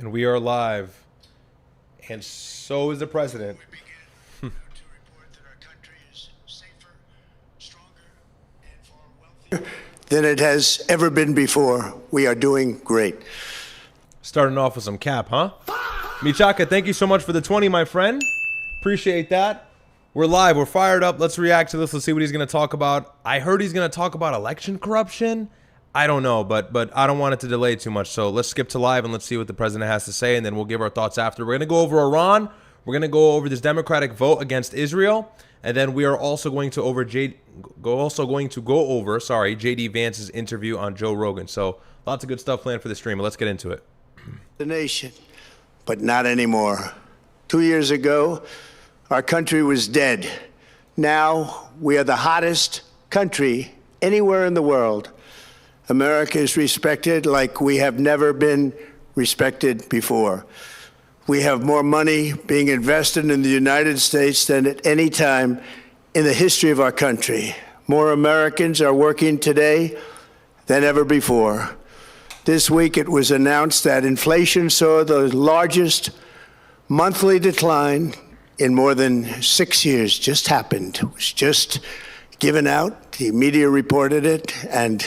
And we are live. And so is the president. We begin to report that our country is safer, stronger, and far wealthier than it has ever been before. We are doing great. Starting off with some cap, huh? Michaka, thank you so much for the 20, my friend. Appreciate that. We're live. We're fired up. Let's react to this. Let's see what he's going to talk about. I heard he's going to talk about election corruption. I don't know, but I don't want it to delay too much. So let's skip to live and let's see what the president has to say, and then we'll give our thoughts after. We're going to go over Iran. We're going to go over this Democratic vote against Israel, and then we are also going to go over JD Vance's interview on Joe Rogan. So lots of good stuff planned for the stream. Let's get into it. The nation, but not anymore. 2 years ago, our country was dead. Now we are the hottest country anywhere in the world. America is respected like we have never been respected before. We have more money being invested in the United States than at any time in the history of our country. More Americans are working today than ever before. This week it was announced that inflation saw the largest monthly decline in more than 6 years. Just happened. It was just given out. The media reported it, and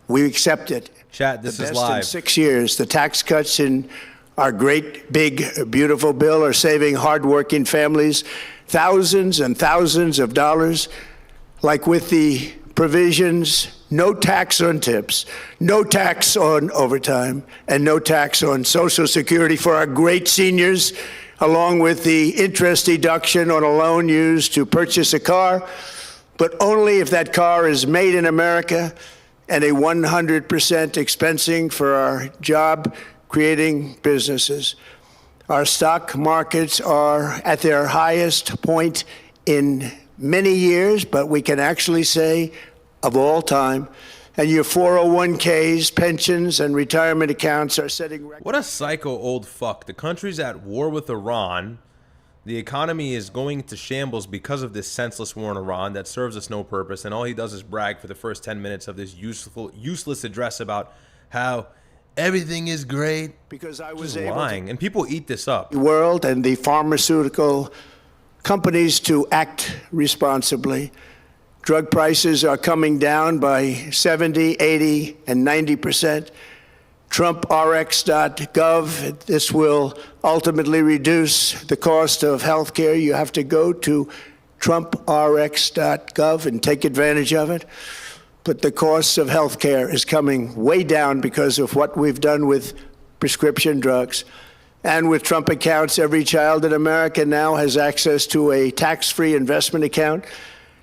we accept it. Chat, this is live. The best in 6 years. The tax cuts in our great, big, beautiful bill are saving hardworking families thousands and thousands of dollars, like with the provisions, no tax on tips, no tax on overtime, and no tax on Social Security for our great seniors, along with the interest deduction on a loan used to purchase a car, but only if that car is made in America, and a 100% expensing for our job-creating businesses. Our stock markets are at their highest point in many years, but we can actually say of all time. And your 401ks, pensions, and retirement accounts are setting records. What a psycho old fuck. The country's at war with Iran. The economy is going to shambles because of this senseless war in Iran that serves us no purpose, and all he does is brag for the first 10 minutes of this useless address about how everything is great. Because I was lying, and people eat this up. The world and the pharmaceutical companies to act responsibly. Drug prices are coming down by 70, 80, and 90%. TrumpRx.gov. This will ultimately reduce the cost of health care. You have to go to TrumpRx.gov and take advantage of it. But the cost of health care is coming way down because of what we've done with prescription drugs. And with Trump accounts, every child in America now has access to a tax-free investment account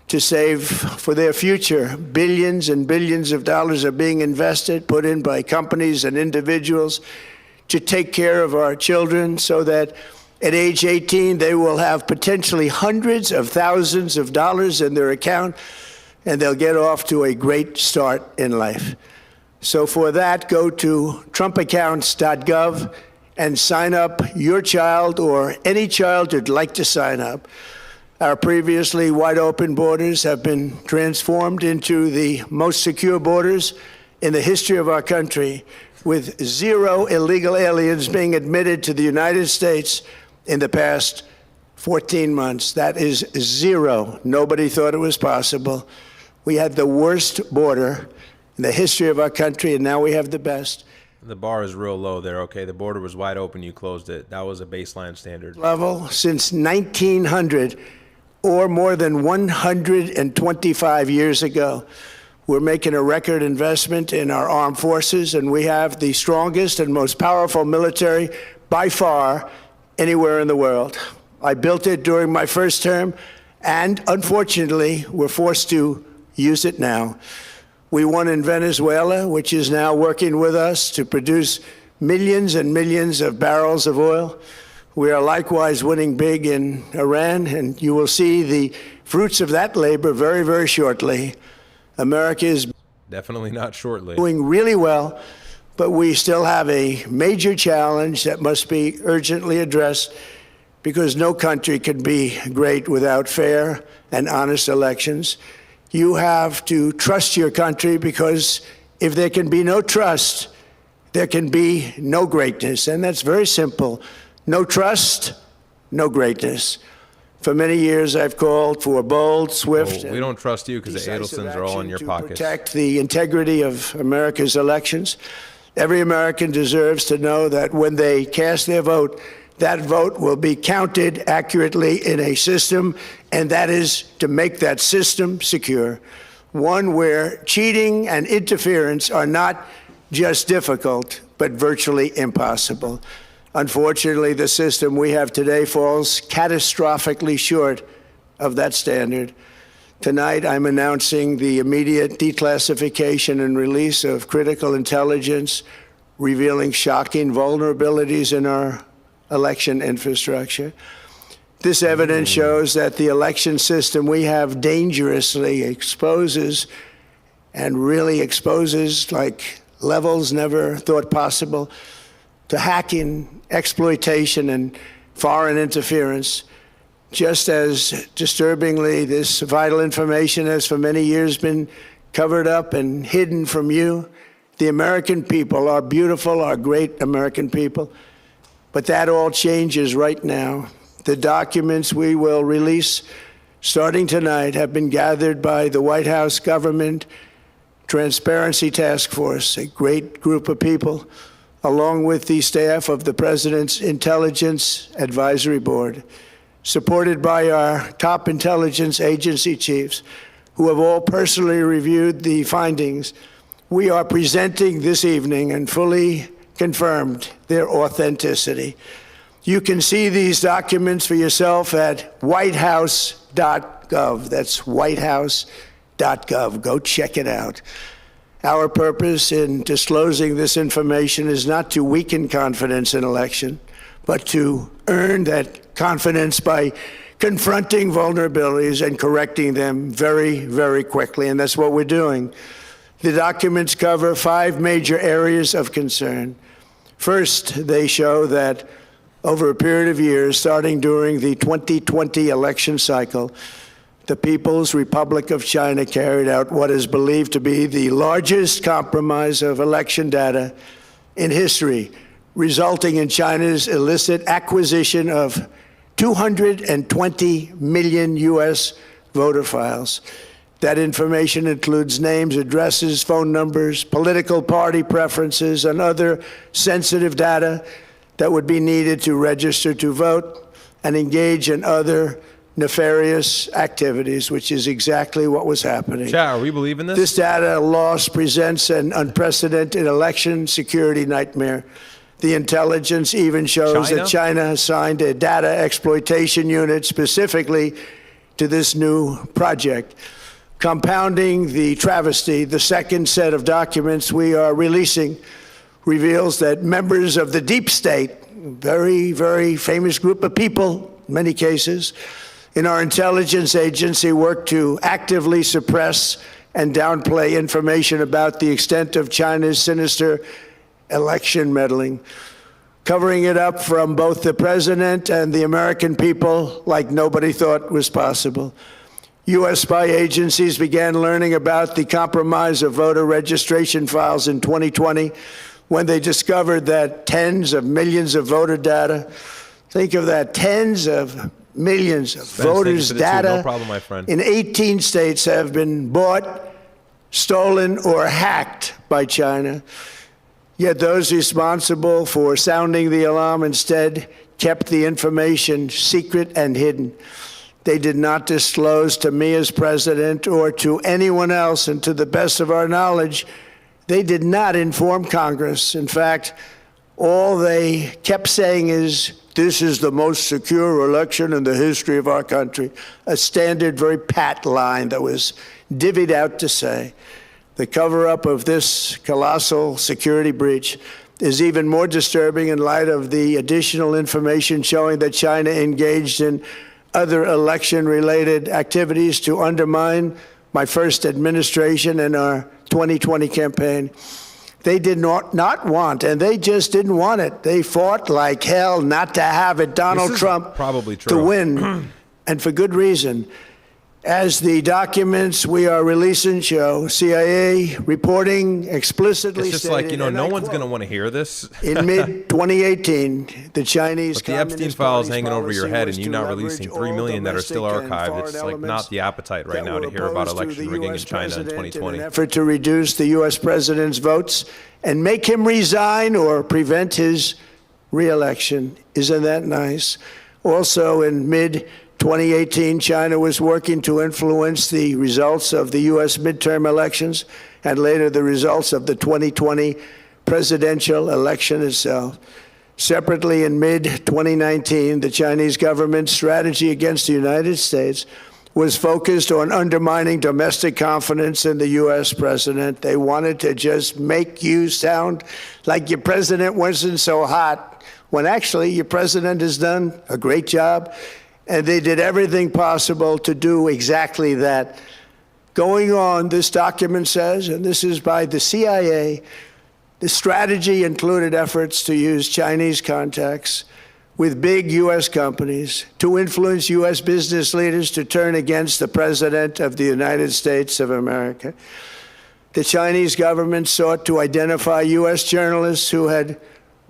to save for their future. Billions and billions of dollars are being invested, put in by companies and individuals to take care of our children so that at age 18, they will have potentially hundreds of thousands of dollars in their account, and they'll get off to a great start in life. So for that, go to trumpaccounts.gov and sign up your child or any child who'd like to sign up. Our previously wide open borders have been transformed into the most secure borders in the history of our country, with 0 illegal aliens being admitted to the United States in the past 14 months. That is 0. Nobody thought it was possible. We had the worst border in the history of our country, and now we have the best. The bar is real low there, okay? The border was wide open, you closed it. That was a baseline standard. Level since 1900. Or more than 125 years ago. We're making a record investment in our armed forces, and we have the strongest and most powerful military by far anywhere in the world. I built it during my first term, and unfortunately, we're forced to use it now. We won in Venezuela, which is now working with us to produce millions and millions of barrels of oil. We are likewise winning big in Iran, and you will see the fruits of that labor very, very shortly. America is definitely not shortly doing really well, but we still have a major challenge that must be urgently addressed, because no country can be great without fair and honest elections. You have to trust your country, because if there can be no trust, there can be no greatness. And that's very simple. No trust, no greatness. For many years, I've called for bold, swift, we don't trust you because the Adelsons are all in your pockets. To protect the integrity of America's elections. Every American deserves to know that when they cast their vote, that vote will be counted accurately in a system, and that is to make that system secure. One where cheating and interference are not just difficult, but virtually impossible. Unfortunately, the system we have today falls catastrophically short of that standard. Tonight, I'm announcing the immediate declassification and release of critical intelligence, revealing shocking vulnerabilities in our election infrastructure. This evidence shows that the election system we have dangerously exposes and really exposes like levels never thought possible to hacking, exploitation, and foreign interference. Just as disturbingly, this vital information has for many years been covered up and hidden from you, the American people, our beautiful, our great American people. But that all changes right now. The documents we will release starting tonight have been gathered by the White House Government Transparency Task Force, a great group of people, along with the staff of the President's Intelligence Advisory Board, supported by our top intelligence agency chiefs, who have all personally reviewed the findings. We are presenting this evening and fully confirmed their authenticity. You can see these documents for yourself at whitehouse.gov. That's whitehouse.gov. Go check it out. Our purpose in disclosing this information is not to weaken confidence in election, but to earn that confidence by confronting vulnerabilities and correcting them very, very quickly. And that's what we're doing. The documents cover 5 major areas of concern. First, they show that over a period of years, starting during the 2020 election cycle, the People's Republic of China carried out what is believed to be the largest compromise of election data in history, resulting in China's illicit acquisition of 220 million U.S. voter files. That information includes names, addresses, phone numbers, political party preferences, and other sensitive data that would be needed to register to vote and engage in other nefarious activities, which is exactly what was happening. Chat, are we believing this? This data loss presents an unprecedented election security nightmare. The intelligence even shows that China has signed a data exploitation unit specifically to this new project. Compounding the travesty, the second set of documents we are releasing reveals that members of the deep state, very, very famous group of people, in many cases, in our intelligence agency work to actively suppress and downplay information about the extent of China's sinister election meddling, covering it up from both the president and the American people like nobody thought was possible. U.S. spy agencies began learning about the compromise of voter registration files in 2020 when they discovered that tens of millions of voter data, think of that, tens of millions of voters' data no problem, my friend, in 18 states have been bought, stolen, or hacked by China. Yet those responsible for sounding the alarm instead kept the information secret and hidden. They did not disclose to me as president or to anyone else, and to the best of our knowledge, they did not inform Congress. In fact, all they kept saying is, this is the most secure election in the history of our country, a standard, very pat line that was divvied out to say. The cover-up of this colossal security breach is even more disturbing in light of the additional information showing that China engaged in other election-related activities to undermine my first administration and our 2020 campaign. They did not want, and they just didn't want it. They fought like hell not to have it, Donald Trump, probably true, to win, and for good reason. As the documents we are releasing show, CIA reporting explicitly It's just stated, like, you know, no one's going to want to hear this. in mid-2018, the Chinese But the Epstein files hanging over your head and you not releasing 3 million that are still archived. It's like not the appetite right now to hear about election rigging in China in 2020. In an effort to reduce the U.S. president's votes and make him resign or prevent his re-election. Isn't that nice? Also, in mid-2018, China was working to influence the results of the U.S. midterm elections and later the results of the 2020 presidential election itself. Separately, in mid-2019, the Chinese government's strategy against the United States was focused on undermining domestic confidence in the U.S. president. They wanted to just make you sound like your president wasn't so hot, when actually your president has done a great job. And they did everything possible to do exactly that. Going on, this document says, and this is by the CIA, the strategy included efforts to use Chinese contacts with big U.S. companies to influence U.S. business leaders to turn against the President of the United States of America. The Chinese government sought to identify U.S. journalists who had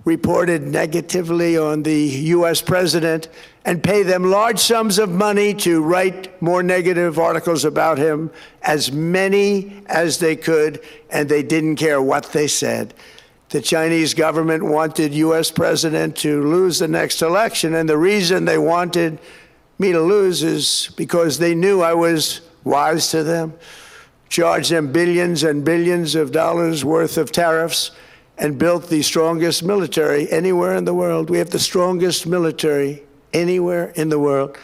reported negatively on the U.S. president and pay them large sums of money to write more negative articles about him, as many as they could, and they didn't care what they said. The Chinese government wanted U.S. president to lose the next election, and the reason they wanted me to lose is because they knew I was wise to them, charged them billions and billions of dollars worth of tariffs, and built the strongest military anywhere in the world. We have the strongest military anywhere in the world.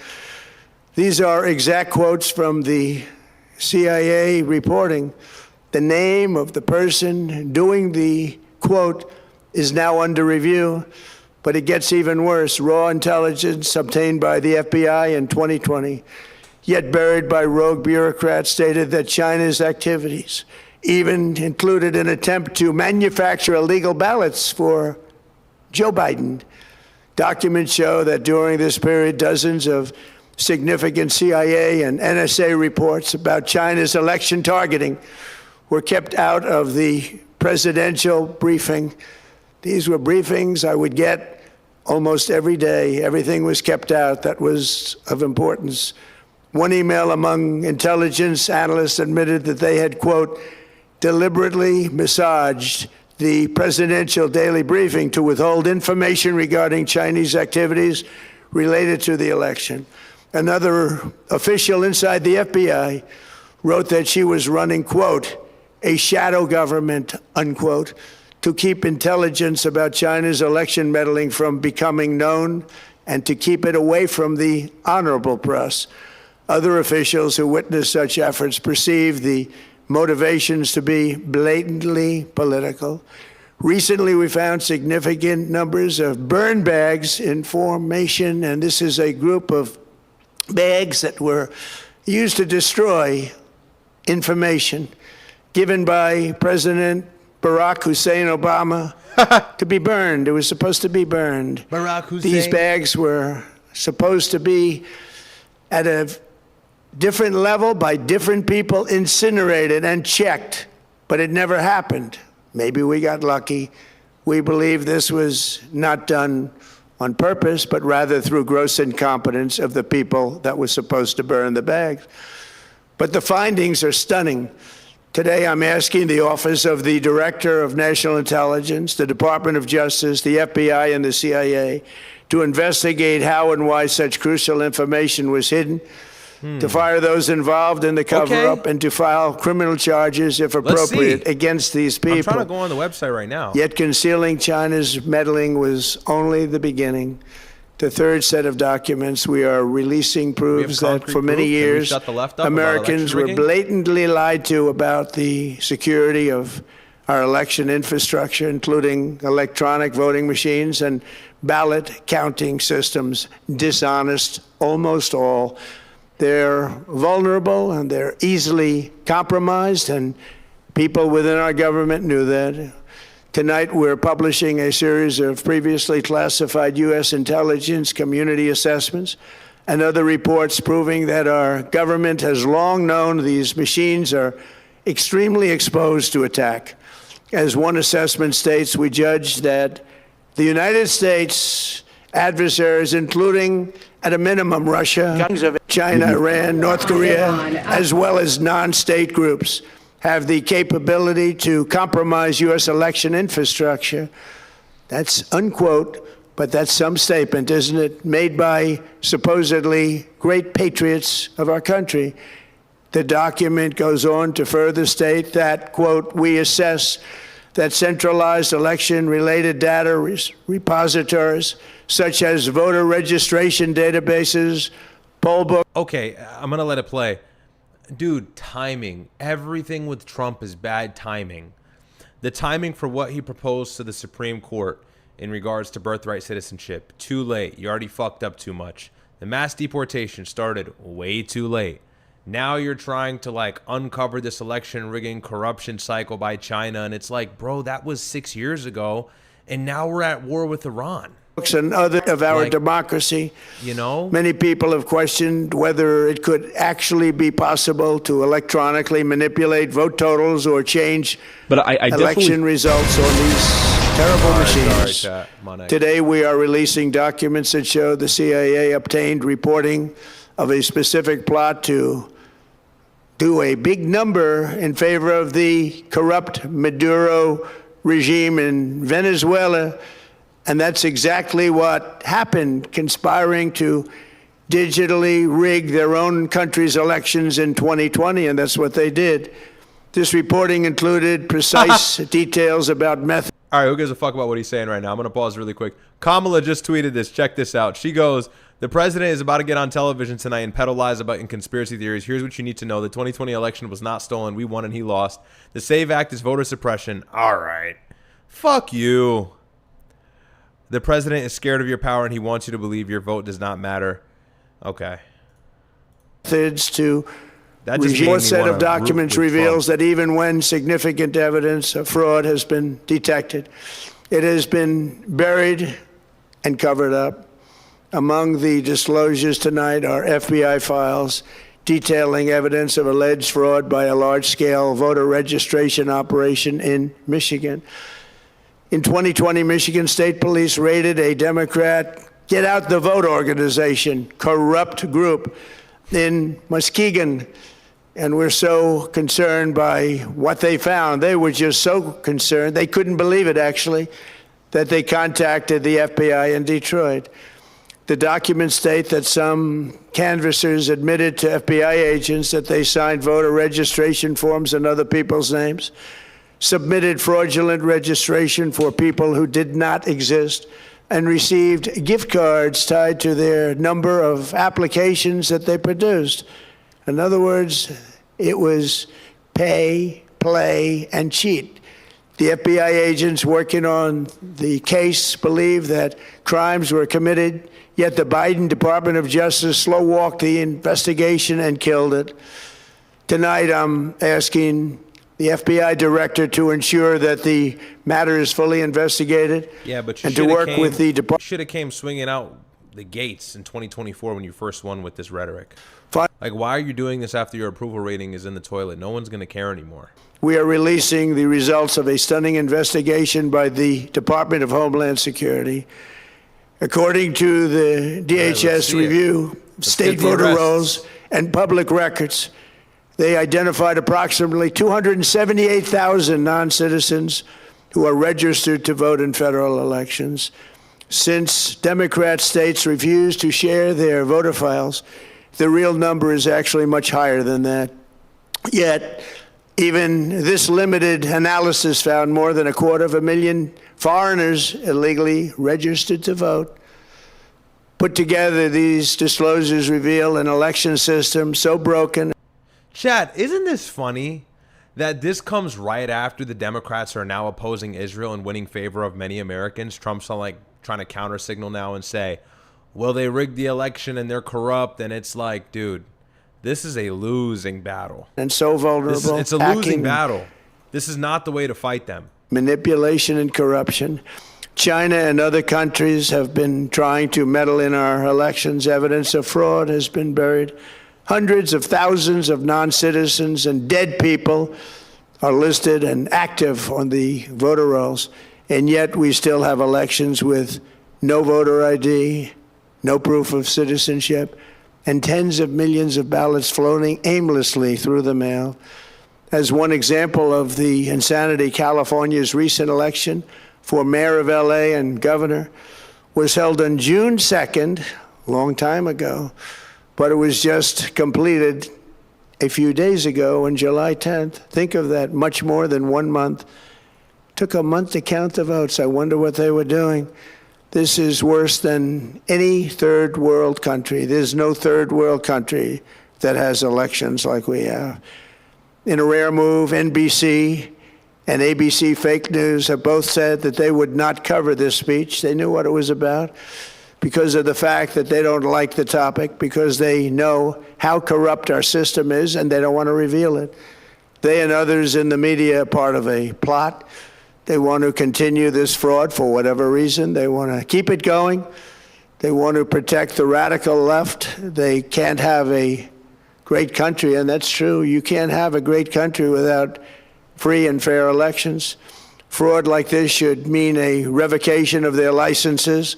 These are exact quotes from the CIA reporting. The name of the person doing the quote is now under review, but it gets even worse. Raw intelligence obtained by the FBI in 2020, yet buried by rogue bureaucrats, stated that China's activities even included an attempt to manufacture illegal ballots for Joe Biden. Documents show that during this period, dozens of significant CIA and NSA reports about China's election targeting were kept out of the presidential briefing. These were briefings I would get almost every day. Everything was kept out that was of importance. One email among intelligence analysts admitted that they had, quote, deliberately massaged the presidential daily briefing to withhold information regarding Chinese activities related to the election. Another official inside the FBI wrote that she was running, quote, a shadow government, unquote, to keep intelligence about China's election meddling from becoming known and to keep it away from the honorable press. Other officials who witnessed such efforts perceived the motivations to be blatantly political. Recently, we found significant numbers of burn bags in formation, and this is a group of bags that were used to destroy information given by President Barack Hussein Obama to be burned. It was supposed to be burned. Barack Hussein. These bags were supposed to be at a different level by different people, incinerated and checked, but it never happened. Maybe we got lucky. We believe this was not done on purpose, but rather through gross incompetence of the people that were supposed to burn the bags. But the findings are stunning. Today, I'm asking the Office of the Director of National Intelligence, the Department of Justice, the FBI, and the CIA to investigate how and why such crucial information was hidden, to fire those involved in the cover-up, and to file criminal charges, if appropriate, against these people. I'm trying to go on the website right now. Yet concealing China's meddling was only the beginning. The third set of documents we are releasing proves that for many years, Americans were blatantly lied to about the security of our election infrastructure, including electronic voting machines and ballot counting systems. Dishonest, almost all. They're vulnerable and they're easily compromised, and people within our government knew that. Tonight, we're publishing a series of previously classified U.S. intelligence community assessments and other reports proving that our government has long known these machines are extremely exposed to attack. As one assessment states, we judge that the United States adversaries, including at a minimum Russia, China, Iran, North Korea, as well as non-state groups, have the capability to compromise U.S. election infrastructure. That's unquote, but that's some statement, isn't it, made by supposedly great patriots of our country. The document goes on to further state that, quote, we assess that centralized election-related data repositories, such as voter registration databases, poll book. Okay, I'm going to let it play. Dude, timing. Everything with Trump is bad timing. The timing for what he proposed to the Supreme Court in regards to birthright citizenship, too late. You already fucked up too much. The mass deportation started way too late. Now you're trying to like uncover this election rigging corruption cycle by China. And it's like, bro, that was 6 years ago. And now we're at war with Iran. And other of our democracy. You know, many people have questioned whether it could actually be possible to electronically manipulate vote totals or change election results on these terrible machines. Today, we are releasing documents that show the CIA obtained reporting of a specific plot to do a big number in favor of the corrupt Maduro regime in Venezuela. And that's exactly what happened, conspiring to digitally rig their own country's elections in 2020, and that's what they did. This reporting included precise details about methods. All right, who gives a fuck about what he's saying right now? I'm going to pause really quick. Kamala just tweeted this. Check this out. She goes, the president is about to get on television tonight and peddle lies about conspiracy theories. Here's what you need to know. The 2020 election was not stolen. We won and he lost. The SAVE Act is voter suppression. All right. Fuck you. The president is scared of your power and he wants you to believe your vote does not matter. Okay. Methods to regime set of documents reveals that even when significant evidence of fraud has been detected, it has been buried and covered up. Among the disclosures tonight are FBI files detailing evidence of alleged fraud by a large-scale voter registration operation in Michigan. In 2020, Michigan State Police raided a Democrat Get Out the Vote organization, corrupt group in Muskegon. And we're so concerned by what they found. They were just so concerned, they couldn't believe it, actually, that they contacted the FBI in Detroit. The documents state that some canvassers admitted to FBI agents that they signed voter registration forms in other people's names, submitted fraudulent registration for people who did not exist, and received gift cards tied to their number of applications that they produced. In other words, it was pay, play, and cheat. The FBI agents working on the case believe that crimes were committed, yet the Biden Department of Justice slow-walked the investigation and killed it. Tonight, I'm asking the FBI director to ensure that the matter is fully investigated. Yeah, but and to work with the department. Should have came swinging out the gates in 2024 when you first won with this rhetoric. Like, why are you doing this after your approval rating is in the toilet? No one's going to care anymore. We are releasing the results of a stunning investigation by the Department of Homeland Security. According to the DHS review, state voter rolls and public records, they identified approximately 278,000 non-citizens who are registered to vote in federal elections. Since Democrat states refuse to share their voter files, the real number is actually much higher than that. Yet, even this limited analysis found more than 250,000 foreigners illegally registered to vote. Put together, these disclosures reveal an election system so broken. Chat, isn't this funny that this comes right after the Democrats are now opposing Israel and winning favor of many Americans? Trump's like trying to counter signal now and say, well, they rigged the election and they're corrupt. And it's like, dude, this is a losing battle. And so vulnerable. It's a losing battle. This is not the way to fight them. Manipulation and corruption. China and other countries have been trying to meddle in our elections. Evidence of fraud has been buried. Hundreds of thousands of non-citizens and dead people are listed and active on the voter rolls, and yet we still have elections with no voter ID, no proof of citizenship, and tens of millions of ballots floating aimlessly through the mail. As one example of the insanity, California's recent election for mayor of LA and governor was held on June 2nd, a long time ago, but it was just completed a few days ago on July 10th. Think of that, much more than 1 month. Took a month to count the votes. I wonder what they were doing. This is worse than any third world country. There's no third world country that has elections like we have. In a rare move, NBC and ABC Fake News have both said that they would not cover this speech. They knew what it was about because of the fact that they don't like the topic, because they know how corrupt our system is and they don't want to reveal it. They and others in the media are part of a plot. They want to continue this fraud for whatever reason. They want to keep it going. They want to protect the radical left. They can't have a great country, and that's true. You can't have a great country without free and fair elections. Fraud like this should mean a revocation of their licenses.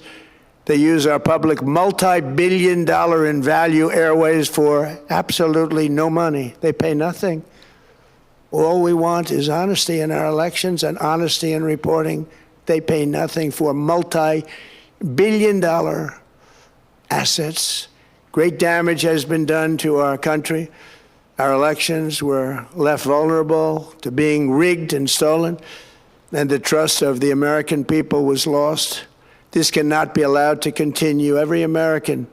They use our public multi-billion-dollar in value airways for absolutely no money. They pay nothing. All we want is honesty in our elections and honesty in reporting. They pay nothing for multi-billion-dollar assets. Great damage has been done to our country. Our elections were left vulnerable to being rigged and stolen, and the trust of the American people was lost. This cannot be allowed to continue. Every American,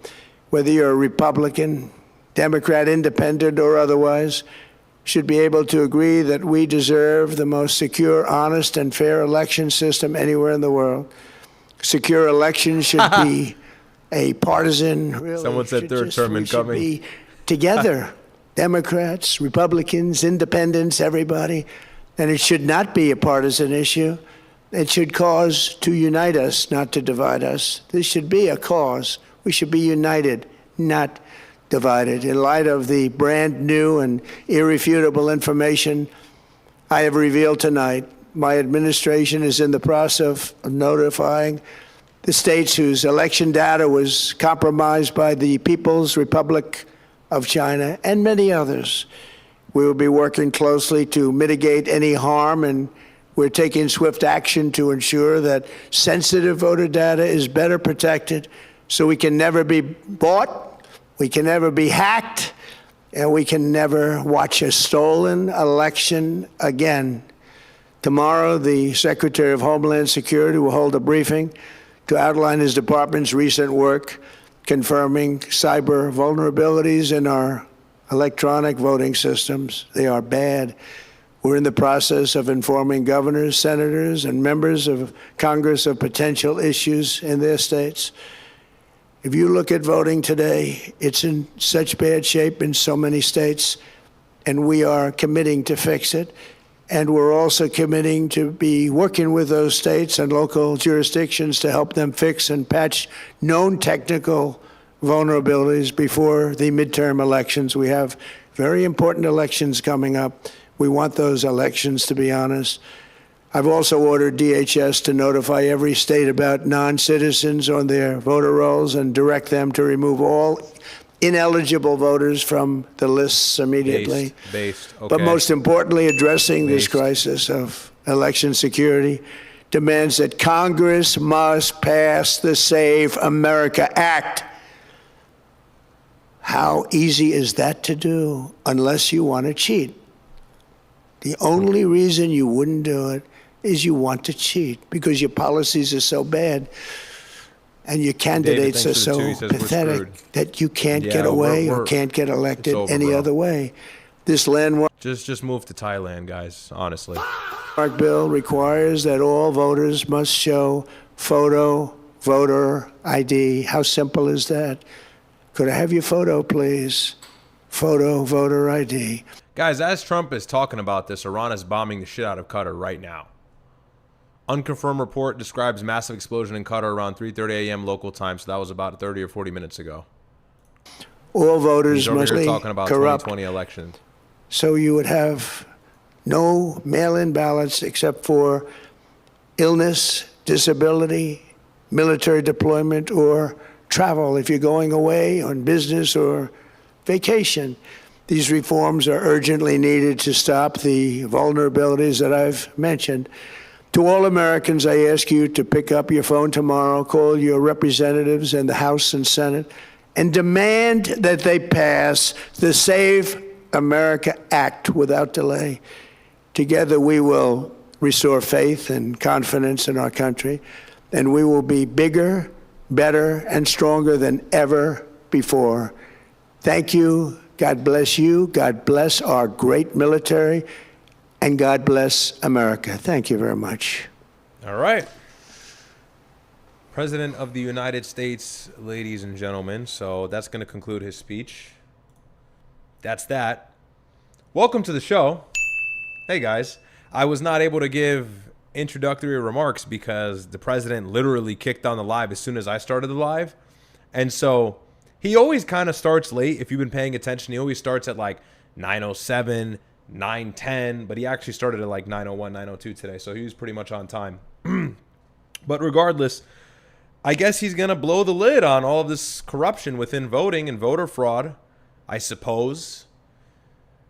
whether you're a Republican, Democrat, Independent, or otherwise, should be able to agree that we deserve the most secure, honest, and fair election system anywhere in the world. Secure elections should be a partisan, really. Someone said third term incoming. We should be together, Democrats, Republicans, Independents, everybody. And it should not be a partisan issue. It should cause to unite us, not to divide us. This should be a cause. We should be united, not divided. In light of the brand new and irrefutable information I have revealed tonight, my administration is in the process of notifying the states whose election data was compromised by the People's Republic of China and many others. We will be working closely to mitigate any harm, and we're taking swift action to ensure that sensitive voter data is better protected so we can never be bought, we can never be hacked, and we can never watch a stolen election again. Tomorrow, the Secretary of Homeland Security will hold a briefing to outline his department's recent work confirming cyber vulnerabilities in our electronic voting systems. They are bad. We're in the process of informing governors, senators, and members of Congress of potential issues in their states. If you look at voting today, it's in such bad shape in so many states, and we are committing to fix it. And we're also committing to be working with those states and local jurisdictions to help them fix and patch known technical vulnerabilities before the midterm elections. We have very important elections coming up. We want those elections to be honest. I've also ordered DHS to notify every state about non-citizens on their voter rolls and direct them to remove all ineligible voters from the lists immediately. Based. Okay. But most importantly, addressing this crisis of election security demands that Congress must pass the Save America Act. How easy is that to do unless you want to cheat? The only reason you wouldn't do it is you want to cheat because your policies are so bad and your candidates are so pathetic that you can't get away or can't get elected any other way. This landmark just move to Thailand, guys, honestly. bill requires that all voters must show photo voter ID. How simple is that? Could I have your photo, please? Photo voter ID. Guys, as Trump is talking about this, Iran is bombing the shit out of Qatar right now. Unconfirmed report describes massive explosion in Qatar around 3:30 a.m. local time. So that was about 30 or 40 minutes ago. All voters He's over must here be talking about corrupt. 2020 elections. So you would have no mail-in ballots except for illness, disability, military deployment, or travel if you're going away on business or vacation. These reforms are urgently needed to stop the vulnerabilities that I've mentioned. To all Americans, I ask you to pick up your phone tomorrow, call your representatives in the House and Senate, and demand that they pass the Save America Act without delay. Together we will restore faith and confidence in our country, and we will be bigger, better, and stronger than ever before. Thank you. God bless you. God bless our great military. And God bless America. Thank you very much. All right. President of the United States, ladies and gentlemen. So that's going to conclude his speech. That's that. Welcome to the show. Hey, guys. I was not able to give introductory remarks because the president literally kicked on the live as soon as I started the live. And so he always kind of starts late. If you've been paying attention, he always starts at like 9:07, 9:10, but he actually started at like 9:01, 9:02 today. So he was pretty much on time. But regardless, I guess he's going to blow the lid on all of this corruption within voting and voter fraud, I suppose.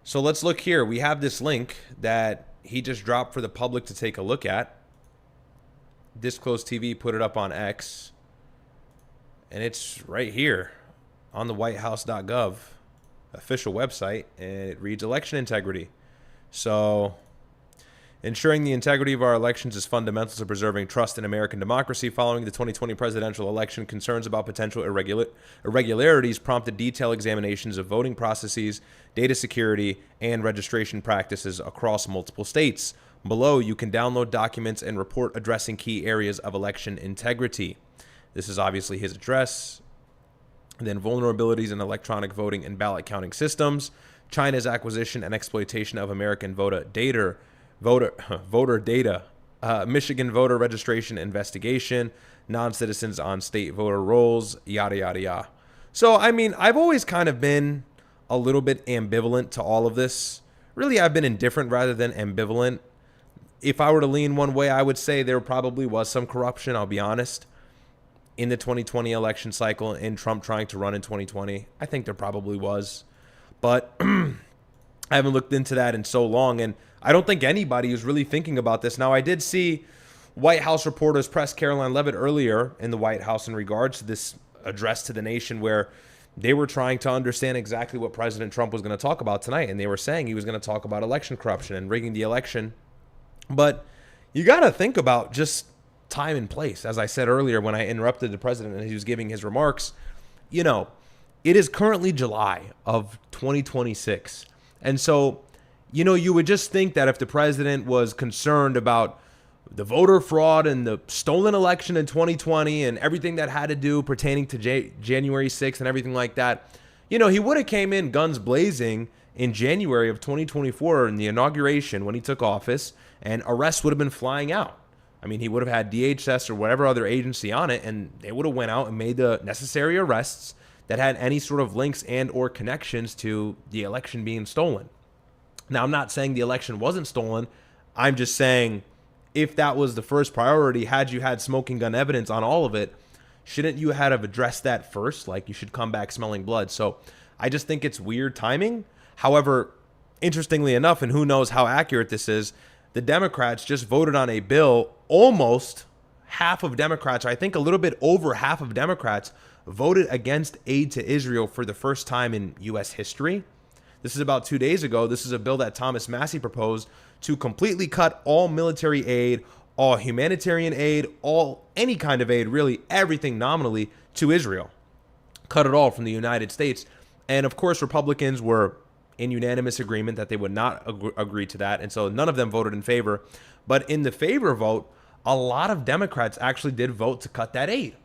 So let's look here. We have this link that he just dropped for the public to take a look at. Disclosed TV put it up on X. And it's right here on the whitehouse.gov official website. And it reads election integrity. So ensuring the integrity of our elections is fundamental to preserving trust in American democracy. Following the 2020 presidential election, concerns about potential irregularities prompted detailed examinations of voting processes, data security, and registration practices across multiple states. Below, you can download documents and report addressing key areas of election integrity. This is obviously his address. And then vulnerabilities in electronic voting and ballot counting systems, China's acquisition and exploitation of American voter data, Michigan voter registration investigation, non-citizens on state voter rolls, yada, yada, yada. So, I mean, I've always kind of been a little bit ambivalent to all of this. Really, I've been indifferent rather than ambivalent. If I were to lean one way, I would say there probably was some corruption, I'll be honest, in the 2020 election cycle and Trump trying to run in 2020. I think there probably was. But I haven't looked into that in so long, and I don't think anybody is really thinking about this. Now, I did see White House reporters press Caroline Leavitt earlier in the White House in regards to this address to the nation where they were trying to understand exactly what President Trump was going to talk about tonight, and they were saying he was going to talk about election corruption and rigging the election. But you got to think about just time and place. As I said earlier when I interrupted the president and he was giving his remarks, you know, it is currently July of 2026. And so, you know, you would just think that if the president was concerned about the voter fraud and the stolen election in 2020 and everything that had to do pertaining to January 6th and everything like that, you know, he would have came in guns blazing in January of 2024 in the inauguration when he took office, and arrests would have been flying out. I mean, he would have had DHS or whatever other agency on it, and they would have went out and made the necessary arrests that had any sort of links and or connections to the election being stolen. Now, I'm not saying the election wasn't stolen. I'm just saying if that was the first priority, had you had smoking gun evidence on all of it, shouldn't you have addressed that first? Like, you should come back smelling blood. So I just think it's weird timing. However, interestingly enough, and who knows how accurate this is, the Democrats just voted on a bill. Almost half of Democrats, I think a little bit over half of Democrats, voted against aid to Israel for the first time in U.S. history. This is about 2 days ago. This is a bill that Thomas Massie proposed to completely cut all military aid, all humanitarian aid, any kind of aid, really everything nominally to Israel. Cut it all from the United States. And of course, Republicans were in unanimous agreement that they would not agree to that. And so none of them voted in favor. But in the favor vote, a lot of Democrats actually did vote to cut that aid.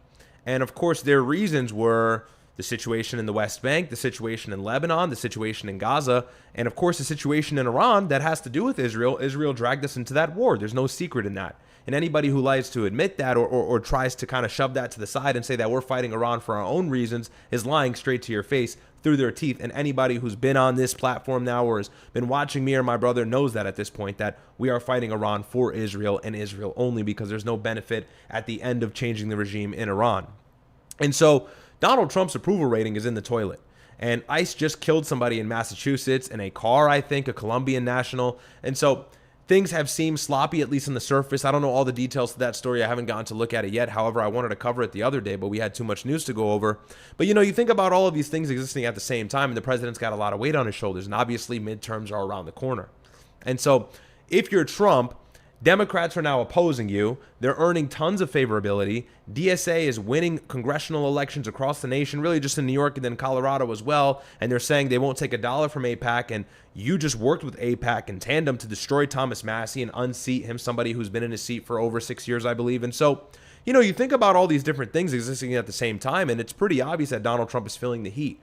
And of course, their reasons were the situation in the West Bank, the situation in Lebanon, the situation in Gaza, and of course the situation in Iran that has to do with Israel. Israel dragged us into that war. There's no secret in that. And anybody who likes to admit that or tries to kind of shove that to the side and say that we're fighting Iran for our own reasons is lying straight to your face through their teeth. And anybody who's been on this platform now or has been watching me or my brother knows that at this point, that we are fighting Iran for Israel and Israel only, because there's no benefit at the end of changing the regime in Iran. And so Donald Trump's approval rating is in the toilet. And ICE just killed somebody in Massachusetts in a car, I think, a Colombian national. And so things have seemed sloppy, at least on the surface. I don't know all the details to that story. I haven't gotten to look at it yet. However, I wanted to cover it the other day, but we had too much news to go over. But, you think about all of these things existing at the same time, and the president's got a lot of weight on his shoulders. And obviously, midterms are around the corner. And so if you're Trump, Democrats are now opposing you. They're earning tons of favorability. DSA is winning congressional elections across the nation, really just in New York and then Colorado as well. And they're saying they won't take a dollar from AIPAC. And you just worked with AIPAC in tandem to destroy Thomas Massie and unseat him, somebody who's been in his seat for over 6 years, I believe. And so, you think about all these different things existing at the same time, and it's pretty obvious that Donald Trump is feeling the heat.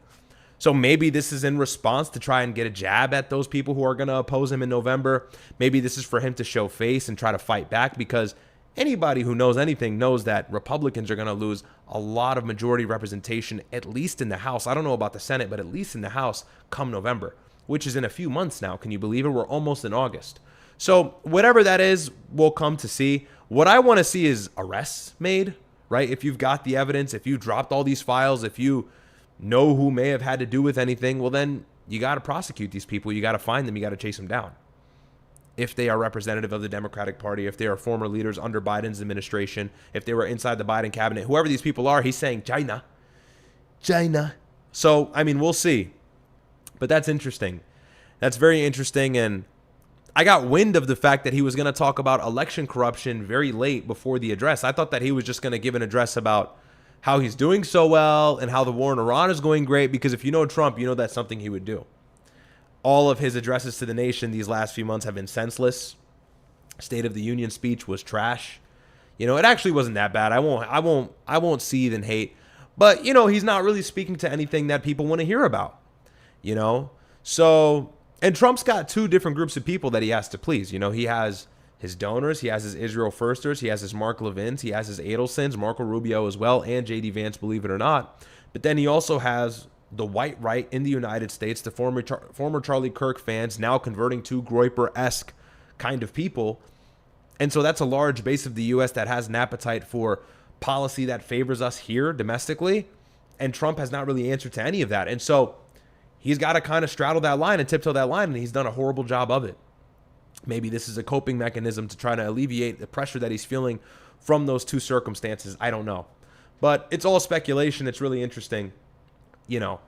So maybe this is in response to try and get a jab at those people who are going to oppose him in November. Maybe this is for him to show face and try to fight back, because anybody who knows anything knows that Republicans are going to lose a lot of majority representation, at least in the House. I don't know about the Senate, but at least in the House come November, which is in a few months now. Can you believe it? We're almost in August. So whatever that is, we'll come to see. What I want to see is arrests made, right? If you've got the evidence, if you dropped all these files, if you know who may have had to do with anything, well, then you got to prosecute these people. You got to find them. You got to chase them down. If they are representative of the Democratic Party, if they are former leaders under Biden's administration, if they were inside the Biden cabinet, whoever these people are, he's saying China. So, we'll see. But that's interesting. That's very interesting. And I got wind of the fact that he was going to talk about election corruption very late before the address. I thought that he was just going to give an address about how he's doing so well and how the war in Iran is going great, because if you know Trump, you know that's something he would do. All of his addresses to the nation these last few months have been senseless. State of the Union speech was trash. It actually wasn't that bad. I won't seethe and hate, but he's not really speaking to anything that people want to hear about. So, and Trump's got two different groups of people that he has to please. He has his donors, he has his Israel firsters, he has his Mark Levins, he has his Adelsons, Marco Rubio as well, and JD Vance, believe it or not. But then he also has the white right in the United States, the former Charlie Kirk fans now converting to Groyper-esque kind of people. And so that's a large base of the U.S. that has an appetite for policy that favors us here domestically. And Trump has not really answered to any of that. And so he's got to kind of straddle that line and tiptoe that line, and he's done a horrible job of it. Maybe this is a coping mechanism to try to alleviate the pressure that he's feeling from those two circumstances. I don't know. But it's all speculation. It's really interesting, But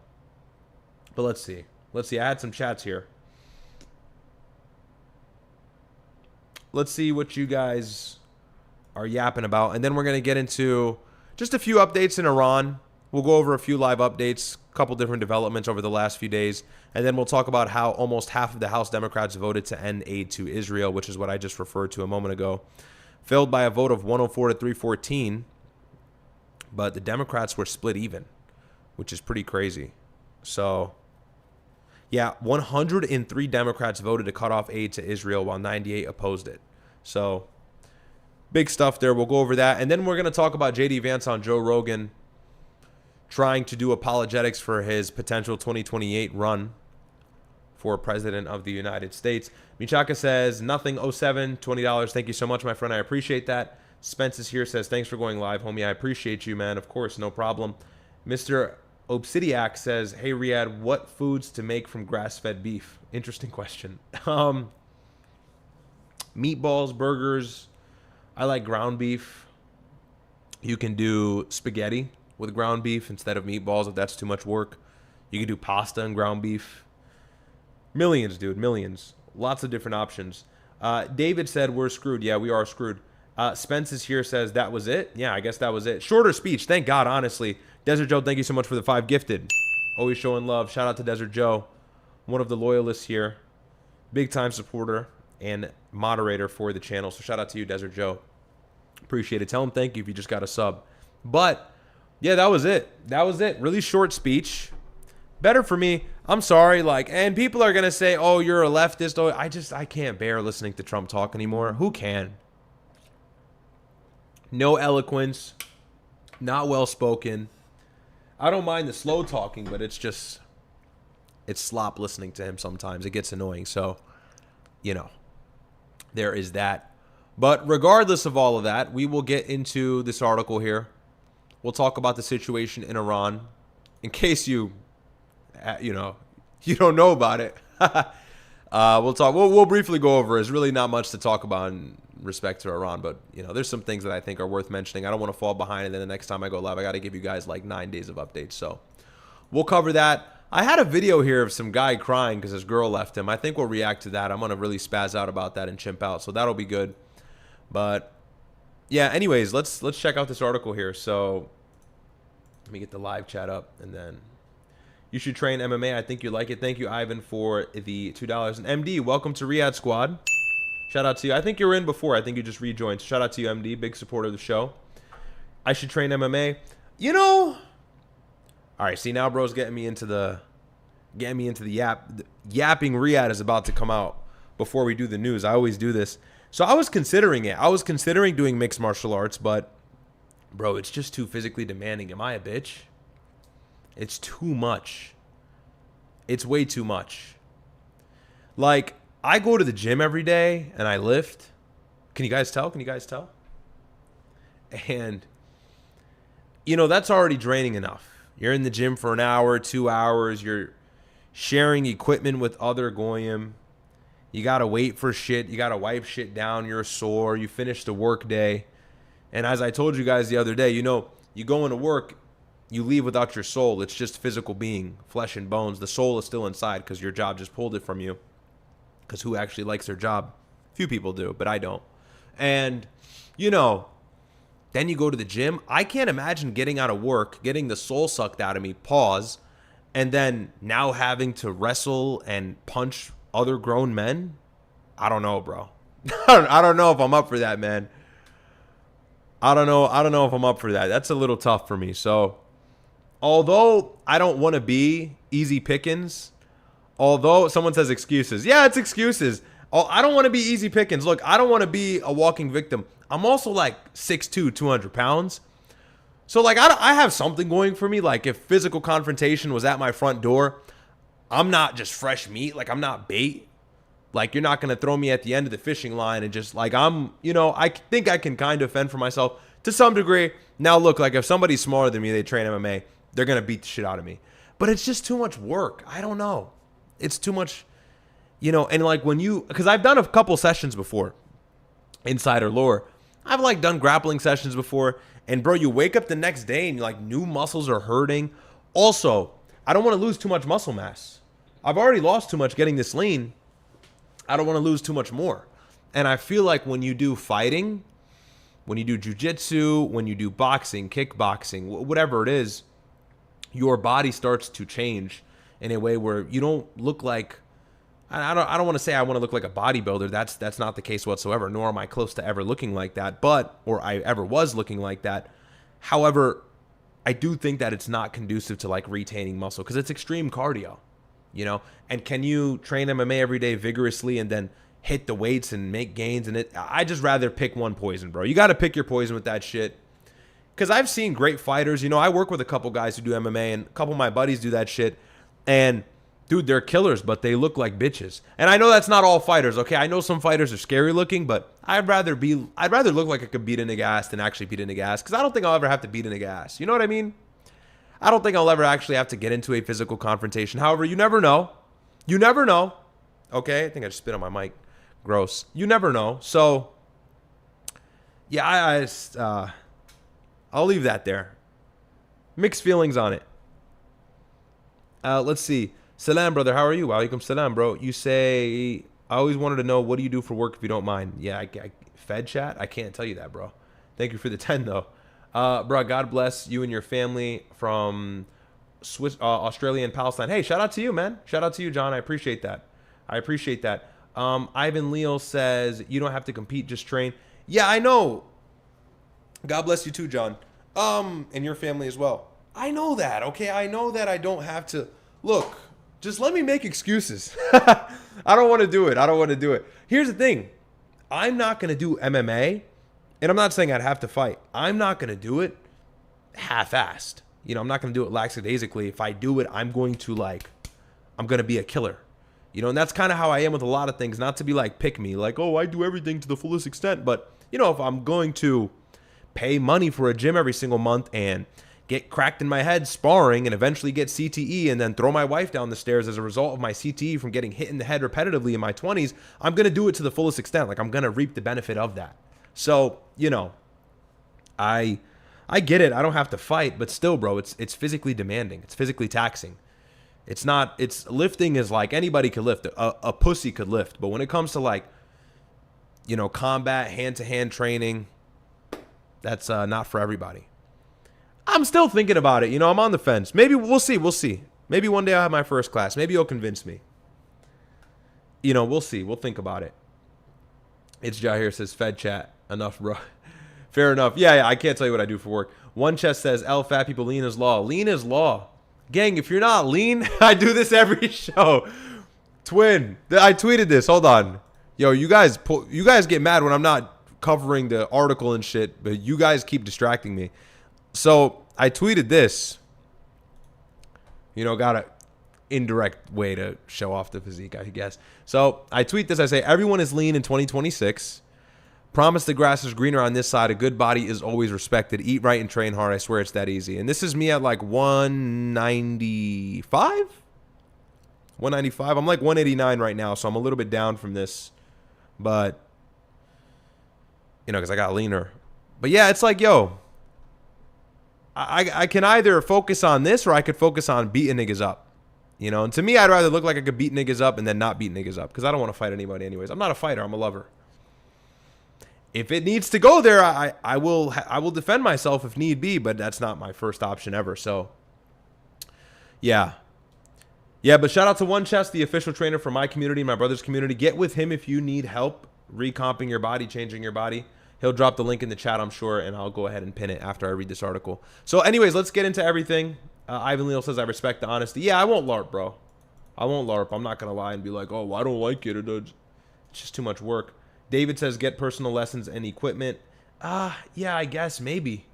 let's see. I had some chats here. Let's see what you guys are yapping about. And then we're going to get into just a few updates in Iran. We'll go over a few live updates, a couple different developments over the last few days, and then we'll talk about how almost half of the House Democrats voted to end aid to Israel, which is what I just referred to a moment ago. Failed by a vote of 104 to 314, but the Democrats were split even, which is pretty crazy. So, yeah, 103 Democrats voted to cut off aid to Israel while 98 opposed it. So, big stuff there. We'll go over that, and then we're going to talk about JD Vance on Joe Rogan, trying to do apologetics for his potential 2028 run for president of the United States. Michaka says, nothing 07, $20. Thank you so much, my friend. I appreciate that. Spence is here, says, thanks for going live, homie. I appreciate you, man. Of course, no problem. Mr. Obsidiac says, hey, Riyadh, what foods to make from grass-fed beef? Interesting question. Meatballs, burgers. I like ground beef. You can do spaghetti with ground beef instead of meatballs if that's too much work. You can do pasta and ground beef. Millions, dude, millions. Lots of different options. David said we're screwed. Yeah, we are screwed. Spence is here, says that was it. Yeah, I guess that was it. Shorter speech. Thank God, honestly. Desert Joe, thank you so much for the 5 gifted. Always showing love. Shout out to Desert Joe, one of the loyalists here. Big time supporter and moderator for the channel. So shout out to you, Desert Joe. Appreciate it. Tell him thank you if you just got a sub. But Yeah, that was it. That was it. Really short speech. Better for me. I'm sorry. Like, and people are going to say, oh, you're a leftist. Oh, I can't bear listening to Trump talk anymore. Who can? No eloquence. Not well spoken. I don't mind the slow talking, but it's slop listening to him sometimes. It gets annoying. So, there is that. But regardless of all of that, we will get into this article here. We'll talk about the situation in Iran. In case you don't know about it. We'll briefly go over it. There's really not much to talk about in respect to Iran, but there's some things that I think are worth mentioning. I don't want to fall behind, and then the next time I go live, I got to give you guys like 9 days of updates. So we'll cover that. I had a video here of some guy crying because his girl left him. I think we'll react to that. I'm going to really spaz out about that and chimp out, so that'll be good. But yeah, anyways, let's check out this article here. So let me get the live chat up, and then you should train MMA. I think you like it. Thank you, Ivan, for the $2. And MD, welcome to Riyadh Squad. Shout out to you. I think you were in before. I think you just rejoined. Shout out to you, MD. Big supporter of the show. I should train MMA. All right, see, now bro's getting me into the yapping Riyadh is about to come out before we do the news. I always do this. So I was considering it. I was considering doing mixed martial arts, but bro, it's just too physically demanding. Am I a bitch? It's too much. It's way too much. Like, I go to the gym every day and I lift. Can you guys tell? And, that's already draining enough. You're in the gym for an hour, 2 hours. You're sharing equipment with other goyim. You got to wait for shit. You got to wipe shit down. You're sore. You finish the work day. And as I told you guys the other day, you go into work, you leave without your soul. It's just physical being, flesh and bones. The soul is still inside because your job just pulled it from you. Because who actually likes their job? Few people do, but I don't. And, then you go to the gym. I can't imagine getting out of work, getting the soul sucked out of me, pause, and then now having to wrestle and punch other grown men. I don't know, bro. I don't know if I'm up for that, man. I don't know if I'm up for that. That's a little tough for me. So, although I don't want to be easy pickings, although someone says excuses. Yeah, it's excuses. I don't want to be easy pickings. Look, I don't want to be a walking victim. I'm also like 6'2", 200 pounds. So, like, I have something going for me. Like, if physical confrontation was at my front door, I'm not just fresh meat. Like, I'm not bait. Like, you're not going to throw me at the end of the fishing line and just, like, I think I can kind of fend for myself to some degree. Now, look, like, if somebody's smaller than me, they train MMA, they're going to beat the shit out of me. But it's just too much work. I don't know. It's too much, and, like, because I've done a couple sessions before, insider lore. I've, like, done grappling sessions before. And, bro, you wake up the next day and, like, new muscles are hurting. Also, I don't want to lose too much muscle mass. I've already lost too much getting this lean. I don't want to lose too much more. And I feel like when you do fighting, when you do jiu-jitsu, when you do boxing, kickboxing, whatever it is, your body starts to change in a way where you don't look like, I don't want to say I want to look like a bodybuilder. That's not the case whatsoever, nor am I close to ever looking like that, or I ever was looking like that. However, I do think that it's not conducive to, like, retaining muscle because it's extreme cardio, and can you train MMA every day vigorously and then hit the weights and make gains? And I just rather pick one poison, bro. You got to pick your poison with that shit. Because I've seen great fighters. I work with a couple guys who do MMA, and a couple of my buddies do that shit. And, dude, they're killers, but they look like bitches. And I know that's not all fighters, okay? I know some fighters are scary looking, but I'd rather look like I could beat a nigga ass than actually beat a nigga ass. Because I don't think I'll ever have to beat a nigga ass. You know what I mean? I don't think I'll ever actually have to get into a physical confrontation. However, you never know. You never know. Okay? I think I just spit on my mic. Gross. You never know. So, yeah, I'll leave that there. Mixed feelings on it. Let's see. Salam, brother. How are you? Walaikum salam, bro. You say, I always wanted to know, what do you do for work if you don't mind? Yeah, I Fed chat? I can't tell you that, bro. Thank you for the 10, though. Bro, God bless you and your family from Australia and Palestine. Hey, shout out to you, man. Shout out to you, John. I appreciate that. Ivan Leal says, you don't have to compete, just train. Yeah, I know. God bless you too, John. And your family as well. I know that, okay? I know that I don't have to. Look, just let me make excuses. I don't want to do it. Here's the thing. I'm not going to do MMA, and I'm not saying I'd have to fight. I'm not going to do it half-assed. I'm not going to do it lackadaisically. If I do it, I'm going to be a killer. And that's kind of how I am with a lot of things. Not to be like pick me, like, oh, I do everything to the fullest extent. But, if I'm going to pay money for a gym every single month and get cracked in my head sparring and eventually get CTE and then throw my wife down the stairs as a result of my CTE from getting hit in the head repetitively in my 20s, I'm going to do it to the fullest extent. Like, I'm going to reap the benefit of that. So, I get it. I don't have to fight, but still, bro, it's physically demanding. It's physically taxing. Lifting is like anybody could lift. A pussy could lift. But when it comes to combat, hand-to-hand training, that's not for everybody. I'm still thinking about it. I'm on the fence. Maybe we'll see. Maybe one day I'll have my first class. Maybe you'll convince me. We'll see. We'll think about it. It's Jahir says, Fed chat. Enough, bro. Fair enough. Yeah, I can't tell you what I do for work. One chest says, fat people, lean is law. Lean is law. Gang, if you're not lean, I do this every show. Twin, I tweeted this. Hold on. Yo, you guys get mad when I'm not covering the article and shit, but you guys keep distracting me. So I tweeted this. Got a indirect way to show off the physique, I guess. So I tweet this. I say, everyone is lean in 2026. Promise the grass is greener on this side. A good body is always respected. Eat right and train hard. I swear it's that easy. And this is me at like 195? 195. I'm like 189 right now, so I'm a little bit down from this. But, because I got leaner. But yeah, it's like, yo, I can either focus on this or I could focus on beating niggas up. And to me, I'd rather look like I could beat niggas up and then not beat niggas up because I don't want to fight anybody anyways. I'm not a fighter. I'm a lover. If it needs to go there, I will defend myself if need be, but that's not my first option ever. So, yeah. Yeah, but shout out to One Chest, the official trainer for my community, my brother's community. Get with him if you need help recomping your body, changing your body. He'll drop the link in the chat, I'm sure, and I'll go ahead and pin it after I read this article. So anyways, let's get into everything. Ivan Leal says, I respect the honesty. Yeah, I won't LARP, bro. I won't LARP. I'm not going to lie and be like, oh, I don't like it. It's just too much work. David says, get personal lessons and equipment. Yeah, I guess, maybe.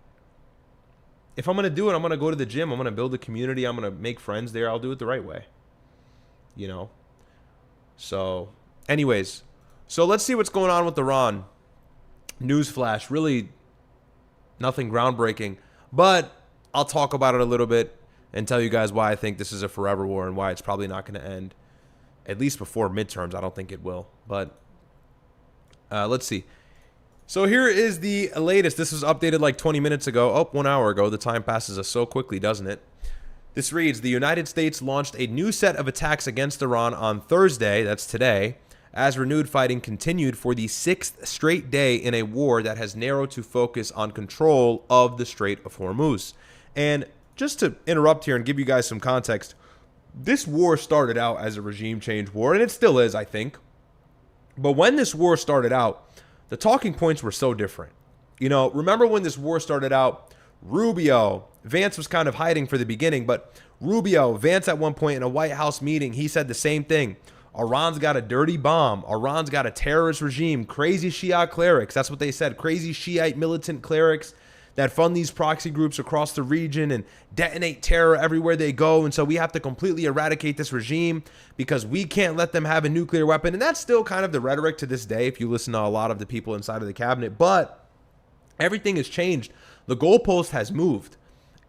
If I'm going to do it, I'm going to go to the gym. I'm going to build a community. I'm going to make friends there. I'll do it the right way. So, anyways. So, let's see what's going on with Iran. Newsflash. Really nothing groundbreaking. But I'll talk about it a little bit and tell you guys why I think this is a forever war and why it's probably not going to end. At least before midterms. I don't think it will. But let's see. So here is the latest. This was updated like 20 minutes ago. Oh, 1 hour ago. The time passes us so quickly, doesn't it? This reads, the United States launched a new set of attacks against Iran on Thursday, that's today, as renewed fighting continued for the 6th straight day in a war that has narrowed to focus on control of the Strait of Hormuz. And just to interrupt here and give you guys some context, this war started out as a regime change war, and it still is, I think. But when this war started out, the talking points were so different. Remember when this war started out, Rubio, Vance was kind of hiding for the beginning, but Rubio, Vance at one point in a White House meeting, he said the same thing. Iran's got a dirty bomb. Iran's got a terrorist regime, crazy Shia clerics. That's what they said, crazy Shiite militant clerics that fund these proxy groups across the region and detonate terror everywhere they go. And so we have to completely eradicate this regime because we can't let them have a nuclear weapon. And that's still kind of the rhetoric to this day if you listen to a lot of the people inside of the cabinet. But everything has changed. The goalpost has moved.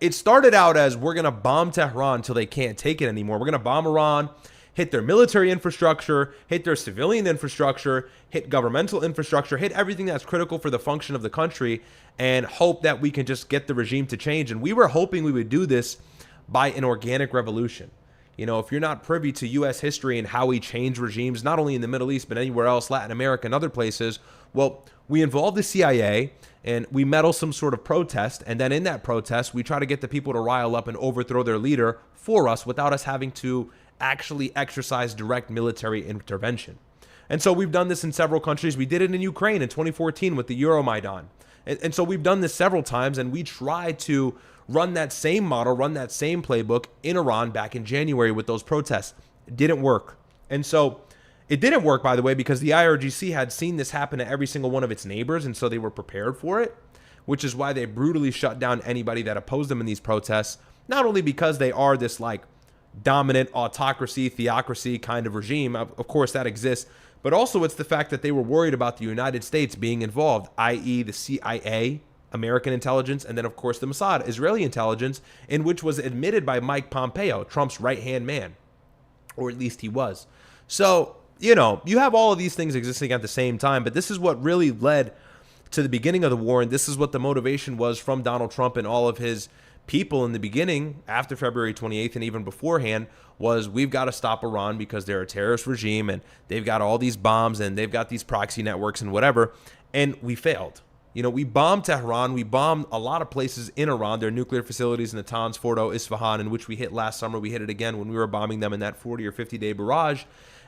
It started out as we're going to bomb Tehran until they can't take it anymore. We're going to bomb Iran, hit their military infrastructure, hit their civilian infrastructure, hit governmental infrastructure, hit everything that's critical for the function of the country, and hope that we can just get the regime to change. And we were hoping we would do this by an organic revolution. If you're not privy to U.S. history and how we change regimes, not only in the Middle East, but anywhere else, Latin America and other places, well, we involve the CIA and we meddle some sort of protest. And then in that protest, we try to get the people to rile up and overthrow their leader for us without us having to actually exercise direct military intervention. And so we've done this in several countries. We did it in Ukraine in 2014 with the Euromaidan. And so we've done this several times, and we tried to run that same model, run that same playbook in Iran back in January with those protests. It didn't work. And so it didn't work, by the way, because the IRGC had seen this happen to every single one of its neighbors, and so they were prepared for it, which is why they brutally shut down anybody that opposed them in these protests, not only because they are this like dominant autocracy, theocracy kind of regime, of course that exists, but also it's the fact that they were worried about the United States being involved, i.e. the CIA, American intelligence, and then of course the Mossad, Israeli intelligence, in which was admitted by Mike Pompeo, Trump's right-hand man, or at least he was. So, you know, you have all of these things existing at the same time, but this is what really led to the beginning of the war, and this is what the motivation was from Donald Trump and all of his people in the beginning, after February 28th and even beforehand, was we've got to stop Iran because they're a terrorist regime and they've got all these bombs and they've got these proxy networks and whatever, and we failed. You know, we bombed Tehran, we bombed a lot of places in Iran, their nuclear facilities in Natanz, Fordo, Isfahan, in which we hit last summer. We hit it again when we were bombing them in that 40 or 50-day barrage,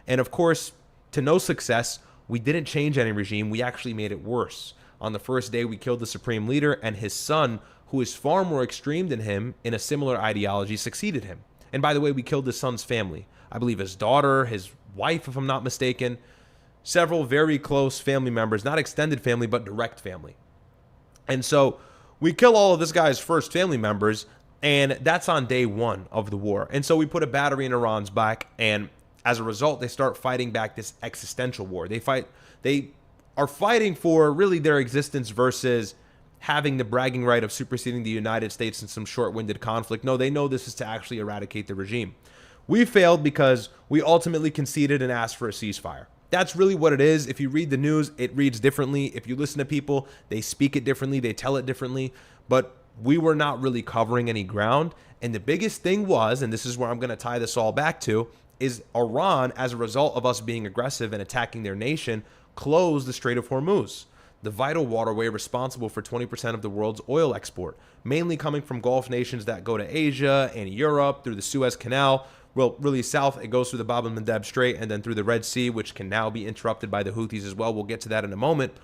and of course, to no success. We didn't change any regime, we actually made it worse. On the first day, we killed the supreme leader, and his son, who is far more extreme than him in a similar ideology, succeeded him. And by the way, we killed his son's family. I believe his daughter, his wife, if I'm not mistaken, several very close family members, not extended family, but direct family. And so we kill all of this guy's first family members, and that's on day one of the war. And so we put a battery in Iran's back, and as a result, they start fighting back this existential war. They are fighting for really their existence versus having the bragging right of superseding the United States in some short-winded conflict. No, they know this is to actually eradicate the regime. We failed because we ultimately conceded and asked for a ceasefire. That's really what it is. If you read the news, it reads differently. If you listen to people, they speak it differently, they tell it differently. But we were not really covering any ground. And the biggest thing was, and this is where I'm going to tie this all back to, is Iran, as a result of us being aggressive and attacking their nation, closed the Strait of Hormuz, the vital waterway responsible for 20% of the world's oil export, mainly coming from Gulf nations that go to Asia and Europe through the Suez Canal. Well, really south, it goes through the Bab el-Mandeb Strait and then through the Red Sea, which can now be interrupted by the Houthis as well. We'll get to that in a moment.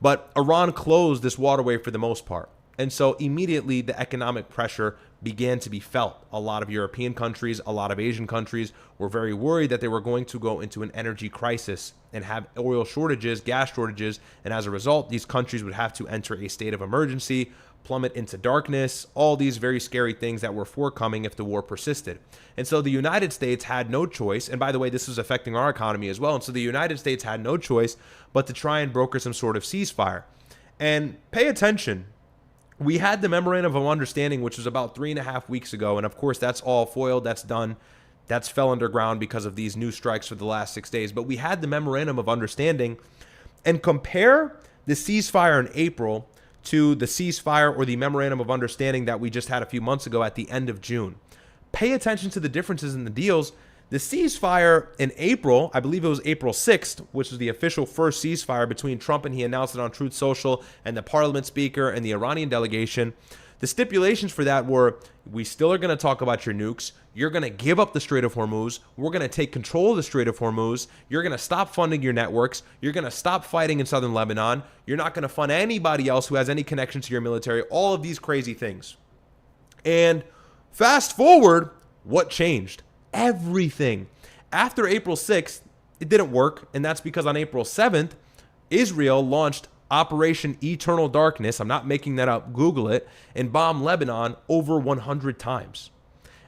But Iran closed this waterway for the most part. And so immediately the economic pressure began to be felt. A lot of European countries, a lot of Asian countries were very worried that they were going to go into an energy crisis and have oil shortages, gas shortages, and as a result, these countries would have to enter a state of emergency, plummet into darkness, all these very scary things that were forthcoming if the war persisted. And so the United States had no choice, and by the way, this was affecting our economy as well, and so the United States had no choice but to try and broker some sort of ceasefire. And pay attention. We had the Memorandum of Understanding, which was about 3.5 weeks ago, and of course that's all foiled, that's done, that's fell underground because of these new strikes for the last 6 days. But we had the Memorandum of Understanding, and compare the ceasefire in April to the ceasefire or the Memorandum of Understanding that we just had a few months ago at the end of June. Pay attention to the differences in the deals. The ceasefire in April, I believe it was April 6th, which was the official first ceasefire between Trump, and he announced it on Truth Social, and the parliament speaker and the Iranian delegation. The stipulations for that were, we still are going to talk about your nukes. You're going to give up the Strait of Hormuz. We're going to take control of the Strait of Hormuz. You're going to stop funding your networks. You're going to stop fighting in southern Lebanon. You're not going to fund anybody else who has any connection to your military. All of these crazy things. And fast forward, what changed? Everything. After April 6th, it didn't work, and that's because on April 7th, Israel launched Operation Eternal Darkness, I'm not making that up, Google it, and bombed Lebanon over 100 times.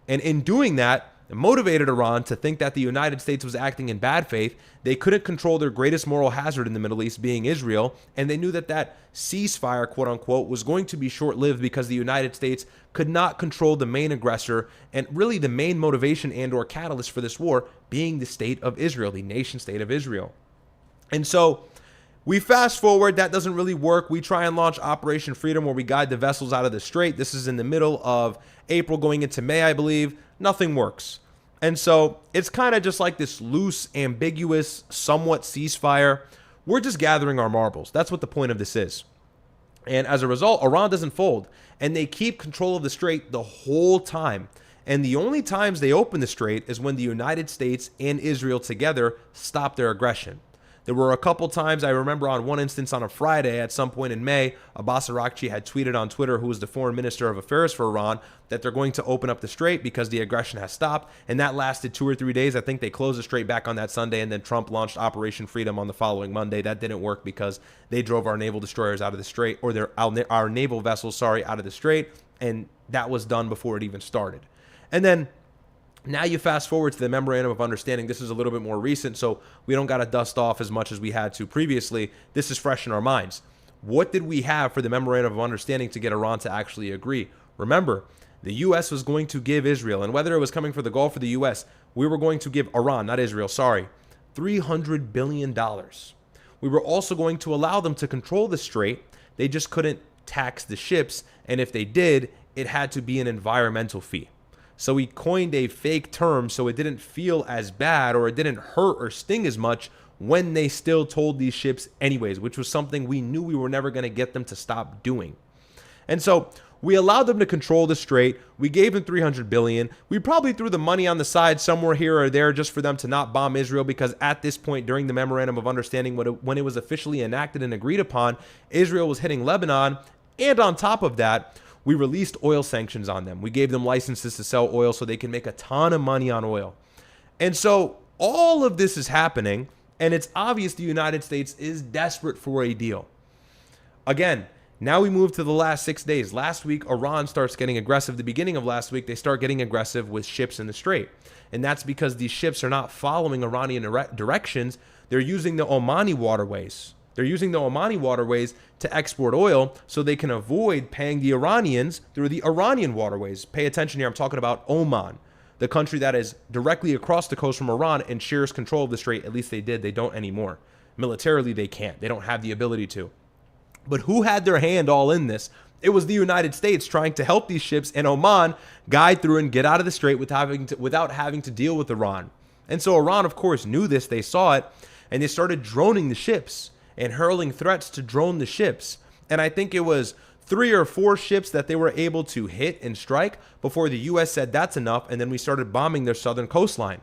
And in doing that, it motivated Iran to think that the United States was acting in bad faith. They couldn't control their greatest moral hazard in the Middle East, being Israel, and they knew that that ceasefire, quote unquote, was going to be short-lived because the United States could not control the main aggressor and really the main motivation and or catalyst for this war being the state of Israel, the nation state of Israel. And so we fast forward, that doesn't really work. We try and launch Operation Freedom where we guide the vessels out of the strait. This is in the middle of April going into May, I believe. Nothing works. And so it's kind of just like this loose, ambiguous, somewhat ceasefire. We're just gathering our marbles. That's what the point of this is. And as a result, Iran doesn't fold. And they keep control of the strait the whole time. And the only times they open the strait is when the United States and Israel together stop their aggression. There were a couple times, I remember on one instance on a Friday at some point in May, Abbas Araghchi had tweeted on Twitter, who was the foreign minister of affairs for Iran, that they're going to open up the strait because the aggression has stopped. And that lasted 2 or 3 days. I think they closed the strait back on that Sunday, and then Trump launched Operation Freedom on the following Monday. That didn't work because they drove our naval destroyers out of the strait, or our naval vessels, out of the strait. And that was done before it even started. And then now you fast forward to the Memorandum of Understanding. This is a little bit more recent, so we don't got to dust off as much as we had to previously. This is fresh in our minds. What did we have for the Memorandum of Understanding to get Iran to actually agree? Remember, the U.S. was going to give Israel, and whether it was coming for the Gulf or the U.S., we were going to give Iran, not Israel, $300 billion. We were also going to allow them to control the strait. They just couldn't tax the ships, and if they did, it had to be an environmental fee. So we coined a fake term so it didn't feel as bad, or it didn't hurt or sting as much when they still told these ships anyways, which was something we knew we were never going to get them to stop doing. And so we allowed them to control the strait. We gave them $300 billion. We probably threw the money on the side somewhere here or there just for them to not bomb Israel, because at this point during the Memorandum of Understanding, when it was officially enacted and agreed upon, Israel was hitting Lebanon. And on top of that, we released oil sanctions on them. We gave them licenses to sell oil so they can make a ton of money on oil. And so all of this is happening, and it's obvious the United States is desperate for a deal. Again, now we move to the last 6 days. Last week, Iran starts getting aggressive. The beginning of last week, they start getting aggressive with ships in the strait. And that's because these ships are not following Iranian directions. They're using the Omani waterways. They're using the Omani waterways to export oil so they can avoid paying the Iranians through the Iranian waterways. Pay attention here. I'm talking about Oman, the country that is directly across the coast from Iran and shares control of the strait. At least they did. They don't anymore. Militarily, they can't. They don't have the ability to. But who had their hand all in this? It was the United States trying to help these ships and Oman guide through and get out of the strait without having to deal with Iran. And so Iran, of course, knew this. They saw it, and they started droning the ships and hurling threats to drone the ships. And I think it was 3 or 4 ships that they were able to hit and strike before the U.S. said that's enough, and then we started bombing their southern coastline.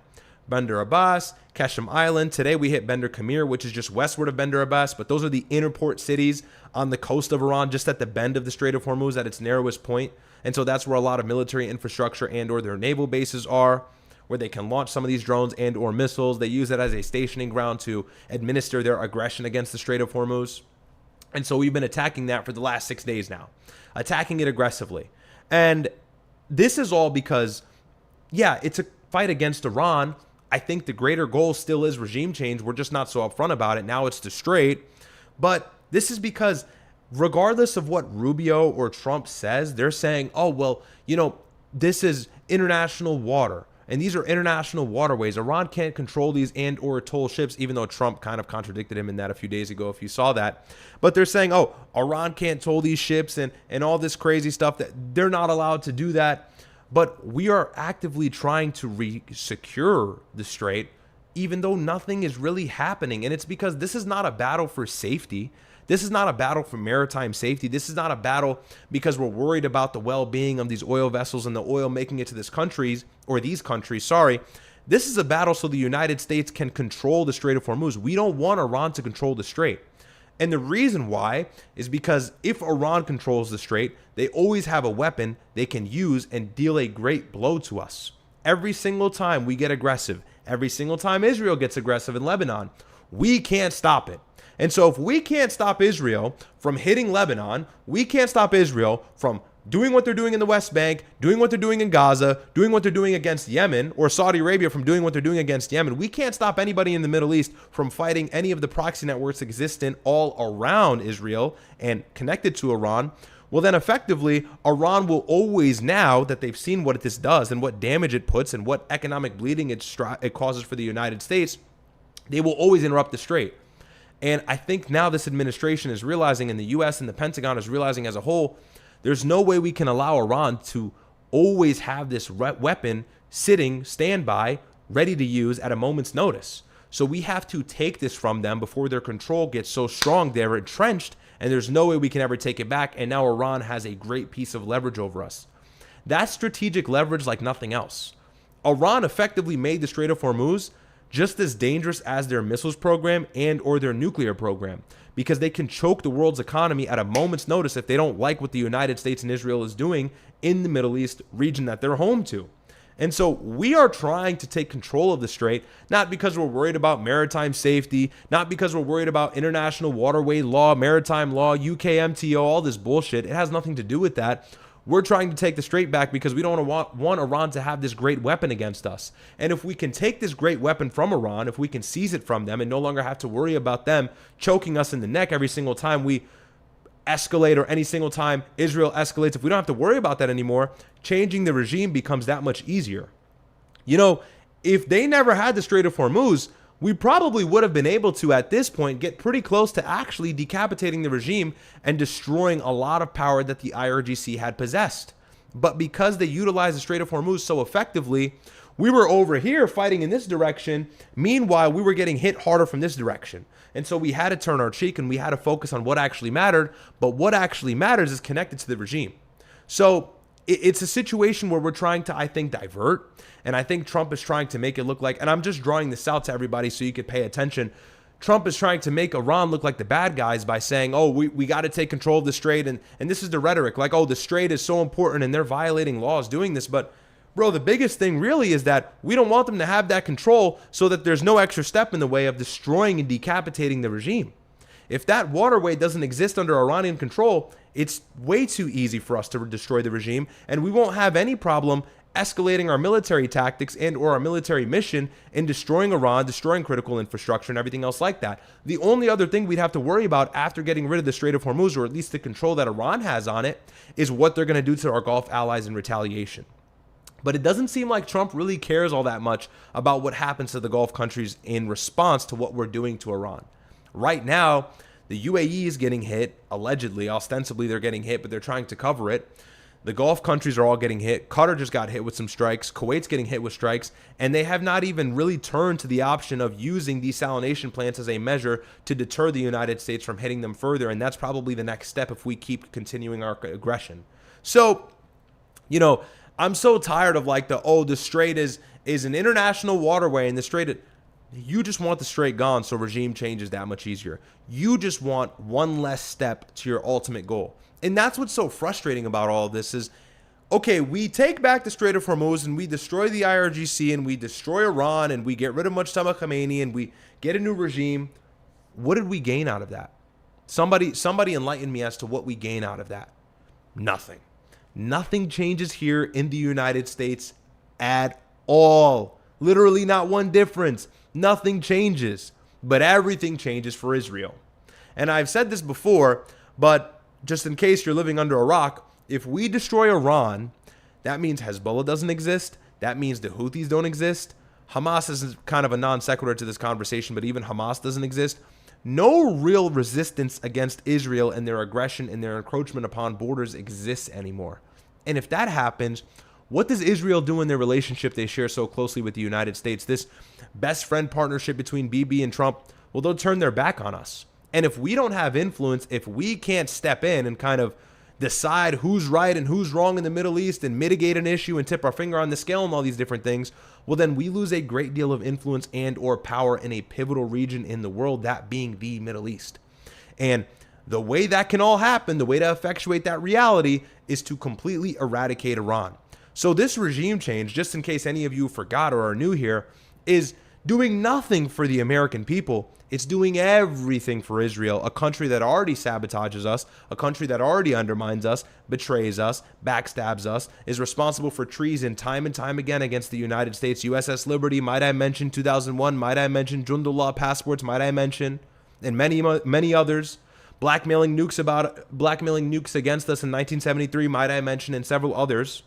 Bandar Abbas, Qashm Island. Today we hit Bandar Kamir, which is just westward of Bandar Abbas, but those are the inner port cities on the coast of Iran, just at the bend of the Strait of Hormuz at its narrowest point. And so that's where a lot of military infrastructure and or their naval bases are, where they can launch some of these drones and or missiles. They use it as a stationing ground to administer their aggression against the Strait of Hormuz. And so we've been attacking that for the last 6 days now, attacking it aggressively. And this is all because, yeah, it's a fight against Iran. I think the greater goal still is regime change. We're just not so upfront about it. Now it's the Strait. But this is because regardless of what Rubio or Trump says, they're saying, oh, well, you know, this is international water. And these are international waterways. Iran can't control these and or toll ships, even though Trump kind of contradicted him in that a few days ago, if you saw that. But they're saying, oh, Iran can't toll these ships and all this crazy stuff, that they're not allowed to do that. But we are actively trying to secure the strait, even though nothing is really happening. And it's because this is not a battle for safety. This is not a battle for maritime safety. This is not a battle because we're worried about the well-being of these oil vessels and the oil making it to these countries. This is a battle so the United States can control the Strait of Hormuz. We don't want Iran to control the strait. And the reason why is because if Iran controls the strait, they always have a weapon they can use and deal a great blow to us. Every single time we get aggressive, every single time Israel gets aggressive in Lebanon, we can't stop it. And so if we can't stop Israel from hitting Lebanon, we can't stop Israel from doing what they're doing in the West Bank, doing what they're doing in Gaza, doing what they're doing against Yemen, or Saudi Arabia from doing what they're doing against Yemen. We can't stop anybody in the Middle East from fighting any of the proxy networks existent all around Israel and connected to Iran. Well, then effectively, Iran will always, now that they've seen what this does and what damage it puts and what economic bleeding it causes for the United States, they will always interrupt the strait. And I think now this administration is realizing, and the U.S. and the Pentagon is realizing as a whole, there's no way we can allow Iran to always have this weapon sitting, standby, ready to use at a moment's notice. So we have to take this from them before their control gets so strong they're entrenched, and there's no way we can ever take it back. And now Iran has a great piece of leverage over us. That's strategic leverage like nothing else. Iran effectively made the Strait of Hormuz just as dangerous as their missiles program and or their nuclear program, because they can choke the world's economy at a moment's notice if they don't like what the United States and Israel is doing in the Middle East region that they're home to. And so we are trying to take control of the Strait, not because we're worried about maritime safety, not because we're worried about international waterway law, maritime law, UKMTO, all this bullshit. It has nothing to do with that. We're trying to take the Strait back because we don't want Iran to have this great weapon against us. And if we can take this great weapon from Iran, if we can seize it from them and no longer have to worry about them choking us in the neck every single time we escalate or any single time Israel escalates, if we don't have to worry about that anymore, changing the regime becomes that much easier. You know, if they never had the Strait of Hormuz, we probably would have been able to, at this point, get pretty close to actually decapitating the regime and destroying a lot of power that the IRGC had possessed. But because they utilized the Strait of Hormuz so effectively, we were over here fighting in this direction. Meanwhile, we were getting hit harder from this direction. And so we had to turn our cheek and we had to focus on what actually mattered. But what actually matters is connected to the regime. So it's a situation where we're trying to, I think, divert. And I think Trump is trying to make it look like, and I'm just drawing this out to everybody so you could pay attention. Trump is trying to make Iran look like the bad guys by saying, oh, we got to take control of the Strait. And this is the rhetoric, like, oh, the Strait is so important and they're violating laws doing this. But bro, the biggest thing really is that we don't want them to have that control so that there's no extra step in the way of destroying and decapitating the regime. If that waterway doesn't exist under Iranian control, it's way too easy for us to destroy the regime, and we won't have any problem escalating our military tactics and or our military mission in destroying Iran, destroying critical infrastructure and everything else like that. The only other thing we'd have to worry about after getting rid of the Strait of Hormuz, or at least the control that Iran has on it, is what they're going to do to our Gulf allies in retaliation. But it doesn't seem like Trump really cares all that much about what happens to the Gulf countries in response to what we're doing to Iran. Right now, the UAE is getting hit, allegedly, ostensibly they're getting hit, but they're trying to cover it. The Gulf countries are all getting hit. Qatar just got hit with some strikes. Kuwait's getting hit with strikes. And they have not even really turned to the option of using desalination plants as a measure to deter the United States from hitting them further. And that's probably the next step if we keep continuing our aggression. So, you know, I'm so tired of like the Strait is an international waterway and the Strait, you just want the Strait gone so regime change is that much easier. You just want one less step to your ultimate goal. And that's what's so frustrating about all of this is, okay, we take back the Strait of Hormuz and we destroy the IRGC and we destroy Iran and we get rid of Mujtama Khomeini and we get a new regime. What did we gain out of that? Somebody enlighten me as to what we gain out of that. Nothing. Nothing changes here in the United States at all. Literally not one difference. Nothing changes. But everything changes for Israel. And I've said this before, but just in case you're living under a rock, if we destroy Iran, that means Hezbollah doesn't exist. That means the Houthis don't exist. Hamas is kind of a non sequitur to this conversation, but even Hamas doesn't exist. No real resistance against Israel and their aggression and their encroachment upon borders exists anymore. And if that happens, what does Israel do in their relationship they share so closely with the United States? This best friend partnership between Bibi and Trump, well, they'll turn their back on us. And if we don't have influence, if we can't step in and kind of decide who's right and who's wrong in the Middle East and mitigate an issue and tip our finger on the scale and all these different things, well, then we lose a great deal of influence and or power in a pivotal region in the world, that being the Middle East. And the way that can all happen, the way to effectuate that reality is to completely eradicate Iran. So this regime change, just in case any of you forgot or are new here, is doing nothing for the American people. It's doing everything for Israel, a country that already sabotages us, a country that already undermines us, betrays us, backstabs us, is responsible for treason time and time again against the United States. USS Liberty, might I mention, 2001, might I mention, Jundullah passports, might I mention, and many others. Blackmailing nukes against us in 1973, might I mention, and several others.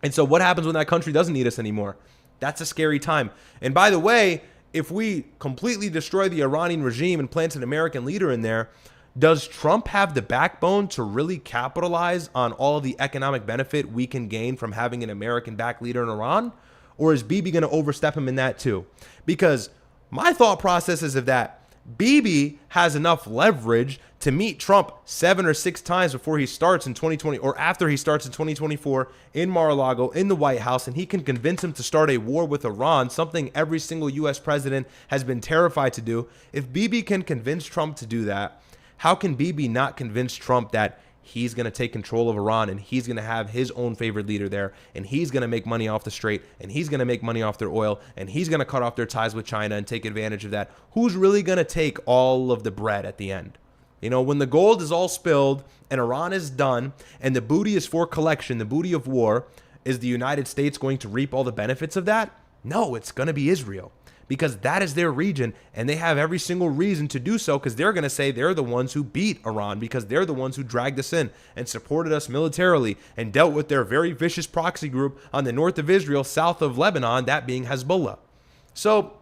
And so what happens when that country doesn't need us anymore? That's a scary time. And by the way, if we completely destroy the Iranian regime and plant an American leader in there, does Trump have the backbone to really capitalize on all of the economic benefit we can gain from having an American-backed leader in Iran? Or is Bibi going to overstep him in that too? Because my thought process is of that Bibi has enough leverage to meet Trump 7 or 6 times before he starts in 2020 or after he starts in 2024 in Mar-a-Lago in the White House, and he can convince him to start a war with Iran, something every single U.S. president has been terrified to do. If Bibi can convince Trump to do that, how can Bibi not convince Trump that he's going to take control of Iran and he's going to have his own favorite leader there, and he's going to make money off the Strait, and he's going to make money off their oil, and he's going to cut off their ties with China and take advantage of that? Who's really going to take all of the bread at the end? You know, when the gold is all spilled and Iran is done and the booty is for collection, the booty of war, is the United States going to reap all the benefits of that? No, it's going to be Israel, because that is their region, and they have every single reason to do so, because they're going to say they're the ones who beat Iran, because they're the ones who dragged us in and supported us militarily and dealt with their very vicious proxy group on the north of Israel, south of Lebanon, that being Hezbollah. So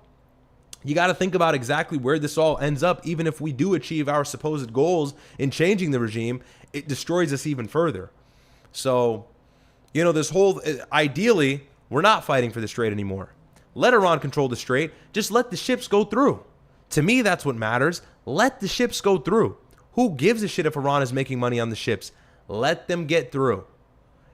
you got to think about exactly where this all ends up. Even if we do achieve our supposed goals in changing the regime, it destroys us even further. So, you know, this whole, ideally, we're not fighting for the Strait anymore. Let Iran control the Strait. Just let the ships go through. To me, that's what matters. Let the ships go through. Who gives a shit if Iran is making money on the ships? Let them get through.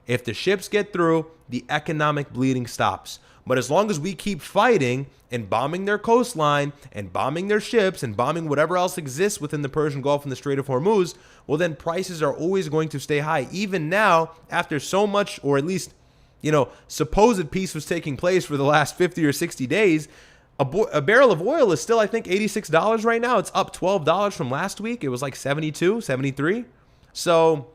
If the ships get through, the economic bleeding stops. But as long as we keep fighting and bombing their coastline and bombing their ships and bombing whatever else exists within the Persian Gulf and the Strait of Hormuz, well, then prices are always going to stay high. Even now, after so much, or at least, you know, supposed peace was taking place for the last 50 or 60 days, a barrel of oil is still, I think, $86 right now. It's up $12 from last week. It was like 72, 73. So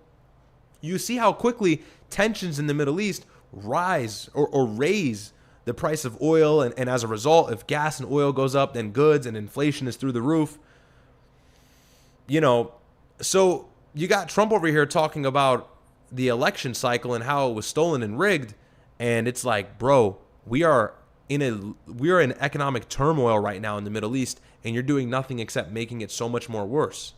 you see how quickly tensions in the Middle East rise or raise the price of oil, and as a result, if gas and oil goes up, then goods and inflation is through the roof. You know, so you got Trump over here talking about the election cycle and how it was stolen and rigged, and it's like, bro, we are in economic turmoil right now in the Middle East, and you're doing nothing except making it so much more worse.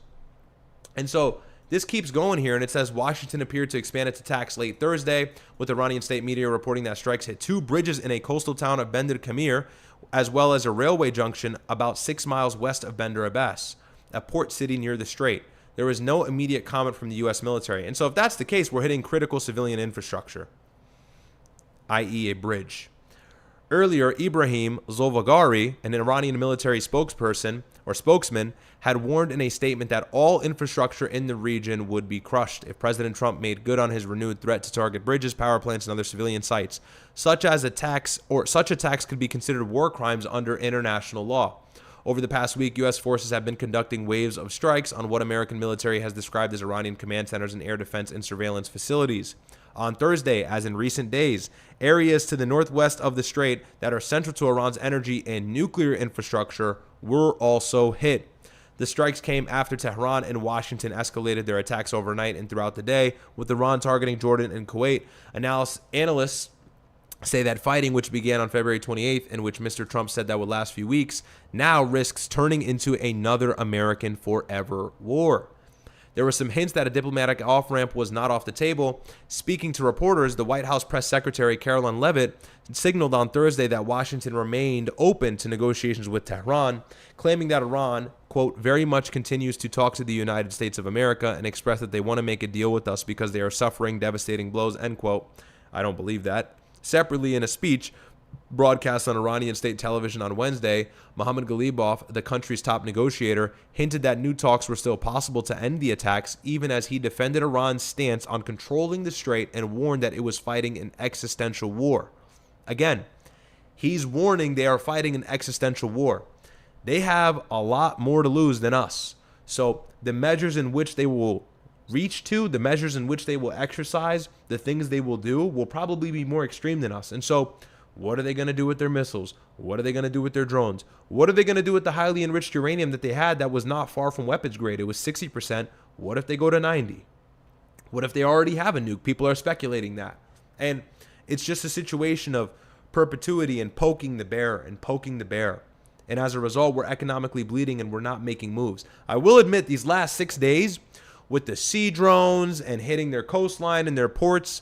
And so this keeps going here, and it says Washington appeared to expand its attacks late Thursday, with Iranian state media reporting that strikes hit 2 bridges in a coastal town of Bandar Kamir, as well as a railway junction about 6 miles west of Bandar Abbas, a port city near the strait. There was no immediate comment from the U.S. military. And so if that's the case, we're hitting critical civilian infrastructure, i.e. a bridge. Earlier, Ibrahim Zolfagari, an Iranian military spokesman, had warned in a statement that all infrastructure in the region would be crushed if President Trump made good on his renewed threat to target bridges, power plants, and other civilian sites. Such attacks could be considered war crimes under international law. Over the past week, U.S. forces have been conducting waves of strikes on what American military has described as Iranian command centers and air defense and surveillance facilities. On Thursday, as in recent days, areas to the northwest of the strait that are central to Iran's energy and nuclear infrastructure were also hit. The strikes came after Tehran and Washington escalated their attacks overnight and throughout the day, with Iran targeting Jordan and Kuwait. Analysts say that fighting, which began on February 28th and which Mr. Trump said that would last few weeks, now risks turning into another American forever war. There were some hints that a diplomatic off-ramp was not off the table. Speaking to reporters, the White House press secretary Caroline Leavitt signaled on Thursday that Washington remained open to negotiations with Tehran, claiming that Iran, quote, very much continues to talk to the United States of America and express that they want to make a deal with us because they are suffering devastating blows, end quote. I don't believe that. Separately, in a speech broadcast on Iranian state television on Wednesday, Mohammad Ghalibaf, the country's top negotiator, hinted that new talks were still possible to end the attacks, even as he defended Iran's stance on controlling the strait and warned that it was fighting an existential war. Again, he's warning they are fighting an existential war. They have a lot more to lose than us. So the measures in which they will reach to, the measures in which they will exercise, the things they will do will probably be more extreme than us. And so what are they going to do with their missiles? What are they going to do with their drones? What are they going to do with the highly enriched uranium that they had that was not far from weapons grade? It was 60%. What if they go to 90? What if they already have a nuke? People are speculating that. And it's just a situation of perpetuity and poking the bear and poking the bear. And as a result, we're economically bleeding and we're not making moves. I will admit these last 6 days with the sea drones and hitting their coastline and their ports,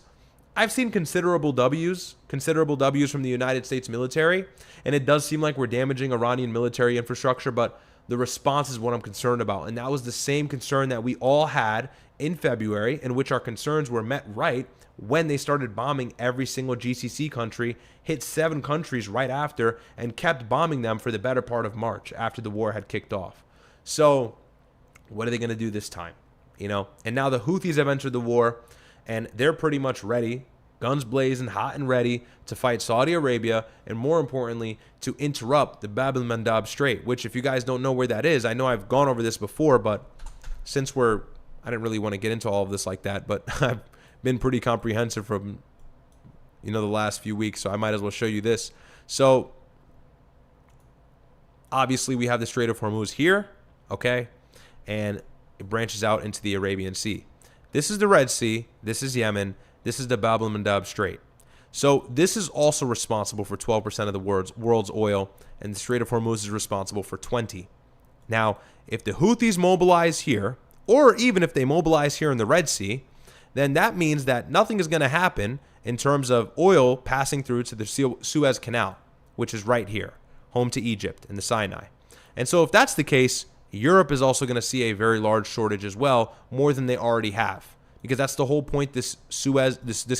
I've seen considerable W's from the United States military, and it does seem like we're damaging Iranian military infrastructure, but The response is what I'm concerned about. And that was the same concern that we all had in February, in which our concerns were met right when they started bombing every single GCC country, hit 7 countries right after, and kept bombing them for the better part of March after the war had kicked off. So what are they going to do this time? You know, and now the Houthis have entered the war, and they're pretty much ready, guns blazing, hot and ready to fight Saudi Arabia, and more importantly, to interrupt the Bab el-Mandab Strait, which, if you guys don't know where that is, I know I've gone over this before, but since I didn't really want to get into all of this like that, but I've been pretty comprehensive from, the last few weeks, so I might as well show you this. So obviously we have the Strait of Hormuz here, okay, and it branches out into the Arabian Sea. This is the Red Sea, this is Yemen, this is the Bab el-Mandab Strait. So this is also responsible for 12% of the world's oil, and the Strait of Hormuz is responsible for 20%. Now, if the Houthis mobilize here, or even if they mobilize here in the Red Sea, then that means that nothing is going to happen in terms of oil passing through to the Suez Canal, which is right here, home to Egypt and the Sinai. And so if that's the case, Europe is also going to see a very large shortage as well, more than they already have. Because that's the whole point this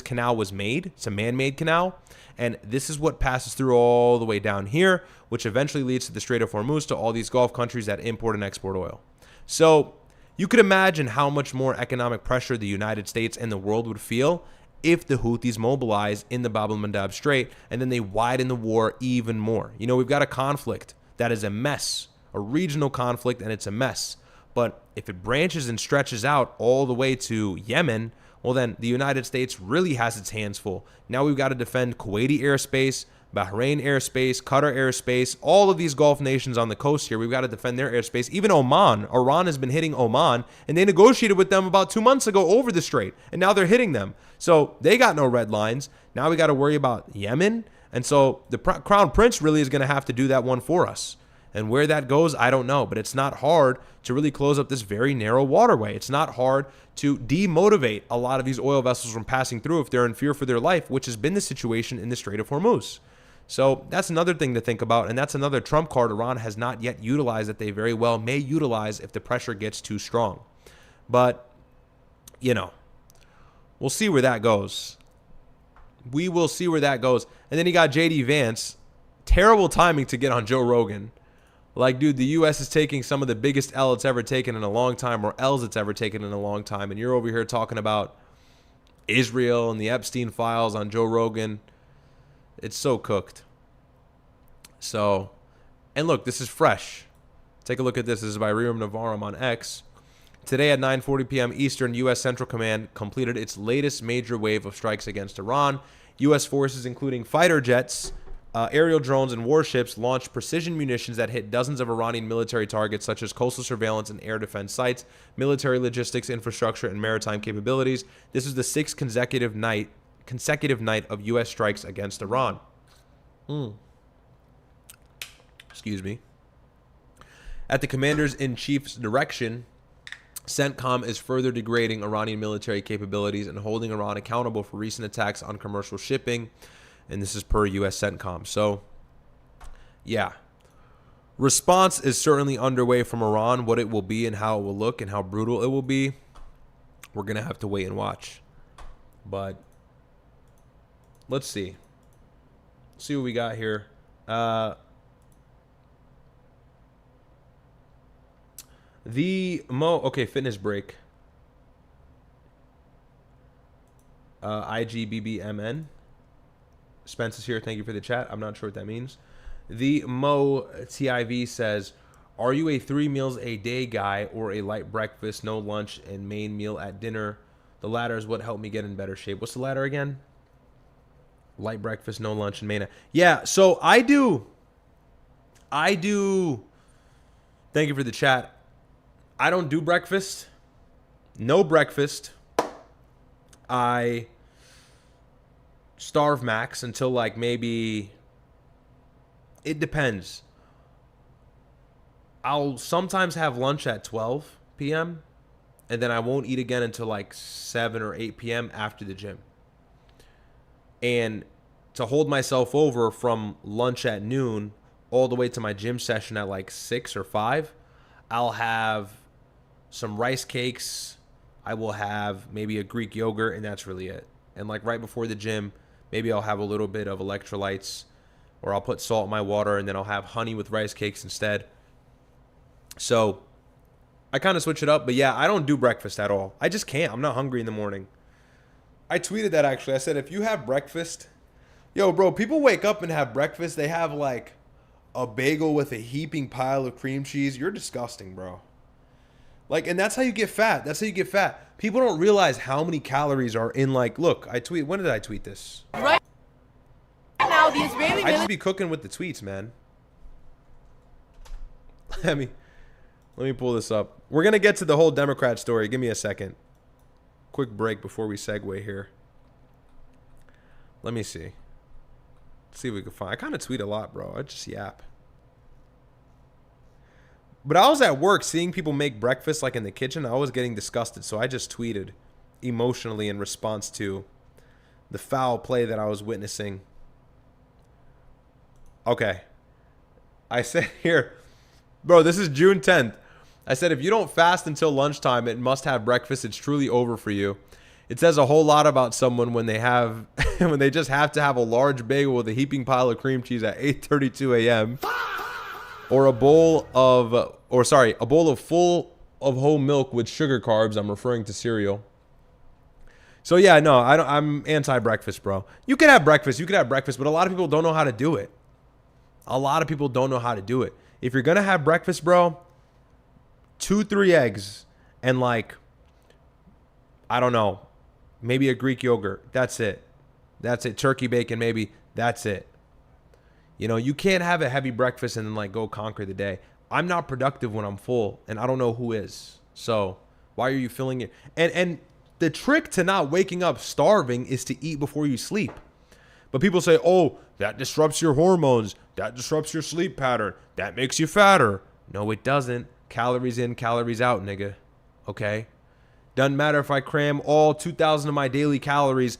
canal was made. It's a man-made canal. And this is what passes through all the way down here, which eventually leads to the Strait of Hormuz, to all these Gulf countries that import and export oil. So you could imagine how much more economic pressure the United States and the world would feel if the Houthis mobilize in the Bab el-Mandab Strait, and then they widen the war even more. We've got a conflict that is a mess, a regional conflict, and it's a mess. But if it branches and stretches out all the way to Yemen, well, then the United States really has its hands full. Now we've got to defend Kuwaiti airspace, Bahrain airspace, Qatar airspace, all of these Gulf nations on the coast here. We've got to defend their airspace. Even Oman. Iran has been hitting Oman, and they negotiated with them about 2 months ago over the strait, and now they're hitting them. So they got no red lines. Now we got to worry about Yemen. And so the Crown Prince really is going to have to do that one for us. And where that goes, I don't know. But it's not hard to really close up this very narrow waterway. It's not hard to demotivate a lot of these oil vessels from passing through if they're in fear for their life, which has been the situation in the Strait of Hormuz. So that's another thing to think about, and that's another trump card Iran has not yet utilized that they very well may utilize if the pressure gets too strong. But, we'll see where that goes. We will see where that goes. And then you got JD Vance. Terrible timing to get on Joe Rogan. Like, dude, the U.S. is taking some of the biggest L it's ever taken in a long time, or L's it's ever taken in a long time, and you're over here talking about Israel and the Epstein files on Joe Rogan. It's so cooked. So, and look, this is fresh. Take a look at this. This is by Riram Navaram on X. Today at 9:40 p.m. Eastern, U.S. Central Command completed its latest major wave of strikes against Iran. U.S. forces, including fighter jets, aerial drones, and warships, launched precision munitions that hit dozens of Iranian military targets, such as coastal surveillance and air defense sites, military logistics, infrastructure, and maritime capabilities. This is the 6th consecutive night of U.S. strikes against Iran. Excuse me. At the Commander-in-Chief's direction, CENTCOM is further degrading Iranian military capabilities and holding Iran accountable for recent attacks on commercial shipping. And this is per U.S. CENTCOM. So, yeah. Response is certainly underway from Iran. What it will be and how it will look and how brutal it will be, we're going to have to wait and watch. But let's see. See what we got here. Okay, fitness break. IGBBMN. Spence is here. Thank you for the chat. I'm not sure what that means. The Mo TIV says, are you a 3 meals a day guy or a light breakfast, no lunch, and main meal at dinner? The latter is what helped me get in better shape. What's the latter again? Light breakfast, no lunch, and main. Yeah, so I do. Thank you for the chat. I don't do breakfast. No breakfast. I starve max until like maybe, it depends. I'll sometimes have lunch at 12 p.m. and then I won't eat again until like 7 or 8 p.m. after the gym. And to hold myself over from lunch at noon all the way to my gym session at like 6 or 5, I'll have some rice cakes. I will have maybe a Greek yogurt, and that's really it. And like right before the gym, maybe I'll have a little bit of electrolytes, or I'll put salt in my water, and then I'll have honey with rice cakes instead. So I kind of switch it up. But yeah, I don't do breakfast at all. I just can't. I'm not hungry in the morning. I tweeted that actually. I said, if you have breakfast, yo, bro, people wake up and have breakfast. They have like a bagel with a heaping pile of cream cheese. You're disgusting, bro. Like, and that's how you get fat. That's how you get fat. People don't realize how many calories are in, like, look, when did I tweet this? Right now, the Israeli I just be cooking with the tweets, man. Let me pull this up. We're going to get to the whole Democrat story. Give me a second. Quick break before we segue here. Let me see. Let's see if we can find. I kind of tweet a lot, bro. I just yap. But I was at work seeing people make breakfast like in the kitchen. I was getting disgusted, so I just tweeted emotionally in response to the foul play that I was witnessing. Okay. I said here, bro, this is June 10th. I said, if you don't fast until lunchtime and must have breakfast, it's truly over for you. It says a whole lot about someone when they have when they just have to have a large bagel with a heaping pile of cream cheese at 8:32 a.m. or a bowl of full of whole milk with sugar carbs. I'm referring to cereal. So yeah, no, I'm anti-breakfast, bro. You can have breakfast, but a lot of people don't know how to do it. If you're gonna have breakfast, bro, 2-3 eggs and like, I don't know, maybe a Greek yogurt. That's it. Turkey bacon, maybe. That's it. You know, you can't have a heavy breakfast and then like go conquer the day. I'm not productive when I'm full, and I don't know who is. So why are you filling it? And the trick to not waking up starving is to eat before you sleep. But people say, oh, that disrupts your hormones. That disrupts your sleep pattern. That makes you fatter. No, it doesn't. Calories in, calories out, nigga. Okay? Doesn't matter if I cram all 2,000 of my daily calories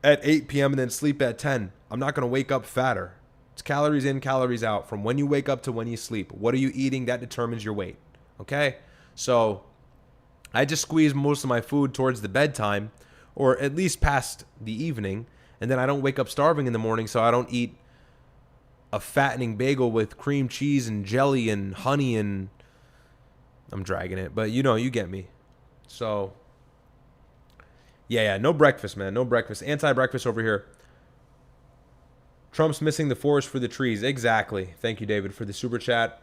at 8 p.m. and then sleep at 10. I'm not going to wake up fatter. It's calories in, calories out from when you wake up to when you sleep. What are you eating? That determines your weight. Okay? So I just squeeze most of my food towards the bedtime, or at least past the evening, and then I don't wake up starving in the morning, so I don't eat a fattening bagel with cream cheese and jelly and honey, and I'm dragging it, but you know, you get me. So yeah, no breakfast, man. No breakfast. Anti-breakfast over here. Trump's missing the forest for the trees. Exactly. Thank you, David, for the super chat.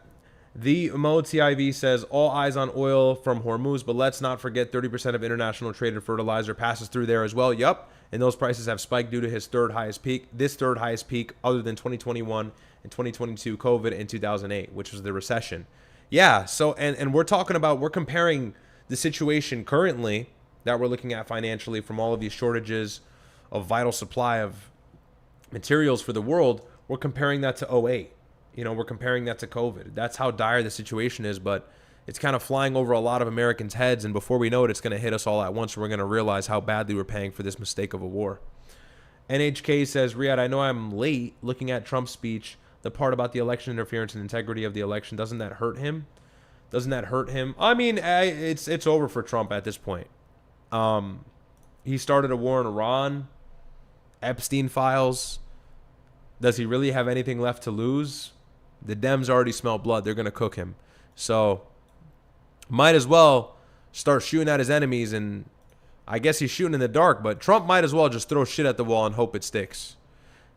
The MoTIV says, all eyes on oil from Hormuz, but let's not forget 30% of international traded fertilizer passes through there as well. Yup. And those prices have spiked due to this third highest peak other than 2021 and 2022 COVID and 2008, which was the recession. Yeah. So, and we're comparing the situation currently that we're looking at financially from all of these shortages of vital supply of materials for the world. We're comparing that to 2008. You know, we're comparing that to COVID. That's how dire the situation is, but it's kind of flying over a lot of Americans' heads, and before we know it, it's going to hit us all at once. We're going to realize how badly we're paying for this mistake of a war. NHK says, Riyadh, I know I'm late looking at Trump's speech. The part about the election interference and integrity of the election, doesn't that hurt him? I mean, it's over for Trump at this point. He started a war in Iran. Epstein files. Does he really have anything left to lose? The Dems already smell blood. They're going to cook him. So might as well start shooting at his enemies. And I guess he's shooting in the dark, but Trump might as well just throw shit at the wall and hope it sticks,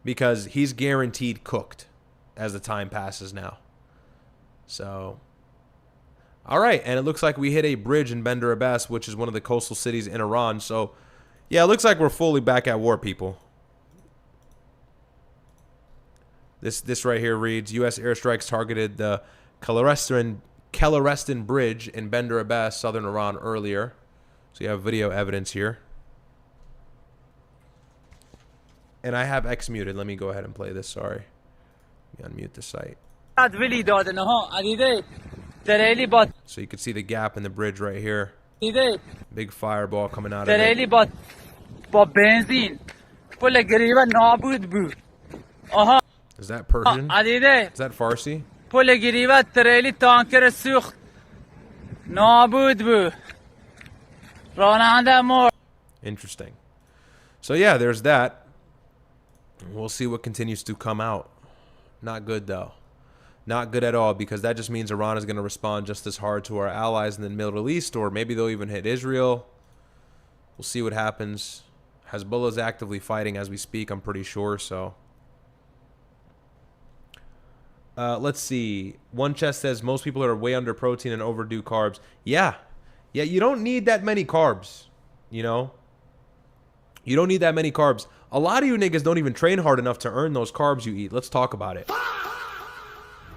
because he's guaranteed cooked as the time passes now. So, all right. And it looks like we hit a bridge in Bandar Abbas, which is one of the coastal cities in Iran. So yeah, it looks like we're fully back at war, people. This right here reads, U.S. airstrikes targeted the Kalarestan Bridge in Bandar Abbas, southern Iran, earlier. So you have video evidence here. And I have X muted. Let me go ahead and play this. Sorry. Let me unmute the site. So you can see the gap in the bridge right here. Big fireball coming out of it. Is that Persian? عدیده Is that Farsi? پل گریوت تریلی تانکر سوخت نابود بود راننده مرد. Interesting. So yeah, there's that. We'll see what continues to come out. Not good though. Not good at all, because that just means Iran is going to respond just as hard to our allies in the Middle East, or maybe they'll even hit Israel. We'll see what happens. Hezbollah is actively fighting as we speak, I'm pretty sure, so. Let's see. One chest says most people are way under protein and overdue carbs. Yeah. Yeah, you don't need that many carbs, you know? You don't need that many carbs. A lot of you niggas don't even train hard enough to earn those carbs you eat. Let's talk about it.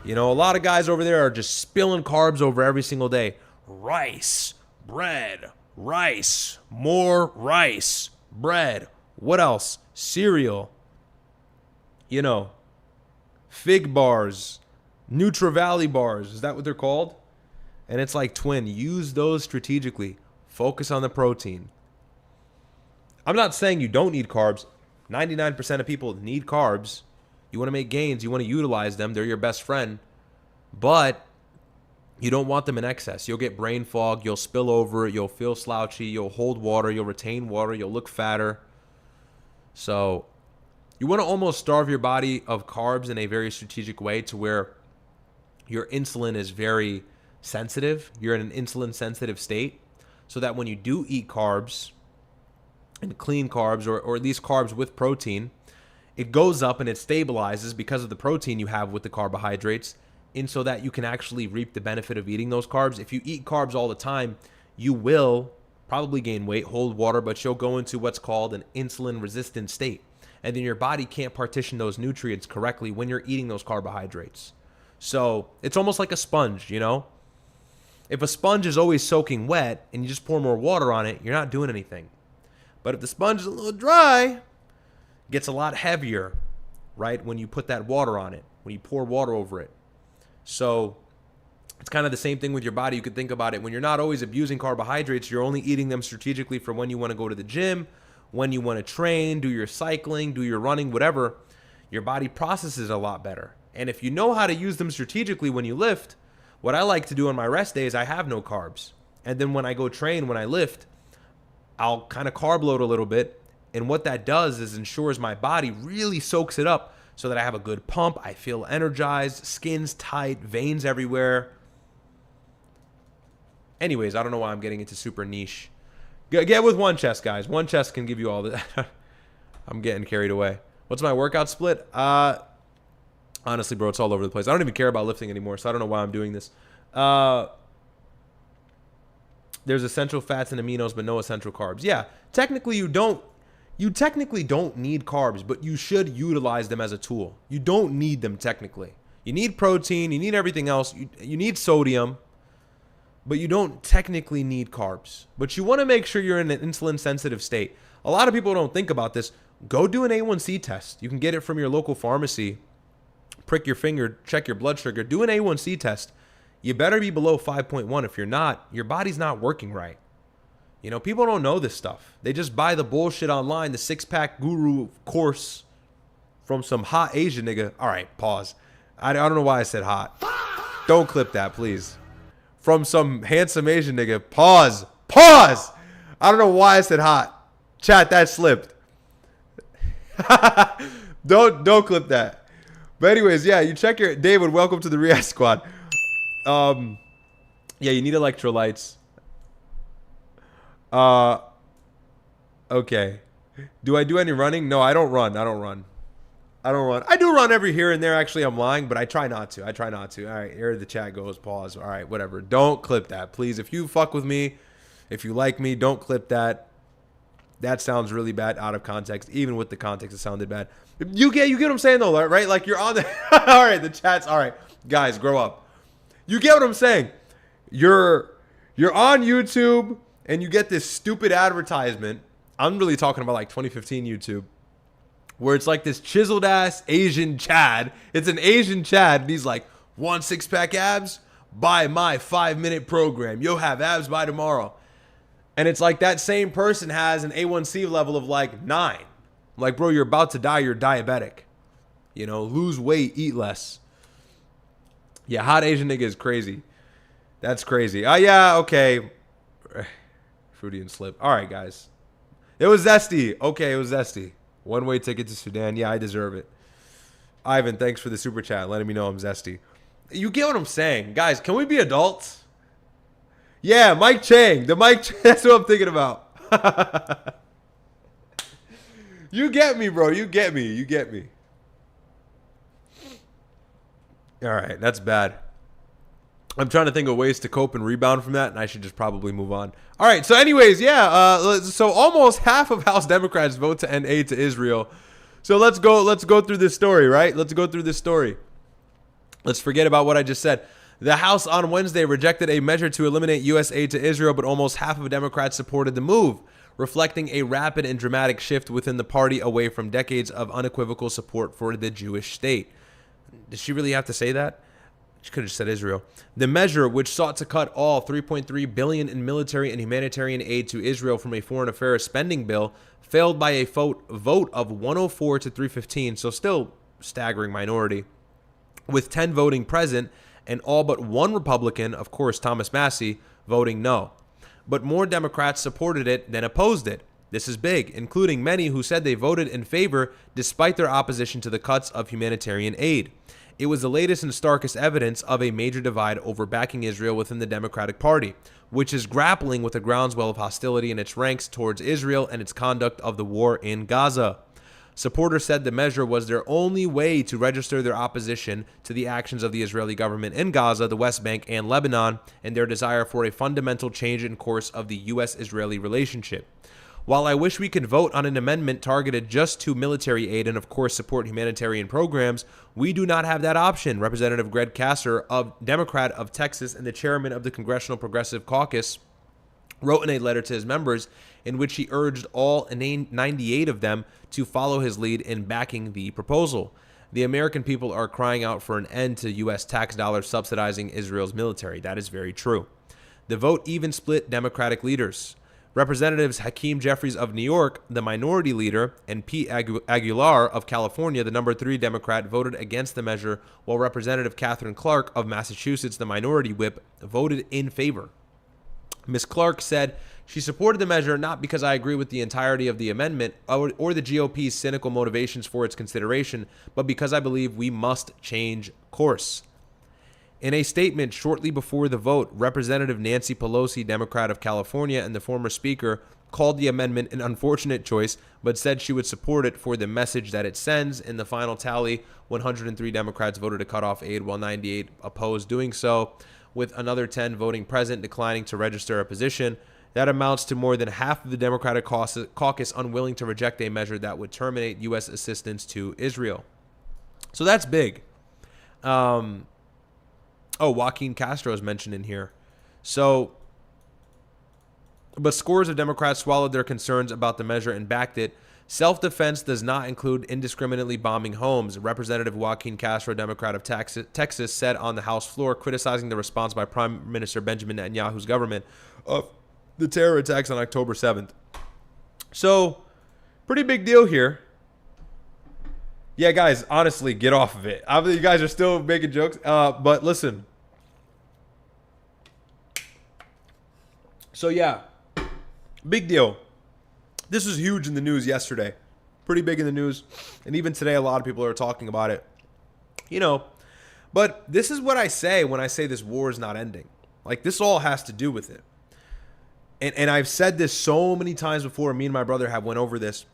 You know, a lot of guys over there are just spilling carbs over every single day. Rice, bread, rice, more rice, bread. What else? Cereal. You know, fig bars, Nutri-Valley bars. Is that what they're called? And it's like, twin, use those strategically. Focus on the protein. I'm not saying you don't need carbs. 99% of people need carbs. You want to make gains. You want to utilize them. They're your best friend. But you don't want them in excess. You'll get brain fog. You'll spill over. You'll feel slouchy. You'll hold water. You'll retain water. You'll look fatter. So you want to almost starve your body of carbs in a very strategic way to where your insulin is very sensitive. You're in an insulin sensitive state, so that when you do eat carbs and clean carbs, or at least carbs with protein, it goes up and it stabilizes because of the protein you have with the carbohydrates, and so that you can actually reap the benefit of eating those carbs. If you eat carbs all the time, you will probably gain weight, hold water, but you'll go into what's called an insulin resistant state. And then your body can't partition those nutrients correctly when you're eating those carbohydrates. So it's almost like a sponge, you know? If a sponge is always soaking wet and you just pour more water on it, you're not doing anything. But if the sponge is a little dry, it gets a lot heavier, right? When you put that water on it, when you pour water over it. So it's kind of the same thing with your body. You could think about it. When you're not always abusing carbohydrates, you're only eating them strategically for when you want to go to the gym, when you want to train, do your cycling, do your running, whatever. Your body processes a lot better. And if you know how to use them strategically when you lift, what I like to do on my rest days, I have no carbs. And then when I go train, when I lift, I'll kind of carb load a little bit. And what that does is ensures my body really soaks it up so that I have a good pump. I feel energized, skin's tight, veins everywhere. Anyways, I don't know why I'm getting into super niche. Get with one chest, guys. One chest can give you all that. I'm getting carried away. What's my workout split? Honestly, bro, it's all over the place. I don't even care about lifting anymore, so I don't know why I'm doing this. There's essential fats and aminos, but no essential carbs. Yeah, technically you technically don't need carbs, but you should utilize them as a tool. You don't need them technically. You need protein, you need everything else. You need sodium, but you don't technically need carbs. But you want to make sure you're in an insulin sensitive state. A lot of people don't think about this. Go do an A1C test. You can get it from your local pharmacy. Prick your finger, check your blood sugar, do an A1C test. You better be below 5.1. If you're not, your body's not working right. You know, people don't know this stuff. They just buy the bullshit online, the six-pack guru course from some hot Asian nigga. All right, pause. I don't know why I said hot. Don't clip that, please. From some handsome Asian nigga. Pause. Pause. I don't know why I said hot. Chat, that slipped. Don't clip that. But anyways, yeah, you check your... David, welcome to the Riyadh Squad. Yeah, you need electrolytes. Okay. Do I do any running? No, I don't run. I do run every here and there. Actually, I'm lying, but I try not to. All right, here the chat goes. Pause. All right, whatever. Don't clip that, please. If you fuck with me, if you like me, don't clip that. That sounds really bad out of context. Even with the context, it sounded bad. You get what I'm saying, though, right? Like, you're on the... All right, the chat's... All right, guys, grow up. You get what I'm saying. You're on YouTube, and you get this stupid advertisement. I'm really talking about, like, 2015 YouTube, where it's like this chiseled-ass Asian Chad. It's an Asian Chad, and he's like, want six-pack abs? Buy my 5-minute program. You'll have abs by tomorrow. And it's like that same person has an A1C level of like 9. Like, bro, you're about to die. You're diabetic. You know, lose weight, eat less. Yeah, hot Asian nigga is crazy. That's crazy. Oh, yeah, okay. Fruity and slip. All right, guys. It was zesty. Okay, it was zesty. One-way ticket to Sudan. Yeah, I deserve it. Ivan, thanks for the super chat, letting me know I'm zesty. You get what I'm saying. Guys, can we be adults? Yeah, Mike Chang. That's what I'm thinking about. You get me, bro. You get me. All right, that's bad. I'm trying to think of ways to cope and rebound from that, and I should just probably move on. All right, so anyways, yeah, so almost half of House Democrats vote to end aid to Israel. So let's go through this story, right? Let's go through this story. Let's forget about what I just said. The House on Wednesday rejected a measure to eliminate U.S. aid to Israel, but almost half of Democrats supported the move, reflecting a rapid and dramatic shift within the party away from decades of unequivocal support for the Jewish state. Did she really have to say that? She could have just said Israel. The measure, which sought to cut all $3.3 billion in military and humanitarian aid to Israel from a foreign affairs spending bill, failed by a vote of 104 to 315, so still staggering minority, with 10 voting present and all but one Republican, of course Thomas Massie, voting no. But more Democrats supported it than opposed it. This is big, including many who said they voted in favor despite their opposition to the cuts of humanitarian aid. It was the latest and starkest evidence of a major divide over backing Israel within the Democratic Party, which is grappling with a groundswell of hostility in its ranks towards Israel and its conduct of the war in Gaza. Supporters said the measure was their only way to register their opposition to the actions of the Israeli government in Gaza, the West Bank, and Lebanon, and their desire for a fundamental change in course of the U.S.-Israeli relationship. While I wish we could vote on an amendment targeted just to military aid and, of course, support humanitarian programs, we do not have that option, Representative Greg Castro, Democrat of Texas and the chairman of the Congressional Progressive Caucus, wrote in a letter to his members in which he urged all 98 of them to follow his lead in backing the proposal. The American people are crying out for an end to U.S. tax dollars subsidizing Israel's military. That is very true. The vote even split Democratic leaders. Representatives Hakeem Jeffries of New York, the minority leader, and Pete Aguilar of California, the number 3 Democrat, voted against the measure, while Representative Catherine Clark of Massachusetts, the minority whip, voted in favor. Ms. Clark said she supported the measure not because I agree with the entirety of the amendment or the GOP's cynical motivations for its consideration, but because I believe we must change course. In a statement shortly before the vote, Representative Nancy Pelosi, Democrat of California, and the former speaker called the amendment an unfortunate choice, but said she would support it for the message that it sends. In the final tally, 103 Democrats voted to cut off aid, while 98 opposed doing so, with another 10 voting present, declining to register a position. That amounts to more than half of the Democratic caucus unwilling to reject a measure that would terminate U.S. assistance to Israel. So that's big. Oh, Joaquin Castro is mentioned in here. But scores of Democrats swallowed their concerns about the measure and backed it. Self-defense does not include indiscriminately bombing homes, Representative Joaquin Castro, Democrat of Texas, said on the House floor, criticizing the response by Prime Minister Benjamin Netanyahu's government of the terror attacks on October 7th. So, pretty big deal here. Yeah, guys, honestly, get off of it. You guys are still making jokes. But listen. So, yeah. Big deal. This was huge in the news yesterday. Pretty big in the news. And even today, a lot of people are talking about it. You know, but this is what I say when I say this war is not ending. Like, this all has to do with it. And I've said this so many times before. Me and my brother have went over this.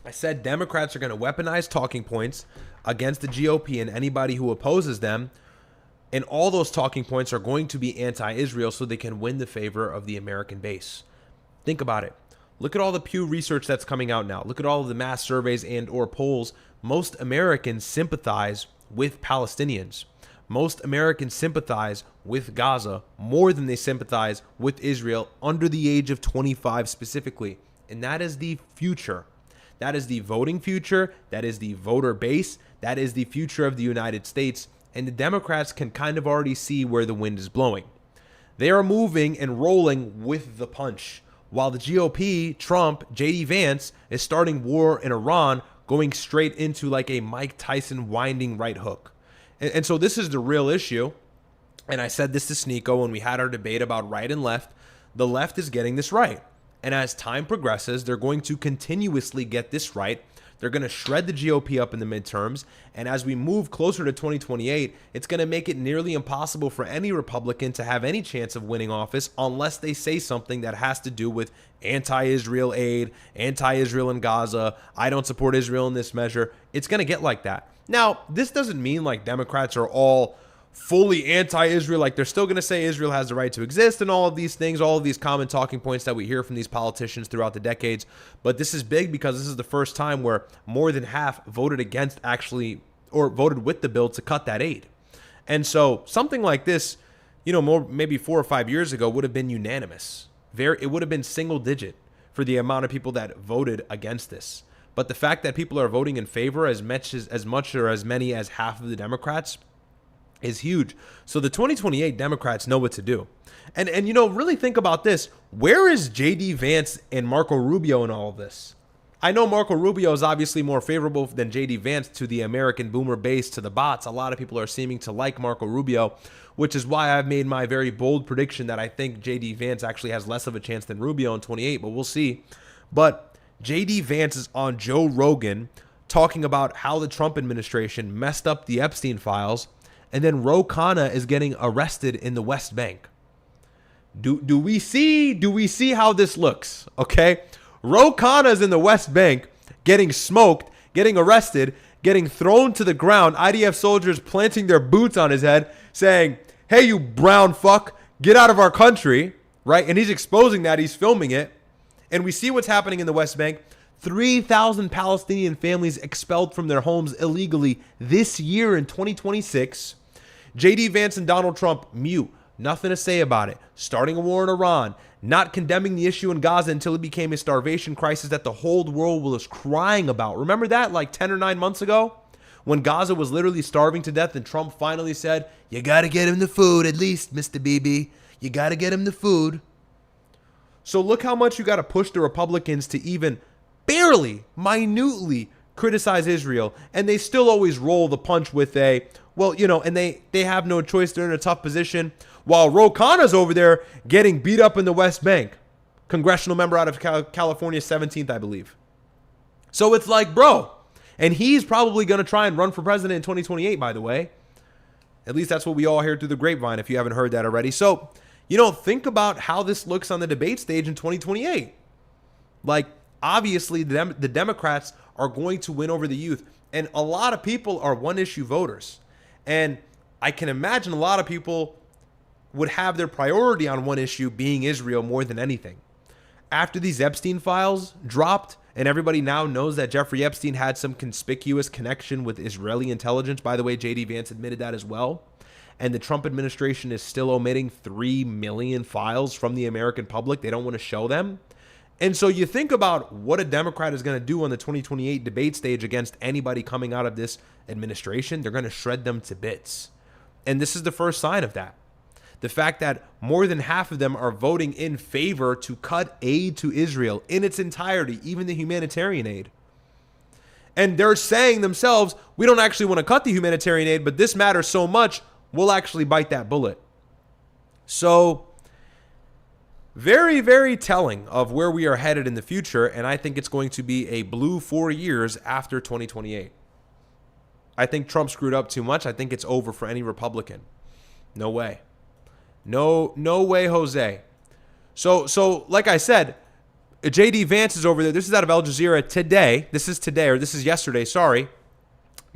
I said Democrats are going to weaponize talking points against the GOP and anybody who opposes them. And all those talking points are going to be anti-Israel so they can win the favor of the American base. Think about it. Look at all the Pew research that's coming out now. Look at all of the mass surveys and or polls. Most Americans sympathize with Palestinians. Most Americans sympathize with Gaza more than they sympathize with Israel under the age of 25 specifically. And that is the future. That is the voting future. That is the voter base. That is the future of the United States. And the Democrats can kind of already see where the wind is blowing. They are moving and rolling with the punch. While the GOP, Trump, JD Vance is starting war in Iran, going straight into like a Mike Tyson winding right hook. And so this is the real issue. And I said this to Sneeko when we had our debate about right and left. The left is getting this right. And as time progresses, they're going to continuously get this right. They're going to shred the GOP up in the midterms. And as we move closer to 2028, it's going to make it nearly impossible for any Republican to have any chance of winning office unless they say something that has to do with anti-Israel aid, anti-Israel in Gaza. I don't support Israel in this measure. It's going to get like that. Now, this doesn't mean like Democrats are all fully anti-Israel, like they're still going to say Israel has the right to exist and all of these things, all of these common talking points that we hear from these politicians throughout the decades. But this is big because this is the first time where more than half voted against actually, or voted with the bill to cut that aid. And so something like this, you know, maybe 4 or 5 years ago would have been unanimous. It would have been single digit for the amount of people that voted against this. But the fact that people are voting in favor as much or as many as half of the Democrats is huge. So the 2028 Democrats know what to do. And you know, really think about this. Where is JD Vance and Marco Rubio in all of this? I know Marco Rubio is obviously more favorable than JD Vance to the American boomer base, to the bots. A lot of people are seeming to like Marco Rubio, which is why I've made my very bold prediction that I think JD Vance actually has less of a chance than Rubio in 28, but we'll see. But JD Vance is on Joe Rogan talking about how the Trump administration messed up the Epstein files. And then Ro Khanna is getting arrested in the West Bank. Do we see how this looks? Okay, Ro Khanna is in the West Bank, getting smoked, getting arrested, getting thrown to the ground. IDF soldiers planting their boots on his head, saying, "Hey, you brown fuck, get out of our country!" Right? And he's exposing that. He's filming it, and we see what's happening in the West Bank. 3,000 Palestinian families expelled from their homes illegally this year in 2026. JD Vance and Donald Trump mute, nothing to say about it, starting a war in Iran, not condemning the issue in Gaza until it became a starvation crisis that the whole world was crying about. Remember that like 10 or 9 months ago when Gaza was literally starving to death and Trump finally said, "You got to get him the food at least, Mr. Bibi. You got to get him the food." So look how much you got to push the Republicans to even barely, minutely criticize Israel, and they still always roll the punch with a, well, you know, and they have no choice. They're in a tough position. While Ro Khanna's over there getting beat up in the West Bank. Congressional member out of California, 17th, I believe. So it's like, bro, and he's probably going to try and run for president in 2028, by the way. At least that's what we all hear through the grapevine, if you haven't heard that already. So, you know, think about how this looks on the debate stage in 2028. Like, obviously, the Democrats are going to win over the youth. And a lot of people are one-issue voters. And I can imagine a lot of people would have their priority on one issue being Israel more than anything. After these Epstein files dropped, and everybody now knows that Jeffrey Epstein had some conspicuous connection with Israeli intelligence. By the way, JD Vance admitted that as well. And the Trump administration is still omitting 3 million files from the American public. They don't want to show them. And so you think about what a Democrat is going to do on the 2028 debate stage against anybody coming out of this administration. They're going to shred them to bits. And this is the first sign of that. The fact that more than half of them are voting in favor to cut aid to Israel in its entirety, even the humanitarian aid. And they're saying themselves, we don't actually want to cut the humanitarian aid, but this matters so much, we'll actually bite that bullet. So very, very telling of where we are headed in the future, and I think it's going to be a blue 4 years after 2028. I think Trump screwed up too much. I think it's over for any Republican. No way. No way, Jose. So like I said, JD Vance is over there. This is out of Al Jazeera today. This is yesterday, sorry.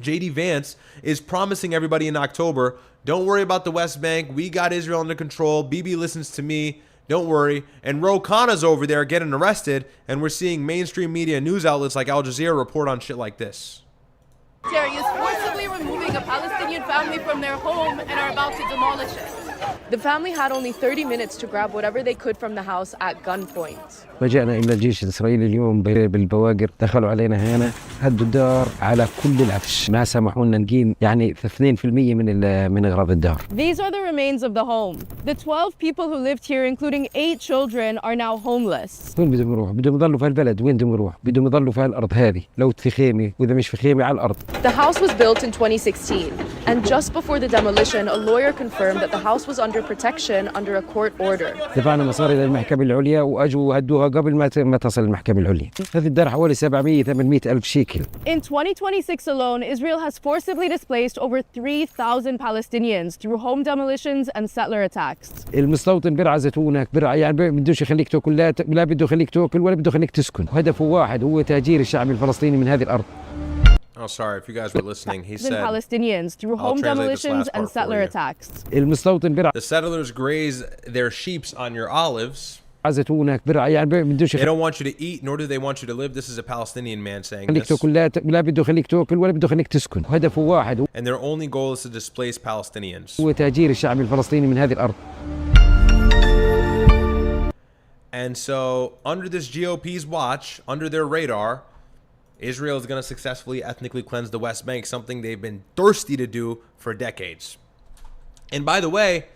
JD Vance is promising everybody in October, don't worry about the West Bank. We got Israel under control. Bibi listens to me. Don't worry. And Ro Khanna's over there getting arrested, and we're seeing mainstream media news outlets like Al Jazeera report on shit like this. Is forcibly removing a Palestinian family from their home and are about to demolish it. The family had only 30 minutes to grab whatever they could from the house at gunpoint. فجأنا إلى الجيش الإسرائيلي اليوم بالبواقر، دخلوا علينا هنا، هدوا الدار على كل العفش، ما سمحوا لنا نجين يعني 2% من أغراض الدار. These are the remains of the home. The 12 people who lived here, including 8 children, are now homeless. وين بدهم يروحوا؟ بدهم يضلوا في البلد، وين بدهم يروحوا؟ بدهم يضلوا في الأرض هذه، لو في خيمة وإذا مش في خيمة على الأرض. The house was built in 2016, and just before the demolition, a lawyer confirmed that the house was under protection under a court order. دفعنا مصاري للمحكمة العليا وأجوا هدوها قبل ما تصل المحكمة العليا. هذه الدار حوالي 700-800 ألف شيكل. In 2026 alone, Israel has forcibly displaced over 3,000 Palestinians through home demolitions and settler attacks. المستوطن برع زيتونك، برع يعني بدوش يخليك تاكل، لا بده يخليك تاكل ولا بده يخليك تسكن. هدفه واحد، هو تهجير الشعب الفلسطيني من هذه الأرض. Oh, sorry if you guys were listening. He said Palestinians through home demolitions and settler attacks. المستوطن برع. The settlers graze their sheeps on your olives. زيتونك برع يعني بدوش. They don't want you to eat, nor do they want you to live. This is a Palestinian man saying خليك this. تاكل، لا بده يخليك تاكل ولا بده يخليك تسكن. هدفه واحد. And their only goal is to displace Palestinians. هو تهجير الشعب الفلسطيني من هذه الأرض. And so, under this GOP's watch, under their radar, Israel is going to successfully ethnically cleanse the West Bank, something they've been thirsty to do for decades. And by the way,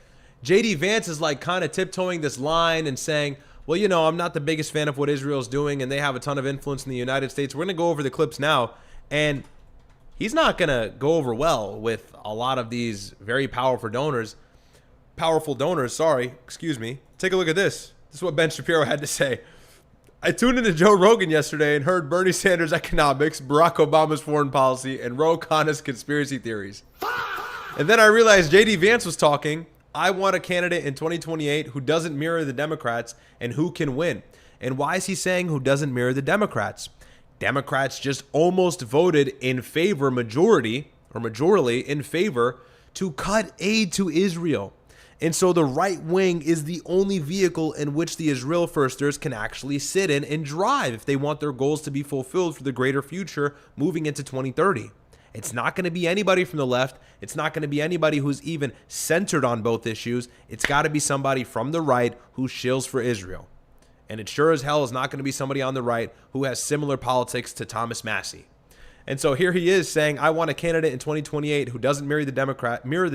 JD Vance is like kind of tiptoeing this line and saying, well, you know, I'm not the biggest fan of what Israel's doing, and they have a ton of influence in the United States. We're going to go over the clips now, and he's not going to go over well with a lot of these very powerful donors. Excuse me. Take a look at this. This is what Ben Shapiro had to say. I tuned into Joe Rogan yesterday and heard Bernie Sanders' economics, Barack Obama's foreign policy, and Ro Khanna's conspiracy theories. And then I realized JD Vance was talking. I want a candidate in 2028 who doesn't mirror the Democrats and who can win. And why is he saying who doesn't mirror the Democrats? Democrats just almost voted in favor, majorly in favor, to cut aid to Israel. And so the right wing is the only vehicle in which the Israel firsters can actually sit in and drive if they want their goals to be fulfilled for the greater future moving into 2030. It's not going to be anybody from the left. It's not going to be anybody who's even centered on both issues. It's got to be somebody from the right who shills for Israel. And it sure as hell is not going to be somebody on the right who has similar politics to Thomas Massie. And so here he is saying, I want a candidate in 2028 who doesn't mirror the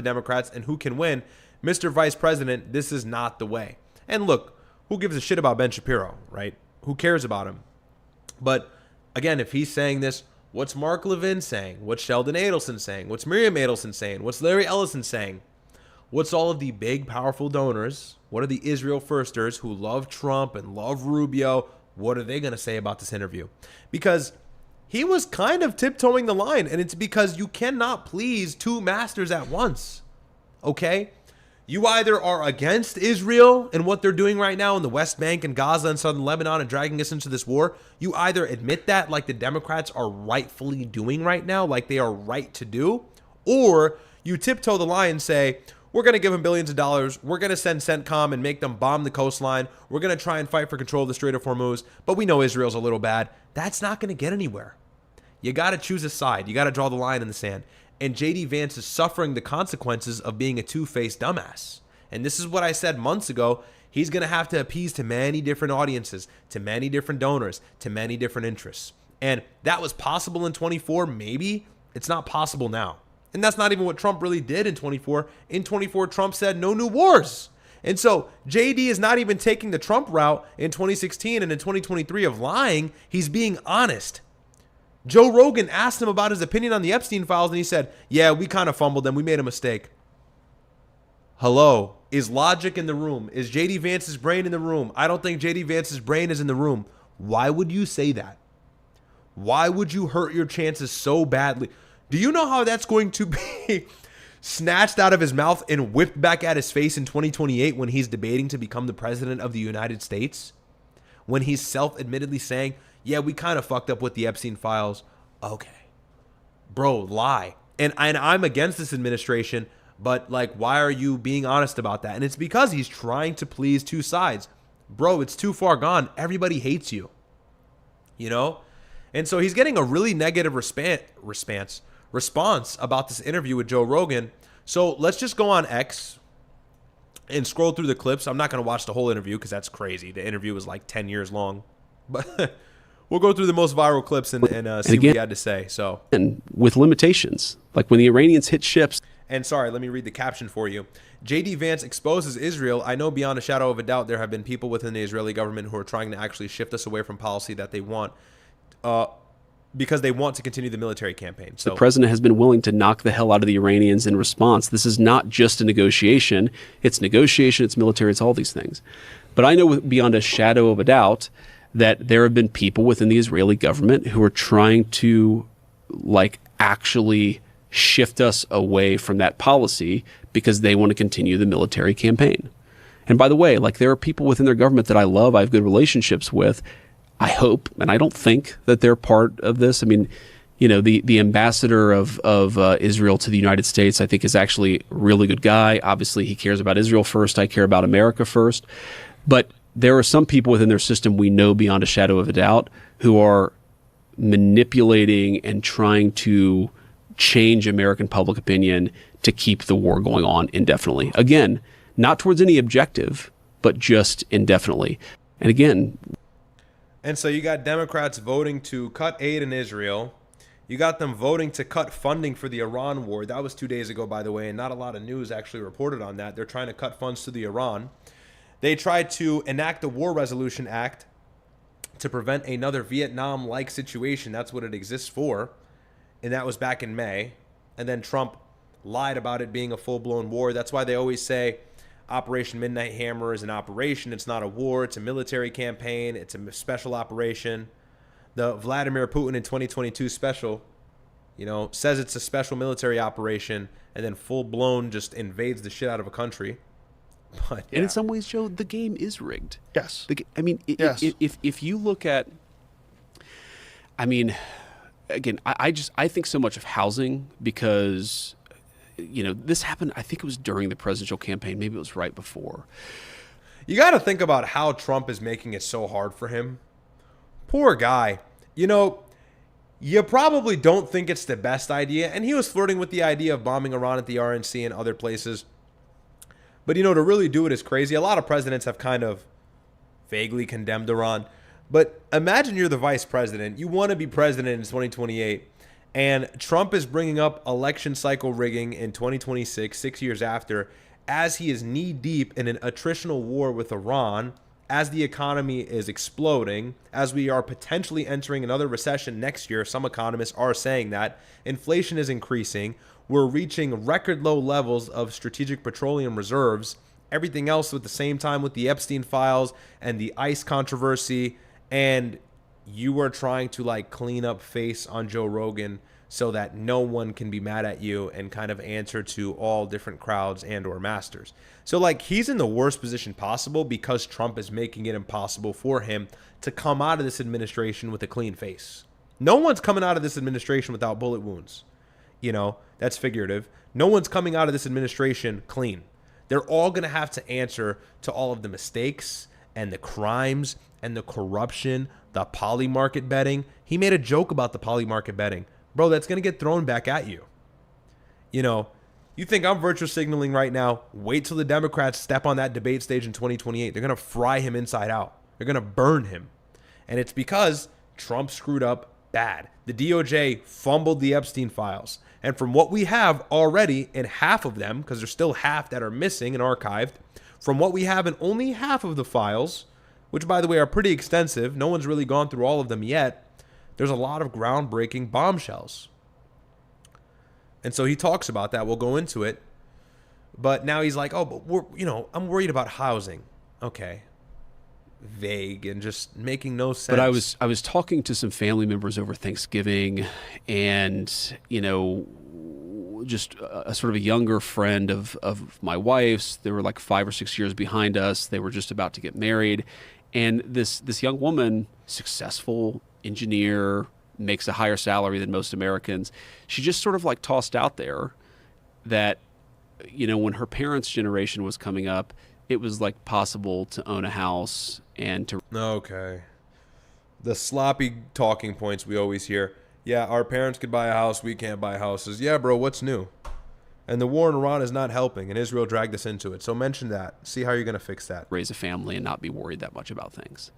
Democrats and who can win. Mr. Vice President, this is not the way. And look, who gives a shit about Ben Shapiro, right? Who cares about him? But again, if he's saying this, what's Mark Levin saying? What's Sheldon Adelson saying? What's Miriam Adelson saying? What's Larry Ellison saying? What's all of the big, powerful donors? What are the Israel firsters who love Trump and love Rubio? What are they going to say about this interview? Because he was kind of tiptoeing the line, and it's because you cannot please two masters at once, okay? You either are against Israel and what they're doing right now in the West Bank and Gaza and southern Lebanon and dragging us into this war. You either admit that like the Democrats are rightfully doing right now, like they are right to do, or you tiptoe the line and say, we're going to give them billions of dollars. We're going to send CENTCOM and make them bomb the coastline. We're going to try and fight for control of the Strait of Hormuz, but we know Israel's a little bad. That's not going to get anywhere. You got to choose a side. You got to draw the line in the sand. And JD Vance is suffering the consequences of being a two-faced dumbass. And this is what I said months ago. He's going to have to appease to many different audiences, to many different donors, to many different interests. And that was possible in 24, maybe. It's not possible now. And that's not even what Trump really did in 24. In 24, Trump said no new wars. And so JD is not even taking the Trump route in 2016 and in 2023 of lying. He's being honest. Joe Rogan asked him about his opinion on the Epstein files, and he said, yeah, we kind of fumbled them. We made a mistake. Hello? Is logic in the room? Is JD Vance's brain in the room? I don't think JD Vance's brain is in the room. Why would you say that? Why would you hurt your chances so badly? Do you know how that's going to be snatched out of his mouth and whipped back at his face in 2028 when he's debating to become the president of the United States? When he's self-admittedly saying, yeah, we kind of fucked up with the Epstein files. Okay. Bro, lie. And I'm against this administration, but like, why are you being honest about that? And it's because he's trying to please two sides. Bro, it's too far gone. Everybody hates you. You know? And so he's getting a really negative response about this interview with Joe Rogan. So let's just go on X and scroll through the clips. I'm not going to watch the whole interview because that's crazy. The interview was like 10 years long. But we'll go through the most viral clips and see what he had to say. So, and with limitations, like when the Iranians hit ships. And sorry, let me read the caption for you. JD Vance exposes Israel. I know beyond a shadow of a doubt there have been people within the Israeli government who are trying to actually shift us away from policy that they want because they want to continue the military campaign. So the president has been willing to knock the hell out of the Iranians in response. This is not just a negotiation. It's negotiation, it's military, it's all these things. But I know beyond a shadow of a doubt that there have been people within the Israeli government who are trying to like actually shift us away from that policy because they want to continue the military campaign. And by the way, like there are people within their government that I love, I have good relationships with. I hope, and I don't think that they're part of this. I mean, you know, the ambassador of Israel to the United States, I think is actually a really good guy. Obviously, he cares about Israel first. I care about America first. But there are some people within their system we know beyond a shadow of a doubt who are manipulating and trying to change American public opinion to keep the war going on indefinitely. Again, not towards any objective, but just indefinitely. And again... And so you got Democrats voting to cut aid in Israel. You got them voting to cut funding for the Iran war. That was 2 days ago, by the way, and not a lot of news actually reported on that. They're trying to cut funds to the Iran. They tried to enact the War Resolution Act to prevent another Vietnam-like situation. That's what it exists for. And that was back in May. And then Trump lied about it being a full-blown war. That's why they always say Operation Midnight Hammer is an operation. It's not a war. It's a military campaign. It's a special operation. The Vladimir Putin in 2022 special, you know, says it's a special military operation and then full-blown just invades the shit out of a country. But, and in some ways, Joe, the game is rigged. Yes. I mean, yes. If you look at, I mean, again, I think so much of housing because, you know, this happened, I think it was during the presidential campaign. Maybe it was right before. You got to think about how Trump is making it so hard for him. Poor guy. You know, you probably don't think it's the best idea. And he was flirting with the idea of bombing Iran at the RNC and other places. But, you know, to really do it is crazy. A lot of presidents have kind of vaguely condemned Iran. But imagine you're the vice president. You want to be president in 2028. And Trump is bringing up election cycle rigging in 2026, 6 years after, as he is knee-deep in an attritional war with Iran, as the economy is exploding, as we are potentially entering another recession next year. Some economists are saying that. Inflation is increasing. We're reaching record low levels of strategic petroleum reserves. Everything else at the same time with the Epstein files and the ICE controversy. And you are trying to like clean up face on Joe Rogan so that no one can be mad at you and kind of answer to all different crowds and or masters. So like he's in the worst position possible because Trump is making it impossible for him to come out of this administration with a clean face. No one's coming out of this administration without bullet wounds. You know, that's figurative. No one's coming out of this administration clean. They're all going to have to answer to all of the mistakes and the crimes and the corruption, the poly market betting. He made a joke about the poly market betting. Bro, that's going to get thrown back at you. You know, you think I'm virtue signaling right now. Wait till the Democrats step on that debate stage in 2028. They're going to fry him inside out. They're going to burn him. And it's because Trump screwed up bad. The DOJ fumbled the Epstein files. And from what we have already in half of them, because there's still half that are missing and archived, from what we have in only half of the files, which, by the way, are pretty extensive, no one's really gone through all of them yet, there's a lot of groundbreaking bombshells. And so he talks about that. We'll go into it. But now he's like, oh, but I'm worried about housing. Okay. Vague and just making no sense. But I was talking to some family members over Thanksgiving, and you know, just a sort of a younger friend of my wife's. They were like 5 or 6 years behind us. They were just about to get married, and this young woman, successful engineer, makes a higher salary than most Americans. She just sort of like tossed out there that, you know, when her parents' generation was coming up, it was like possible to own a house and to... Okay. The sloppy talking points we always hear. Yeah, our parents could buy a house. We can't buy houses. Yeah, bro, what's new? And the war in Iran is not helping, and Israel dragged us into it. So mention that. See how you're going to fix that. Raise a family and not be worried that much about things.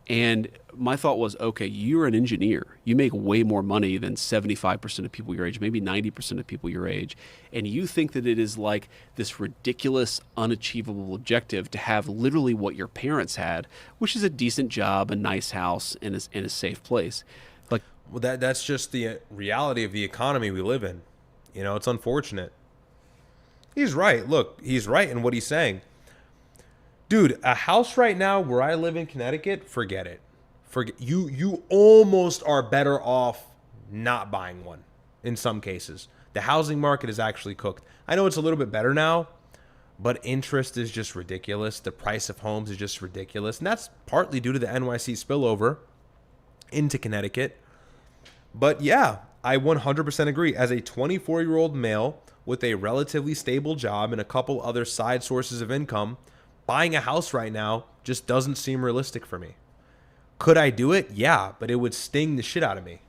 And my thought was, okay, you're an engineer. You make way more money than 75% of people your age, maybe 90% of people your age. And you think that it is like this ridiculous, unachievable objective to have literally what your parents had, which is a decent job, a nice house, and a safe place. Like, Well, that's just the reality of the economy we live in. You know, it's unfortunate. He's right. Look, he's right in what he's saying. Dude, a house right now where I live in Connecticut, forget it. You almost are better off not buying one in some cases. The housing market is actually cooked. I know it's a little bit better now, but interest is just ridiculous. The price of homes is just ridiculous. And that's partly due to the NYC spillover into Connecticut. But yeah, I 100% agree. As a 24-year-old male with a relatively stable job and a couple other side sources of income, buying a house right now just doesn't seem realistic for me. Could I do it? Yeah, but it would sting the shit out of me.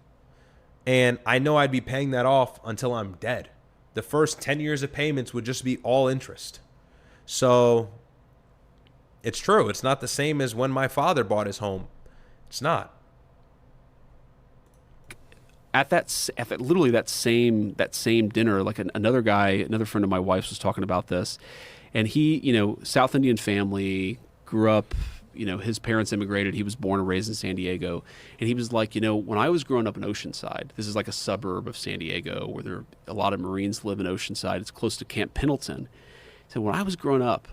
And I know I'd be paying that off until I'm dead. The first 10 years of payments would just be all interest. So it's true. It's not the same as when my father bought his home. It's not. At literally that same dinner, like another friend of my wife's was talking about this. And he, South Indian family, grew up, his parents immigrated. He was born and raised in San Diego. And he was like, when I was growing up in Oceanside, this is like a suburb of San Diego where there are a lot of Marines live in Oceanside. It's close to Camp Pendleton. So when I was growing up,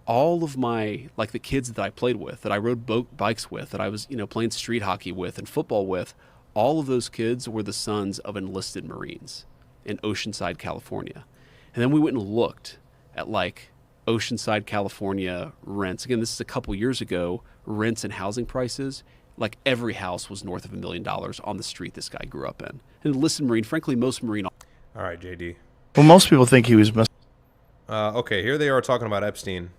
all of my, like the kids that I played with, that I rode bikes with, that I was, playing street hockey with and football with, all of those kids were the sons of enlisted Marines in Oceanside, California. And then we went and looked at like Oceanside, California rents. Again, this is a couple years ago, rents and housing prices. Like every house was north of $1 million on the street this guy grew up in. And enlisted Marine, frankly, most Marine. All right, JD. Well, most people think he was. Okay, here they are talking about Epstein.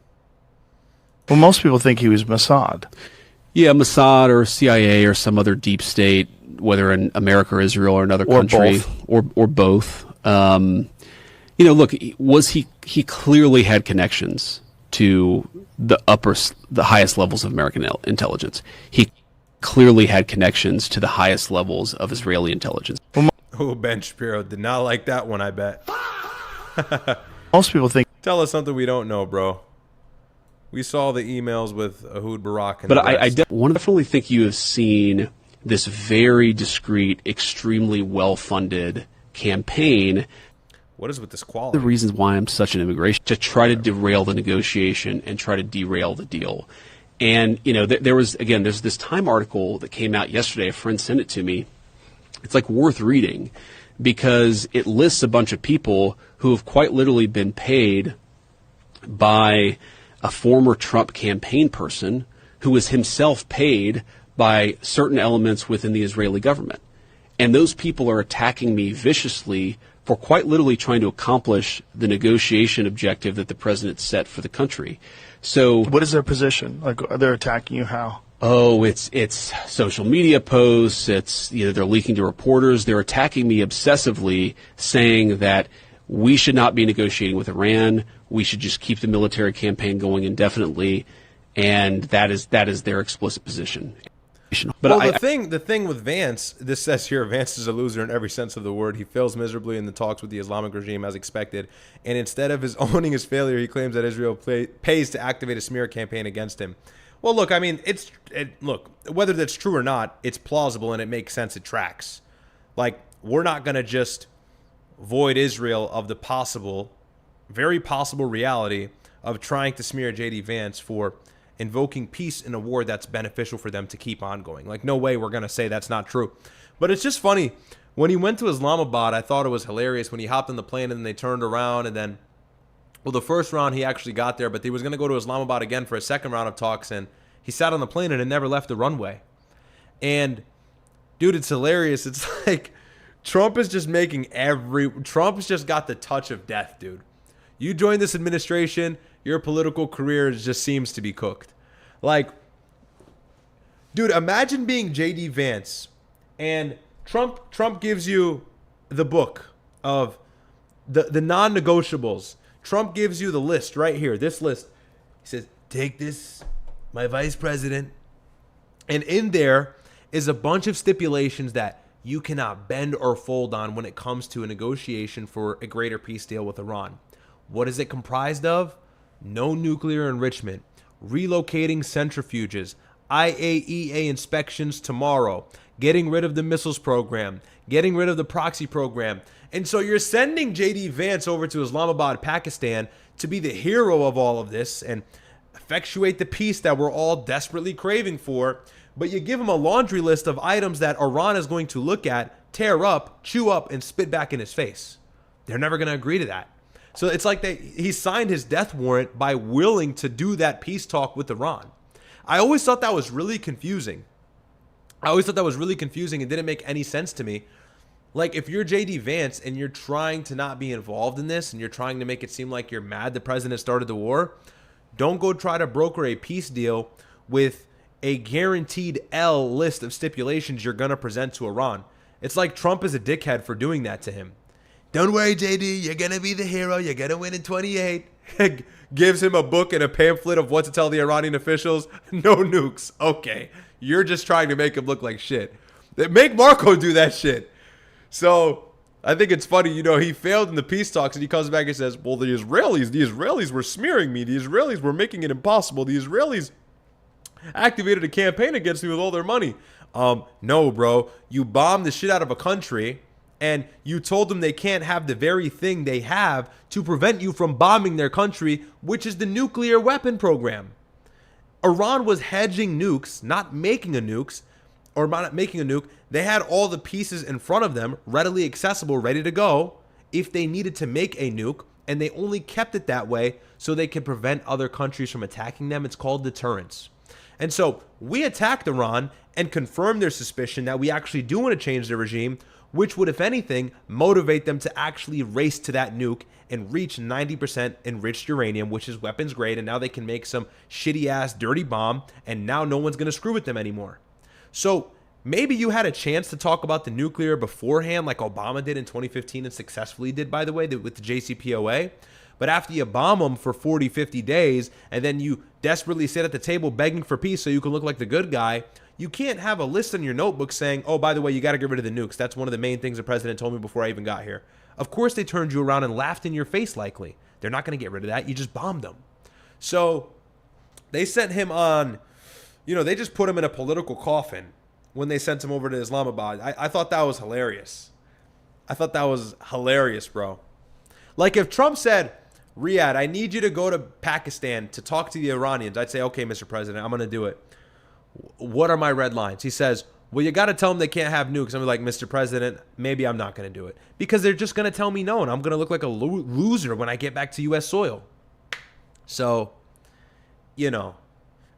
Well, most people think he was Mossad. Yeah, Mossad or CIA or some other deep state, whether in America or Israel or another country, or both. Look, he clearly had connections to the highest levels of American intelligence. He clearly had connections to the highest levels of Israeli intelligence. Oh, Ben Shapiro did not like that one, I bet. Most people think. Tell us something we don't know, bro. We saw the emails with Ehud Barak. And but I definitely think you have seen this very discreet, extremely well-funded campaign. What is with this quality? The reasons why I'm such an immigration, to try to derail the negotiation and try to derail the deal. And, there's this Time article that came out yesterday. A friend sent it to me. It's like worth reading because it lists a bunch of people who have quite literally been paid by a former Trump campaign person who was himself paid by certain elements within the Israeli government. And those people are attacking me viciously for quite literally trying to accomplish the negotiation objective that the president set for the country. So what is their position? Like, they're attacking you how? Oh, it's social media posts. It's they're leaking to reporters. They're attacking me obsessively, saying that we should not be negotiating with Iran. We should just keep the military campaign going indefinitely, and that is their explicit position. But well, the thing with Vance, this says here, Vance is a loser in every sense of the word. He fails miserably in the talks with the Islamic regime as expected, and instead of owning his failure, he claims that Israel pays to activate a smear campaign against him. Well, look, I mean, look, whether that's true or not, it's plausible and it makes sense. It tracks. Like, we're not going to just void Israel of the very possible reality of trying to smear JD Vance for invoking peace in a war that's beneficial for them to keep on going. Like, no way we're going to say that's not true. But it's just funny. When he went to Islamabad, I thought it was hilarious when he hopped on the plane and then they turned around and then, well, the first round he actually got there, but he was going to go to Islamabad again for a second round of talks, and he sat on the plane and it never left the runway. And, dude, it's hilarious. It's like Trump is just Trump's just got the touch of death, dude. You join this administration, your political career just seems to be cooked. Like, dude, imagine being JD Vance and Trump gives you the book of the non-negotiables. Trump gives you the list right here, this list. He says, take this, my vice president. And in there is a bunch of stipulations that you cannot bend or fold on when it comes to a negotiation for a greater peace deal with Iran. What is it comprised of? No nuclear enrichment, relocating centrifuges, IAEA inspections tomorrow, getting rid of the missiles program, getting rid of the proxy program. And so you're sending JD Vance over to Islamabad, Pakistan to be the hero of all of this and effectuate the peace that we're all desperately craving for. But you give him a laundry list of items that Iran is going to look at, tear up, chew up, and spit back in his face. They're never going to agree to that. So it's like he signed his death warrant by willing to do that peace talk with Iran. I always thought that was really confusing. It didn't make any sense to me. Like, if you're JD Vance and you're trying to not be involved in this and you're trying to make it seem like you're mad the president started the war, don't go try to broker a peace deal with a guaranteed L list of stipulations you're going to present to Iran. It's like Trump is a dickhead for doing that to him. Don't worry, JD, you're going to be the hero. You're going to win in 28. Gives him a book and a pamphlet of what to tell the Iranian officials. No nukes. Okay. You're just trying to make him look like shit. Make Marco do that shit. So I think it's funny, he failed in the peace talks and he comes back and says, well, the Israelis were smearing me. The Israelis were making it impossible. The Israelis activated a campaign against me with all their money. No, bro. You bombed the shit out of a country and you told them they can't have the very thing they have to prevent you from bombing their country, which is the nuclear weapon program. Iran was hedging nukes, not making a nuke. They had all the pieces in front of them, readily accessible, ready to go if they needed to make a nuke, and they only kept it that way so they could prevent other countries from attacking them. It's called deterrence. And so we attacked Iran and confirmed their suspicion that we actually do want to change their regime, which would, if anything, motivate them to actually race to that nuke and reach 90% enriched uranium, which is weapons grade, and now they can make some shitty-ass dirty bomb, and now no one's going to screw with them anymore. So maybe you had a chance to talk about the nuclear beforehand, like Obama did in 2015 and successfully did, by the way, with the JCPOA. But after you bomb them for 40, 50 days, and then you desperately sit at the table begging for peace so you can look like the good guy, you can't have a list in your notebook saying, oh, by the way, you got to get rid of the nukes. That's one of the main things the president told me before I even got here. Of course they turned you around and laughed in your face likely. They're not going to get rid of that. You just bombed them. So they sent him on, they just put him in a political coffin when they sent him over to Islamabad. I thought that was hilarious. Bro. Like if Trump said, Riyadh, I need you to go to Pakistan to talk to the Iranians, I'd say, okay, Mr. President, I'm going to do it. What are my red lines? He says, well, you got to tell them they can't have nukes. I'm like, Mr. President, maybe I'm not going to do it because they're just going to tell me no, and I'm going to look like a loser when I get back to U.S. soil. So,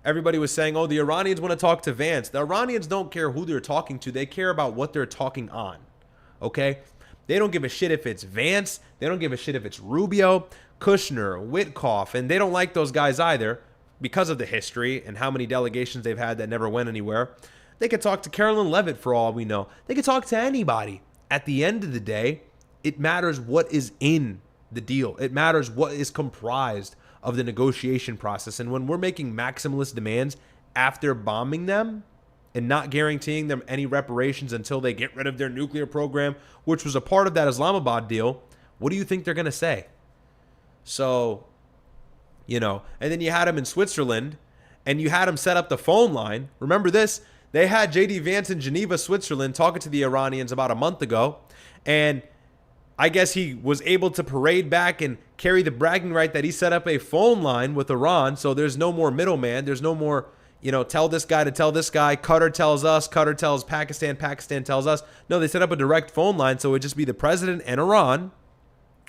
everybody was saying, oh, the Iranians want to talk to Vance. The Iranians don't care who they're talking to. They care about what they're talking on. Okay? They don't give a shit if it's Vance. They don't give a shit if it's Rubio, Kushner, Witkoff, and they don't like those guys either because of the history and how many delegations they've had that never went anywhere. They could talk to Carolyn Levitt for all we know. They could talk to anybody. At the end of the day, it matters what is in the deal. It matters what is comprised of the negotiation process. And when we're making maximalist demands after bombing them and not guaranteeing them any reparations until they get rid of their nuclear program, which was a part of that Islamabad deal, what do you think they're going to say? So, and then you had him in Switzerland and you had him set up the phone line. Remember this? They had JD Vance in Geneva, Switzerland, talking to the Iranians about a month ago. And I guess he was able to parade back and carry the bragging right that he set up a phone line with Iran. So there's no more middleman. There's no more, tell this guy to tell this guy. Qatar tells us. Qatar tells Pakistan. Pakistan tells us. No, they set up a direct phone line. So it would just be the president and Iran,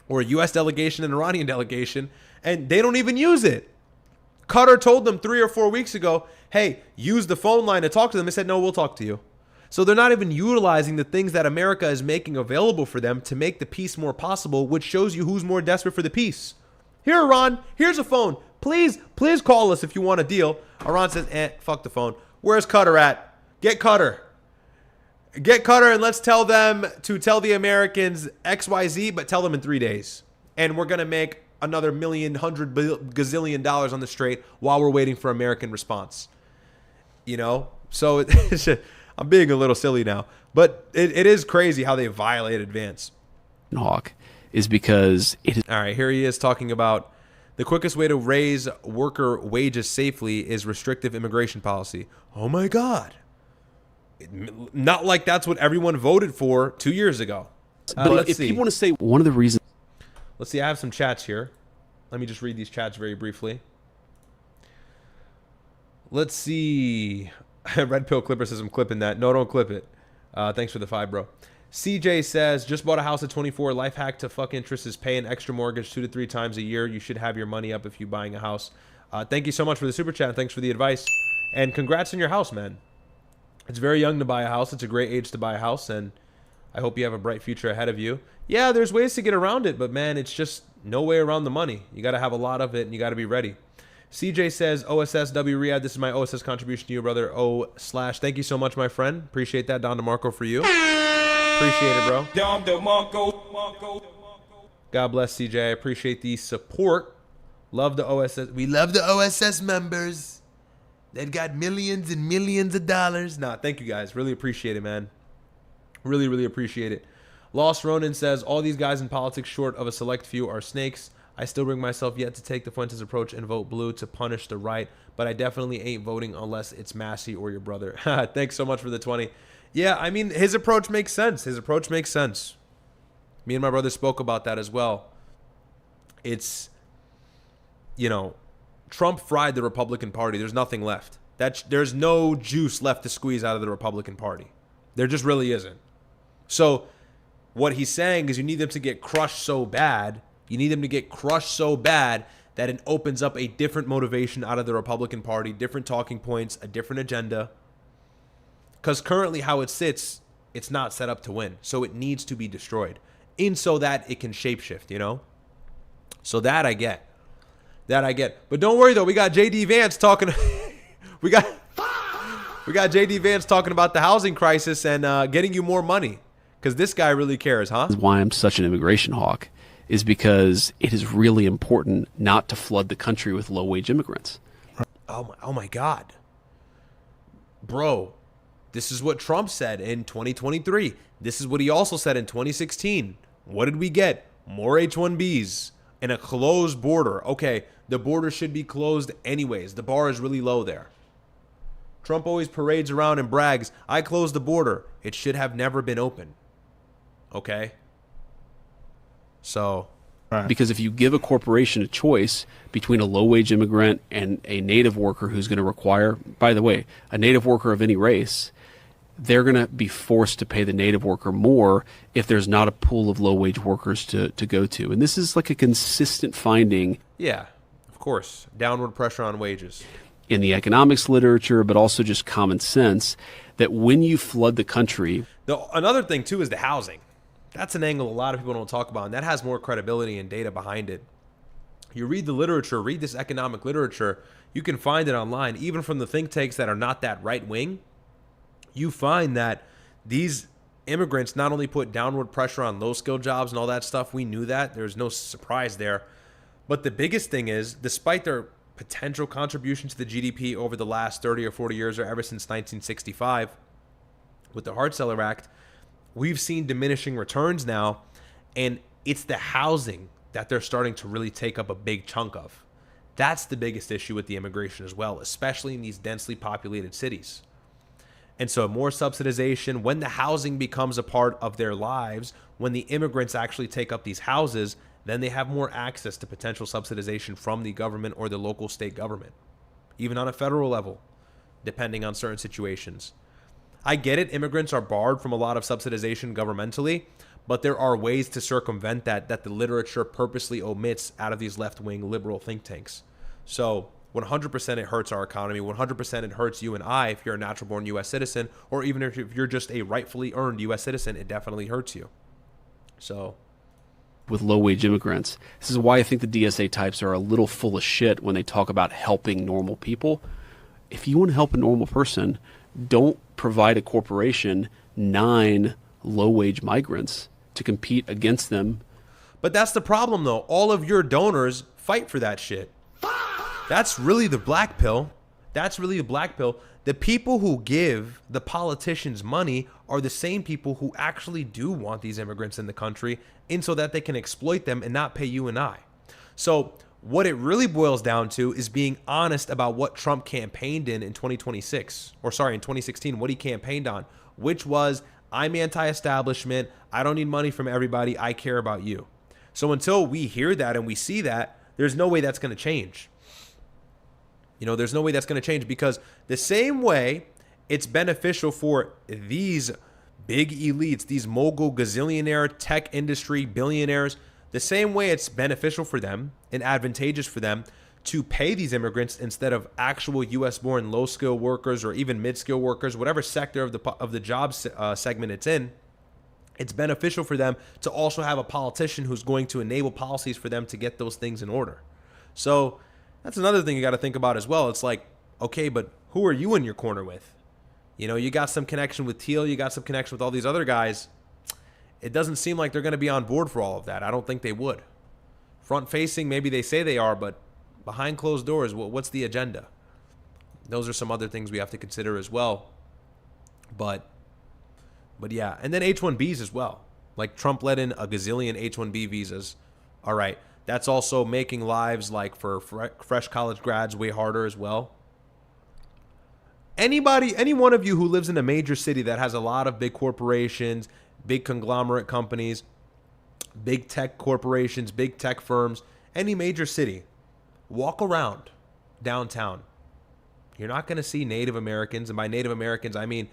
or a U.S. delegation and Iranian delegation. And they don't even use it. Qatar told them 3 or 4 weeks ago, hey, use the phone line to talk to them. They said, no, we'll talk to you. So they're not even utilizing the things that America is making available for them to make the peace more possible, which shows you who's more desperate for the peace. Here, Iran, here's a phone. Please call us if you want a deal. Iran says, fuck the phone. Where's Qatar at? Get Qatar. Get Qatar and let's tell them to tell the Americans XYZ, but tell them in 3 days. And we're going to make another gazillion dollars on the Strait while we're waiting for American response. You know? So I'm being a little silly now. But it is crazy how they violated Vance. Hawk is because it is. All right, here he is talking about the quickest way to raise worker wages safely is restrictive immigration policy. Oh my God. Not like that's what everyone voted for 2 years ago. But if people want to say one of the reasons. Let's see, I have some chats here. Let me just read these chats very briefly. Let's see. Red Pill Clipper says I'm clipping that. No, don't clip it. Thanks for the 5, bro. CJ says, just bought a house at 24. Life hack to fuck interest is pay an extra mortgage 2 to 3 times a year. You should have your money up if you're buying a house. Thank you so much for the super chat. Thanks for the advice. And congrats on your house, man. It's very young to buy a house. It's a great age to buy a house, and I hope you have a bright future ahead of you. Yeah, there's ways to get around it, but man, it's just no way around the money. You got to have a lot of it, and you got to be ready. CJ says, OSSW Riyadh, this is my OSS contribution to you, brother. Thank you so much, my friend. Appreciate that. Don DeMarco for you. Appreciate it, bro. Don DeMarco. God bless, CJ. I appreciate the support. Love the OSS. We love the OSS members. They've got millions and millions of dollars. Nah, thank you guys. Really appreciate it, man. Really, really appreciate it. Lost Ronan says, all these guys in politics short of a select few are snakes. I still bring myself yet to take the Fuentes approach and vote blue to punish the right, but I definitely ain't voting unless it's Massey or your brother. Thanks so much for the 20. Yeah, I mean, his approach makes sense. His approach makes sense. Me and my brother spoke about that as well. It's, you know, Trump fried the Republican Party. There's nothing left. There's no juice left to squeeze out of the Republican Party. There just really isn't. So what he's saying is you need them to get crushed so bad. You need them to get crushed so bad that it opens up a different motivation out of the Republican Party, different talking points, a different agenda. Because currently how it sits, it's not set up to win. So it needs to be destroyed in so that it can shapeshift, you know? So that I get. But don't worry though, we got JD Vance talking we got JD Vance talking about the housing crisis and getting you more money, because this guy really cares, huh? Why I'm such an immigration hawk is because it is really important not to flood the country with low-wage immigrants. Oh my God. Bro, this is what Trump said in 2023. This is what he also said in 2016. What did we get? More H-1Bs and a closed border. Okay, the border should be closed anyways. The bar is really low there. Trump always parades around and brags, I closed the border. It should have never been open. Okay? So. Because if you give a corporation a choice between a low-wage immigrant and a native worker who's going to require, by the way, a native worker of any race, they're going to be forced to pay the native worker more if there's not a pool of low-wage workers to go to. And this is like a consistent finding. Yeah, of course. Downward pressure on wages. In the economics literature, but also just common sense, that when you flood the country. Another thing, too, is the housing. That's an angle a lot of people don't talk about, and that has more credibility and data behind it. You read the literature, read this economic literature, you can find it online, even from the think tanks that are not that right-wing. You find that these immigrants not only put downward pressure on low-skilled jobs and all that stuff, we knew that, there's no surprise there. But the biggest thing is, despite their potential contribution to the GDP over the last 30 or 40 years or ever since 1965, with the Hart-Celler Act, we've seen diminishing returns now, and it's the housing that they're starting to really take up a big chunk of. That's the biggest issue with the immigration as well, especially in these densely populated cities. And so more subsidization, when the housing becomes a part of their lives, when the immigrants actually take up these houses, then they have more access to potential subsidization from the government or the local state government, even on a federal level, depending on certain situations. I get it, immigrants are barred from a lot of subsidization governmentally, but there are ways to circumvent that the literature purposely omits out of these left-wing liberal think tanks. So 100% it hurts our economy, 100% it hurts you and I if you're a natural-born U.S. citizen, or even if you're just a rightfully earned U.S. citizen, it definitely hurts you. So. With low-wage immigrants. This is why I think the DSA types are a little full of shit when they talk about helping normal people. If you want to help a normal person, don't provide a corporation 9 low-wage migrants to compete against them. But that's the problem, though. All of your donors fight for that shit. That's really the black pill. That's really the black pill. The people who give the politicians money are the same people who actually do want these immigrants in the country, and so that they can exploit them and not pay you and I. So what it really boils down to is being honest about what Trump campaigned in 2026, or sorry, in 2016, what he campaigned on, which was, I'm anti-establishment. I don't need money from everybody. I care about you. So until we hear that and we see that, there's no way that's going to change. You know, there's no way that's going to change, because the same way it's beneficial for these big elites, these mogul gazillionaire tech industry billionaires, the same way it's beneficial for them and advantageous for them to pay these immigrants instead of actual U.S.-born low-skill workers or even mid-skill workers, whatever sector of the job segment it's in. It's beneficial for them to also have a politician who's going to enable policies for them to get those things in order. So that's another thing you got to think about as well. It's like, okay, but who are you in your corner with? You know, you got some connection with Thiel, you got some connection with all these other guys. It doesn't seem like they're going to be on board for all of that. I don't think they would. Front facing, maybe they say they are, but behind closed doors, what's the agenda? Those are some other things we have to consider as well. But yeah, and then H-1Bs as well. Like Trump let in a gazillion H-1B visas. All right, that's also making lives like for fresh college grads way harder as well. Any one of you who lives in a major city that has a lot of big corporations, big conglomerate companies, big tech corporations, big tech firms, any major city, walk around downtown. You're not going to see Native Americans. And by Native Americans, I mean,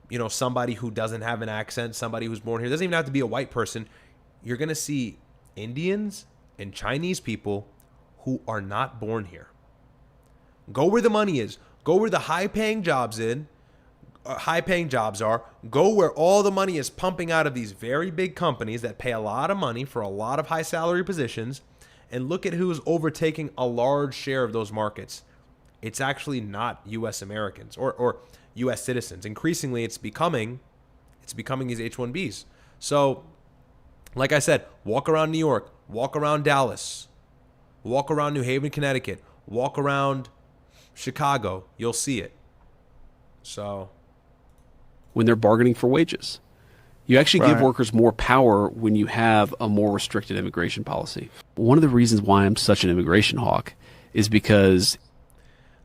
you know, somebody who doesn't have an accent, somebody who's born here. It doesn't even have to be a white person. You're going to see Indians and Chinese people who are not born here. Go where the money is. Go where the high-paying jobs are. Go where all the money is pumping out of these very big companies that pay a lot of money for a lot of high-salary positions, and look at who's overtaking a large share of those markets. It's actually not U.S. Americans or U.S. citizens. Increasingly, it's becoming these H-1Bs. So, like I said, walk around New York, walk around Dallas, walk around New Haven, Connecticut, walk around Chicago. You'll see it. So, when they're bargaining for wages, you actually give Right. workers more power when you have a more restricted immigration policy. One of the reasons why I'm such an immigration hawk is because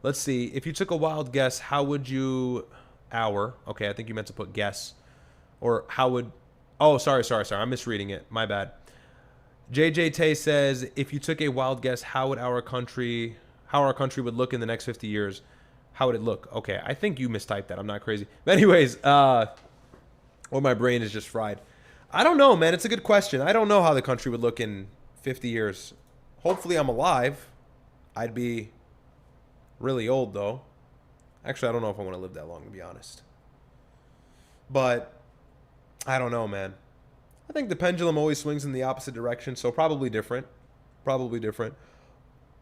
let's see. If you took a wild guess, how would you okay, I think you meant to put guess. Or how would, oh, sorry. I'm misreading it. My bad. JJ Tay says, if you took a wild guess, how our country would look in the next 50 years, how would it look? Okay, I think you mistyped that. I'm not crazy. But anyways, or my brain is just fried. I don't know, man. It's a good question. I don't know how the country would look in 50 years. Hopefully I'm alive. I'd be really old, though. Actually, I don't know if I want to live that long, to be honest. But I don't know, man. I think the pendulum always swings in the opposite direction, so probably different. Probably different.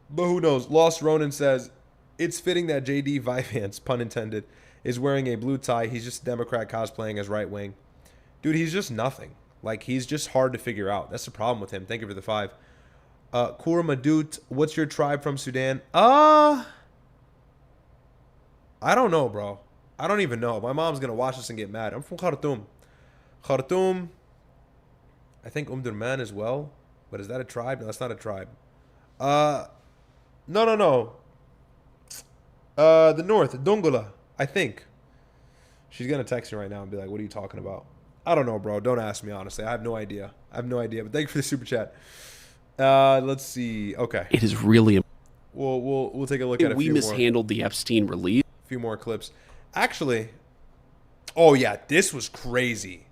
But who knows? Lost Ronan says, it's fitting that JD Vance, pun intended, is wearing a blue tie. He's just a Democrat cosplaying as right wing. Dude, he's just nothing. Like, he's just hard to figure out. That's the problem with him. Thank you for the 5. Kura Madut, what's your tribe from Sudan? I don't know, bro. I don't even know. My mom's going to watch this and get mad. I'm from Khartoum. Khartoum, I think Durman as well. But is that a tribe? No, that's not a tribe. No. The north, Dongola, I think. She's going to text me right now and be like, what are you talking about? I don't know, bro. Don't ask me, honestly. I have no idea. But thank you for the super chat. Let's see. Okay. it is really We'll take a look at a we few more. mishandled the Epstein release. Few more clips. Actually, oh yeah, this was crazy.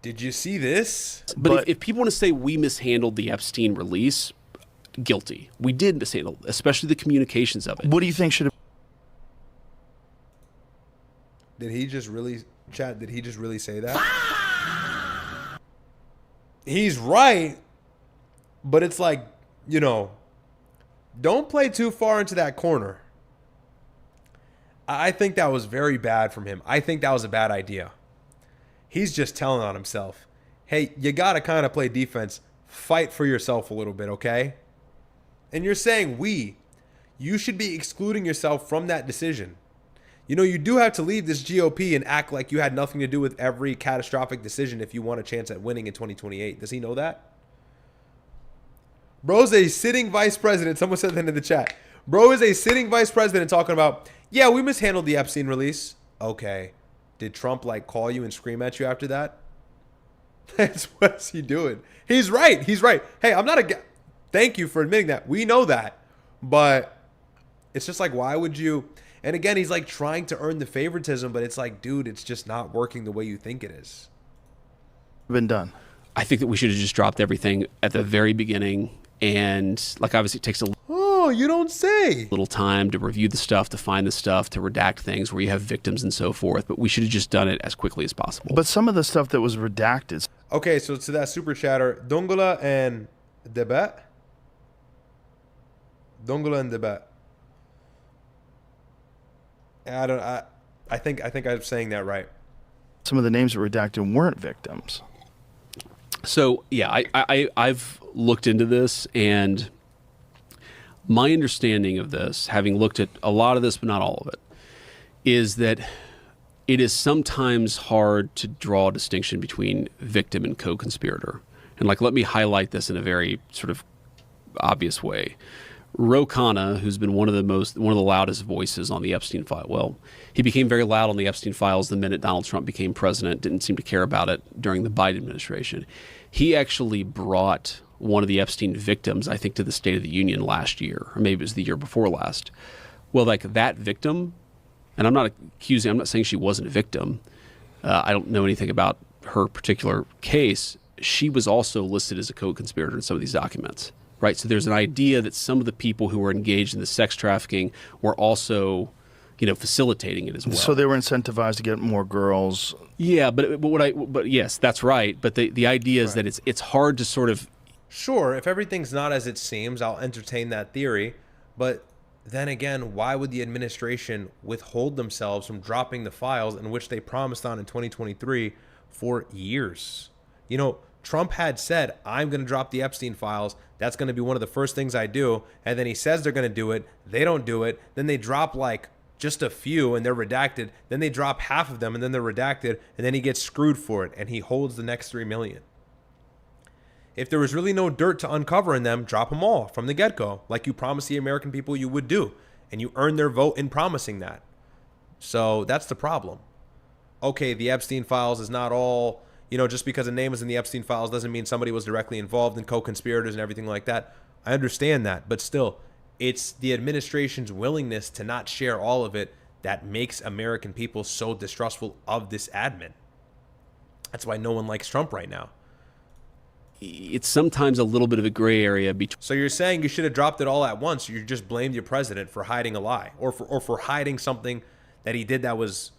Did you see this? But if people want to say we mishandled the Epstein release, guilty. We did mishandle, especially the communications of it. What do you think should have? Did he just really say that? He's right, but it's like, you know, don't play too far into that corner. I think that was very bad from him. I think that was a bad idea. He's just telling on himself. Hey, you got to kind of play defense. Fight for yourself a little bit, okay? And you're saying you should be excluding yourself from that decision. You know, you do have to leave this GOP and act like you had nothing to do with every catastrophic decision if you want a chance at winning in 2028. Does he know that? Bro's a sitting vice president. Someone said that in the chat. Bro is a sitting vice president talking about, yeah, we mishandled the Epstein release. Okay. Did Trump like call you and scream at you after that? What's he doing? He's right. He's right. Hey, I'm not a... Thank you for admitting that. We know that. But it's just like, why would you... And again, he's like trying to earn the favoritism, but it's like, dude, it's just not working the way you think it is. Been done. I think that we should have just dropped everything at the very beginning. And like, obviously it takes a you don't say. little time to review the stuff, to find the stuff, to redact things where you have victims and so forth. But we should have just done it as quickly as possible. But some of the stuff that was redacted. Okay, so to that super chatter, Dongola and Debet. Dongola and Debet. I think I'm saying that right. Some of the names that were redacted weren't victims. So yeah, I've looked into this, and my understanding of this, having looked at a lot of this but not all of it, is that it is sometimes hard to draw a distinction between victim and co-conspirator. And like, let me highlight this in a very sort of obvious way. Ro Khanna, who's been one of the loudest voices on the Epstein file. Well, he became very loud on the Epstein files the minute Donald Trump became president, didn't seem to care about it during the Biden administration. He actually brought one of the Epstein victims, I think, to the State of the Union last year, or maybe it was the year before last. Well, like that victim, and I'm not saying she wasn't a victim. I don't know anything about her particular case. She was also listed as a co-conspirator in some of these documents. Right, so there's an idea that some of the people who were engaged in the sex trafficking were also, facilitating it as well. So they were incentivized to get more girls. Yeah, but yes, that's right. But the idea is that it's hard to sort of. Sure, if everything's not as it seems, I'll entertain that theory. But then again, why would the administration withhold themselves from dropping the files in which they promised on in 2023 for years? Trump had said, I'm going to drop the Epstein files. That's going to be one of the first things I do. And then he says they're going to do it. They don't do it. Then they drop like just a few and they're redacted. Then they drop half of them and then they're redacted. And then he gets screwed for it and he holds the next 3 million. If there was really no dirt to uncover in them, drop them all from the get-go, like you promised the American people you would do. And you earned their vote in promising that. So that's the problem. Okay, the Epstein files is not all... just because a name is in the Epstein files doesn't mean somebody was directly involved in co-conspirators and everything like that. I understand that, but still, it's the administration's willingness to not share all of it that makes American people so distrustful of this admin. That's why no one likes Trump right now. It's sometimes a little bit of a gray area between. So you're saying you should have dropped it all at once. You just blamed your president for hiding a lie or for hiding something that he did that was,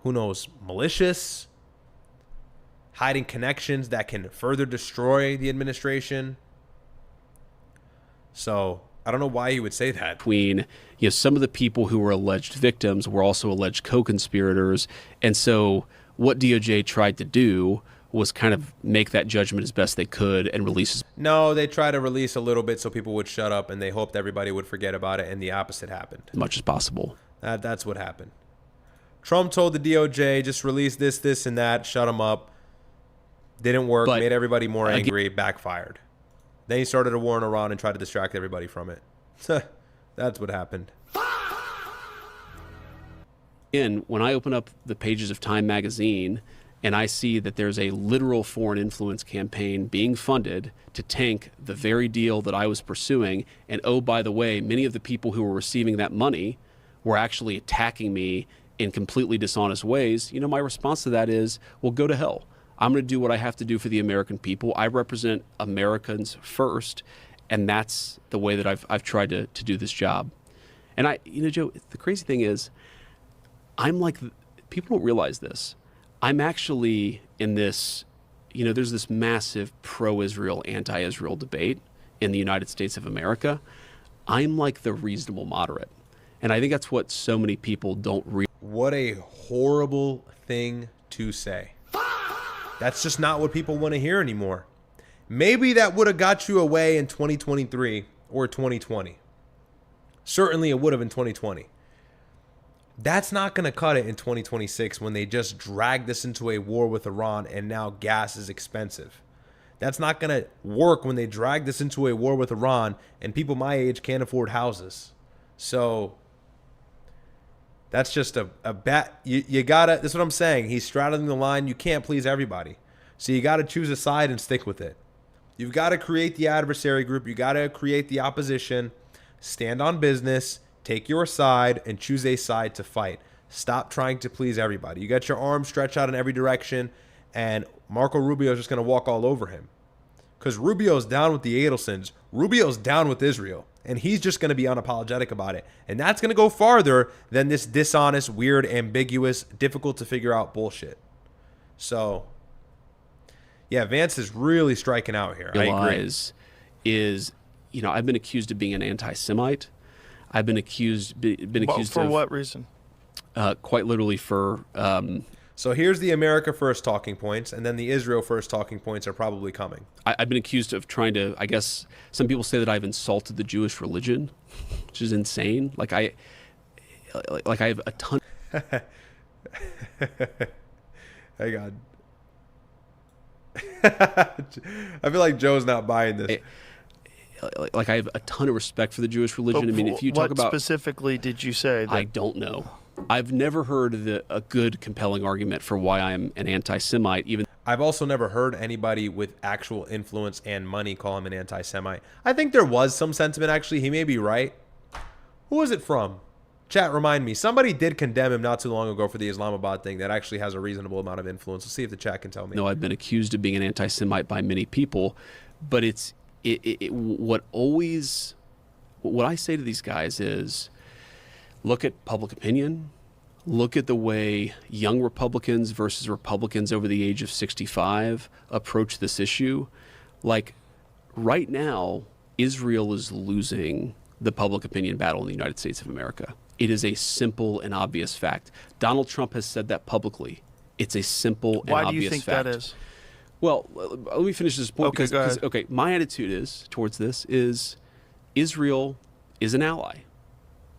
who knows, malicious, hiding connections that can further destroy the administration. So I don't know why you would say that. Between some of the people who were alleged victims were also alleged co-conspirators. And so what DOJ tried to do was kind of make that judgment as best they could and release. No, they tried to release a little bit so people would shut up and they hoped everybody would forget about it, and the opposite happened. As much as possible. That's what happened. Trump told the DOJ, just release this, and that, shut them up. Didn't work, made everybody more angry, backfired. Then he started a war in Iran and tried to distract everybody from it. That's what happened. And when I open up the pages of Time magazine and I see that there's a literal foreign influence campaign being funded to tank the very deal that I was pursuing, and oh, by the way, many of the people who were receiving that money were actually attacking me in completely dishonest ways, my response to that is, well, go to hell. I'm going to do what I have to do for the American people. I represent Americans first, and that's the way that I've tried to do this job. And Joe, the crazy thing is, I'm like, people don't realize this. I'm actually in this, there's this massive pro-Israel, anti-Israel debate in the United States of America. I'm like the reasonable moderate. And I think that's what so many people don't realize. What a horrible thing to say. That's just not what people want to hear anymore. Maybe that would have got you away in 2023 or 2020. Certainly it would have in 2020. That's not going to cut it in 2026 when they just drag this into a war with Iran and now gas is expensive. That's not going to work when they drag this into a war with Iran and people my age can't afford houses. So that's just a bet. You gotta, that's what I'm saying. He's straddling the line. You can't please everybody. So you got to choose a side and stick with it. You've got to create the adversary group. You got to create the opposition. Stand on business. Take your side and choose a side to fight. Stop trying to please everybody. You got your arms stretched out in every direction, and Marco Rubio is just going to walk all over him. Because Rubio's down with the Adelsons. Rubio's down with Israel. And he's just going to be unapologetic about it. And that's going to go farther than this dishonest, weird, ambiguous, difficult to figure out bullshit. So, yeah, Vance is really striking out here. I agree. Is, you know, I've been accused of being an anti-Semite. I've been accused For what reason? Quite literally for... So here's the America First talking points, and then the Israel First talking points are probably coming. I've been accused of trying to, I guess, some people say that I've insulted the Jewish religion, which is insane. Like I have a ton... Hang on. I feel like Joe's not buying this. Like I have a ton of respect for the Jewish religion. But I mean, if you talk about... What specifically did you say? I don't know. I've never heard a good, compelling argument for why I'm an anti-Semite. Even I've also never heard anybody with actual influence and money call him an anti-Semite. I think there was some sentiment, actually. He may be right. Who was it from? Chat, remind me. Somebody did condemn him not too long ago for the Islamabad thing that actually has a reasonable amount of influence. Let's see if the chat can tell me. No, I've been accused of being an anti-Semite by many people, but what I say to these guys is, look at public opinion, look at the way young Republicans versus Republicans over the age of 65 approach this issue. Like right now, Israel is losing the public opinion battle in the United States of America. It is a simple and obvious fact. Donald Trump has said that publicly. It's a simple and obvious fact. Why do you think that is? Well, let me finish this point. Okay, go ahead. Okay, my attitude towards this is Israel is an ally.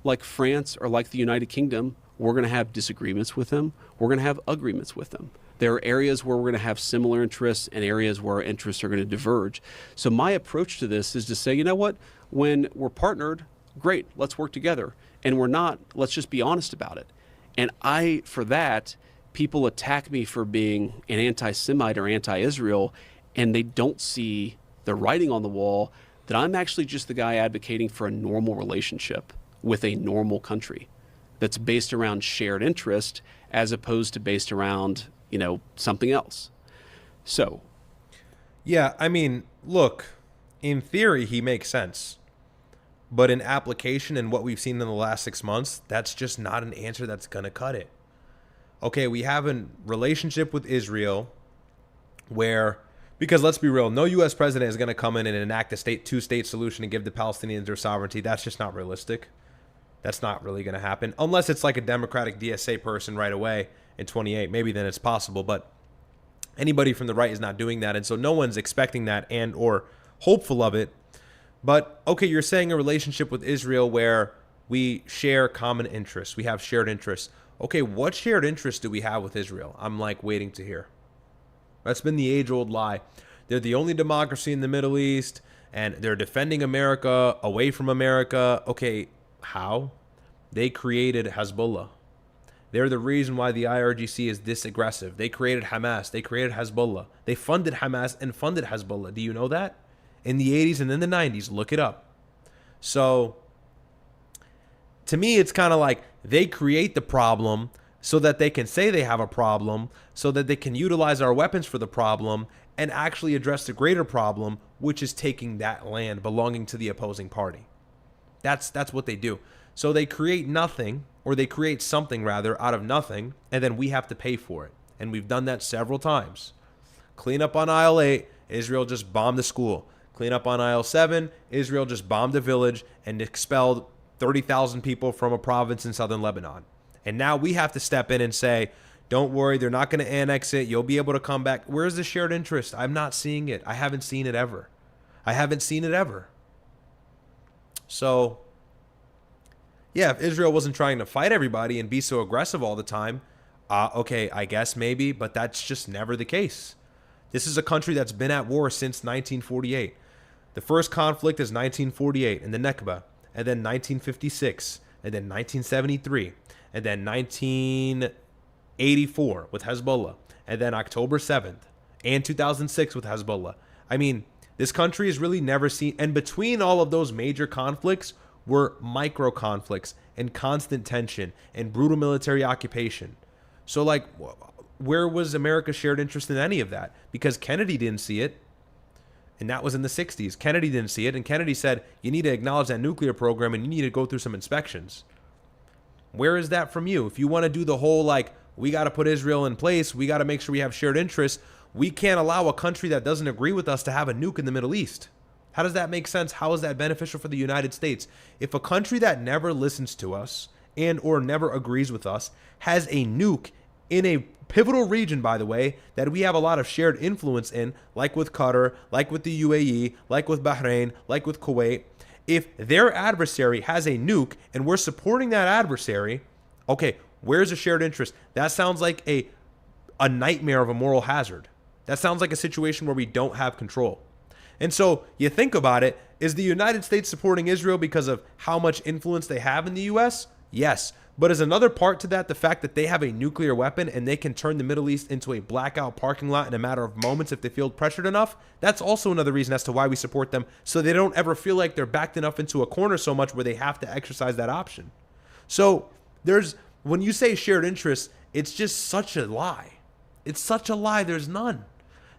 Like France or like the United Kingdom, we're going to have disagreements with them. We're going to have agreements with them. There are areas where we're going to have similar interests and areas where our interests are going to diverge. So my approach to this is to say, you know what? When we're partnered, great, let's work together. And we're not, let's just be honest about it. And for that, people attack me for being an anti-Semite or anti-Israel, and they don't see the writing on the wall that I'm actually just the guy advocating for a normal relationship with a normal country that's based around shared interest as opposed to based around, you know, something else. So. Yeah, I mean, look, in theory, he makes sense. But in application and what we've seen in the last 6 months, that's just not an answer that's going to cut it. Okay, we have a relationship with Israel where, because let's be real, no U.S. president is going to come in and enact a two-state solution and give the Palestinians their sovereignty. That's just not realistic. That's not really going to happen. Unless it's like a Democratic DSA person right away in 28. Maybe then it's possible. But anybody from the right is not doing that. And so no one's expecting that and or hopeful of it. But, okay, you're saying a relationship with Israel where we share common interests. We have shared interests. Okay, what shared interests do we have with Israel? I'm like waiting to hear. That's been the age-old lie. They're the only democracy in the Middle East, and they're defending America away from America. Okay, how? They created Hezbollah. They're the reason why the IRGC is this aggressive. They created Hamas. They created Hezbollah. They funded Hamas and funded Hezbollah. Do you know that? In the 80s and in the 90s. Look it up. So, to me, it's kind of like they create the problem so that they can say they have a problem, so that they can utilize our weapons for the problem and actually address the greater problem, which is taking that land belonging to the opposing party. That's what they do. So they create nothing, or they create something rather out of nothing, and then we have to pay for it. And we've done that several times. Clean up on aisle 8, Israel just bombed the school. Clean up on aisle 7, Israel just bombed a village and expelled 30,000 people from a province in southern Lebanon. And now we have to step in and say, Don't worry, they're not going to annex it. You'll be able to come back. Where's the shared interest? I'm not seeing it. I haven't seen it ever. I haven't seen it ever. So, yeah, if Israel wasn't trying to fight everybody and be so aggressive all the time, okay, I guess maybe, but that's just never the case. This is a country that's been at war since 1948. The first conflict is 1948 in the Nakba, and then 1956, and then 1973, and then 1984 with Hezbollah, and then October 7th, and 2006 with Hezbollah. I mean, this country has really never seen, and between all of those major conflicts were micro conflicts and constant tension and brutal military occupation. So, like, where was America's shared interest in any of that? Because Kennedy didn't see it, and that was in the 60s. Kennedy didn't see it, and Kennedy said, you need to acknowledge that nuclear program and you need to go through some inspections. Where is that from you? If you want to do the whole, like, we got to put Israel in place, we got to make sure we have shared interests, we can't allow a country that doesn't agree with us to have a nuke in the Middle East. How does that make sense? How is that beneficial for the United States? If a country that never listens to us and or never agrees with us has a nuke in a pivotal region, by the way, that we have a lot of shared influence in, like with Qatar, like with the UAE, like with Bahrain, like with Kuwait, if their adversary has a nuke and we're supporting that adversary, okay, where's the shared interest? That sounds like a nightmare of a moral hazard. That sounds like a situation where we don't have control. And so you think about it, is the United States supporting Israel because of how much influence they have in the U.S.? Yes. But is another part to that the fact that they have a nuclear weapon and they can turn the Middle East into a blackout parking lot in a matter of moments if they feel pressured enough? That's also another reason as to why we support them, so they don't ever feel like they're backed enough into a corner so much where they have to exercise that option. So when you say shared interests, it's just such a lie. It's such a lie. There's none.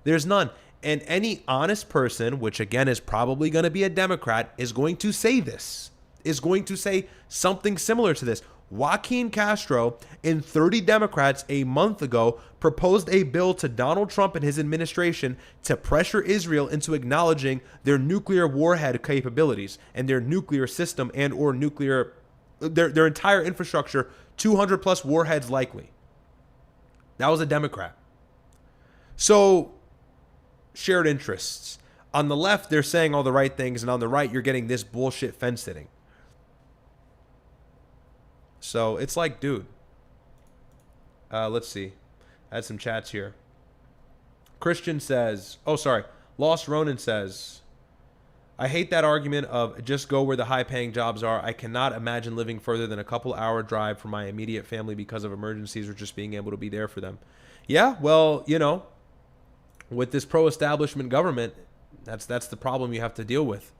There's none. And any honest person, which again is probably going to be a Democrat, is going to say this, is going to say something similar to this. Joaquin Castro and 30 Democrats a month ago proposed a bill to Donald Trump and his administration to pressure Israel into acknowledging their nuclear warhead capabilities and their nuclear system and or nuclear, their entire infrastructure, 200 plus warheads likely. That was a Democrat. So, shared interests. On the left, they're saying all the right things, and on the right, you're getting this bullshit fence sitting. So it's like, dude. Let's see. I had some chats here. Christian says, Lost Ronan says, I hate that argument of just go where the high-paying jobs are. I cannot imagine living further than a couple-hour drive from my immediate family because of emergencies or just being able to be there for them. Yeah, well, you know, with this pro-establishment government, that's the problem you have to deal with.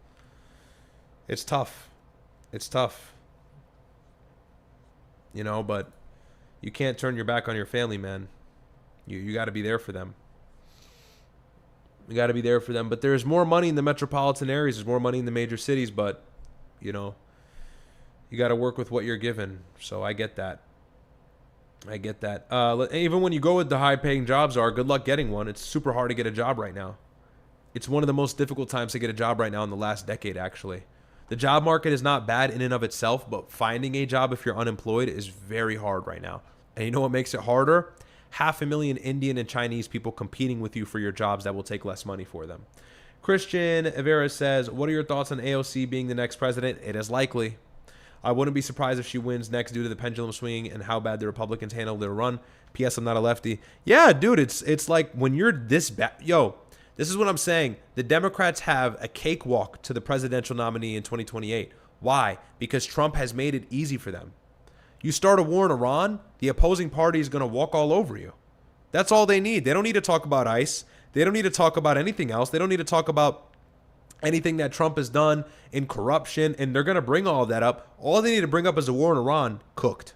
It's tough. It's tough. You know, but you can't turn your back on your family, man. You got to be there for them. You got to be there for them. But there's more money in the metropolitan areas. There's more money in the major cities, but, you know, you got to work with what you're given. So I get that. I get that. Even when you go with the high-paying jobs good luck getting one. It's super hard to get a job right now. It's one of the most difficult times to get a job right now in the last decade, actually. The job market is not bad in and of itself, but finding a job if you're unemployed is very hard right now. And you know what makes it harder? 500,000 Indian and Chinese people competing with you for your jobs that will take less money for them. Christian Evera says, what are your thoughts on AOC being the next president? It is likely. I wouldn't be surprised if she wins next due to the pendulum swinging and how bad the Republicans handle their run. P.S. I'm not a lefty. Yeah, dude, it's like when you're this bad. Yo, this is what I'm saying. The Democrats have a cakewalk to the presidential nominee in 2028. Why? Because Trump has made it easy for them. You start a war in Iran, the opposing party is going to walk all over you. That's all they need. They don't need to talk about ICE. They don't need to talk about anything else. They don't need to talk about anything that Trump has done in corruption, and they're going to bring all of that up. All they need to bring up is a war in Iran. Cooked.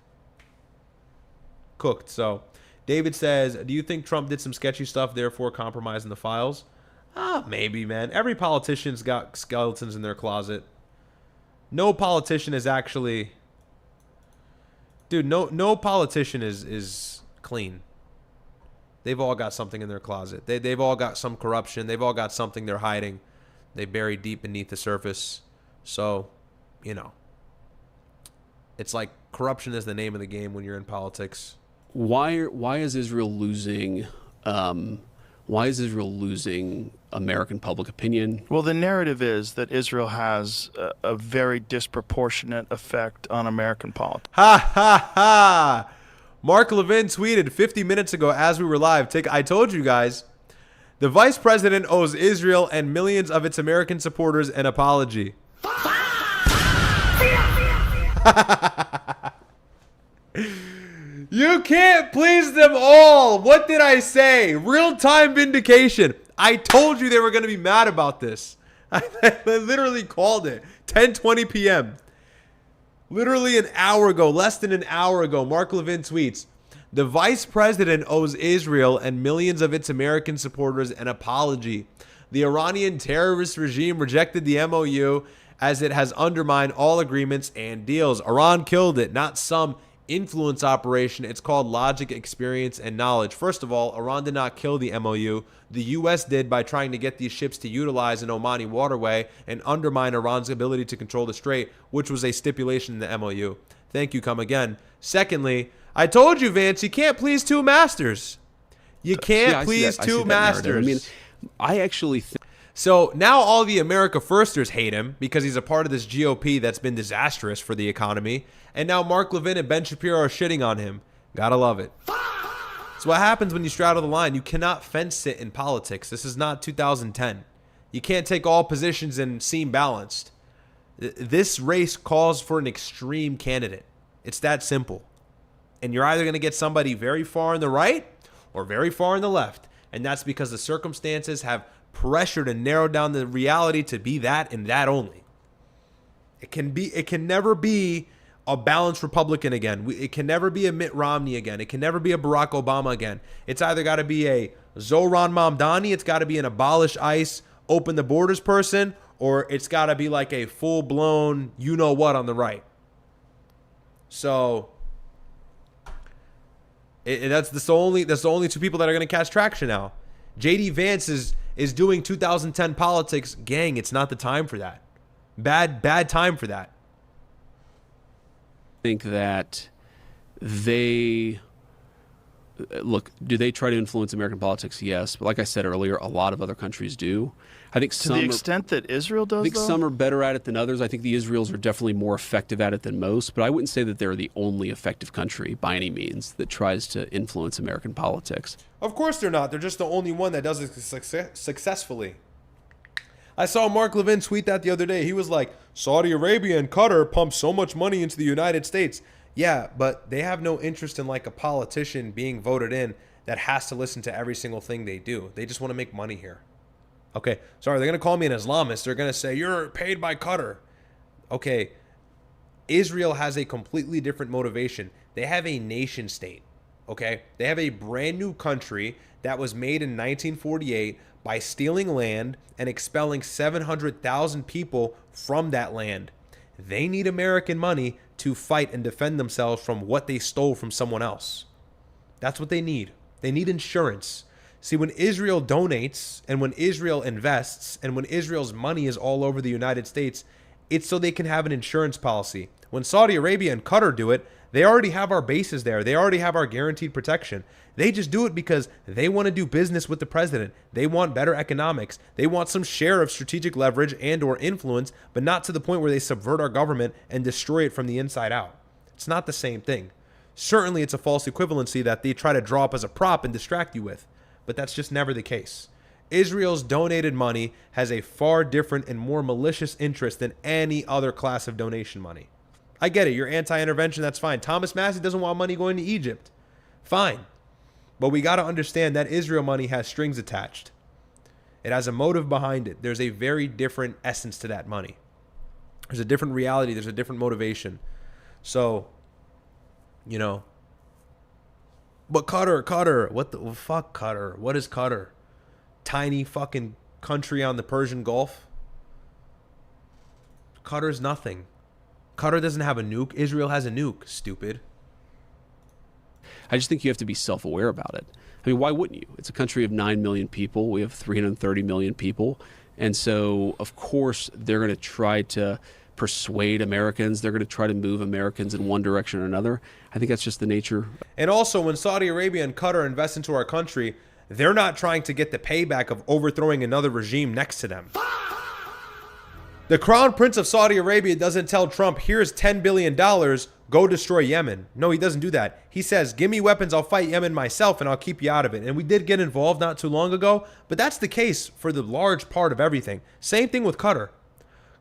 So David says, do you think Trump did some sketchy stuff, therefore compromising the files? Maybe, man. Every politician's got skeletons in their closet. No politician is actually... Dude, no politician is clean. They've all got something in their closet. They've all got some corruption. They've all got something they're hiding. They bury deep beneath the surface. So, you know, it's like corruption is the name of the game when you're in politics. why is Israel losing? Why is Israel losing American public opinion? Well, the narrative is that Israel has a very disproportionate effect on American politics. Ha ha ha! Mark Levin tweeted 50 minutes ago as we were live. I told you guys, the vice president owes Israel and millions of its American supporters an apology. You can't please them all. What did I say? Real-time vindication. I told you they were going to be mad about this. I literally called it. 10:20 p.m. Literally an hour ago, less than an hour ago, Mark Levin tweets, the vice president owes Israel and millions of its American supporters an apology. The Iranian terrorist regime rejected the MoU as it has undermined all agreements and deals. Iran killed it, not some influence operation. It's called logic, experience, and knowledge. First of all, Iran did not kill the MoU. The U.S. did by trying to get these ships to utilize an Omani waterway and undermine Iran's ability to control the strait, which was a stipulation in the MoU. Thank you, come again. Secondly, I told you, Vance, you can't please two masters. You can't please two masters. I mean, I actually think... So now all the America Firsters hate him because he's a part of this GOP that's been disastrous for the economy. And now Mark Levin and Ben Shapiro are shitting on him. Gotta love it. So what happens when you straddle the line? You cannot fence sit in politics. This is not 2010. You can't take all positions and seem balanced. This race calls for an extreme candidate. It's that simple. And you're either going to get somebody very far on the right or very far on the left. And that's because the circumstances have pressured and narrowed down the reality to be that and that only. It can never be a balanced Republican again. It can never be a Mitt Romney again. It can never be a Barack Obama again. It's either got to be a Zohran Mamdani, it's got to be an abolish ICE, open the borders person, or it's got to be like a full-blown you-know-what on the right. So that's the only two people that are going to catch traction now. JD Vance is doing 2010 politics. Gang, it's not the time for that. Bad time for that. I think that they look, do they try to influence American politics? Yes. But like I said earlier, a lot of other countries do. I think to the extent that Israel does, I think some are better at it than others. I think the Israelis are definitely more effective at it than most, but I wouldn't say that they're the only effective country by any means that tries to influence American politics. Of course they're not. They're just the only one that does it successfully. I saw Mark Levin tweet that the other day. He was like, Saudi Arabia and Qatar pump so much money into the United States. Yeah, but they have no interest in like a politician being voted in that has to listen to every single thing they do. They just want to make money here. Okay, sorry, they're going to call me an Islamist. They're going to say, you're paid by Qatar. Okay, Israel has a completely different motivation. They have a nation state, okay? They have a brand new country that was made in 1948 by stealing land and expelling 700,000 people from that land. They need American money to fight and defend themselves from what they stole from someone else. That's what they need. They need insurance. See, when Israel donates and when Israel invests and when Israel's money is all over the United States, it's so they can have an insurance policy. When Saudi Arabia and Qatar do it, they already have our bases there. They already have our guaranteed protection. They just do it because they want to do business with the president. They want better economics. They want some share of strategic leverage and or influence, but not to the point where they subvert our government and destroy it from the inside out. It's not the same thing. Certainly, it's a false equivalency that they try to draw up as a prop and distract you with, but that's just never the case. Israel's donated money has a far different and more malicious interest than any other class of donation money. I get it. You're anti-intervention. That's fine. Thomas Massey doesn't want money going to Egypt. Fine. But we got to understand that Israel money has strings attached. It has a motive behind it. There's a very different essence to that money. There's a different reality. There's a different motivation. So, you know. But Qatar, what the fuck Qatar? What is Qatar? Tiny fucking country on the Persian Gulf? Qatar's nothing. Qatar doesn't have a nuke. Israel has a nuke, stupid. I just think you have to be self-aware about it. I mean, why wouldn't you? It's a country of 9 million people. We have 330 million people. And so, of course, they're going to try to persuade Americans. They're going to try to move Americans in one direction or another. I think that's just the nature. And also, when Saudi Arabia and Qatar invest into our country, they're not trying to get the payback of overthrowing another regime next to them. The Crown Prince of Saudi Arabia doesn't tell Trump, here's $10 billion, go destroy Yemen. No, he doesn't do that. He says, give me weapons, I'll fight Yemen myself, and I'll keep you out of it. And we did get involved not too long ago, but that's the case for the large part of everything. Same thing with Qatar.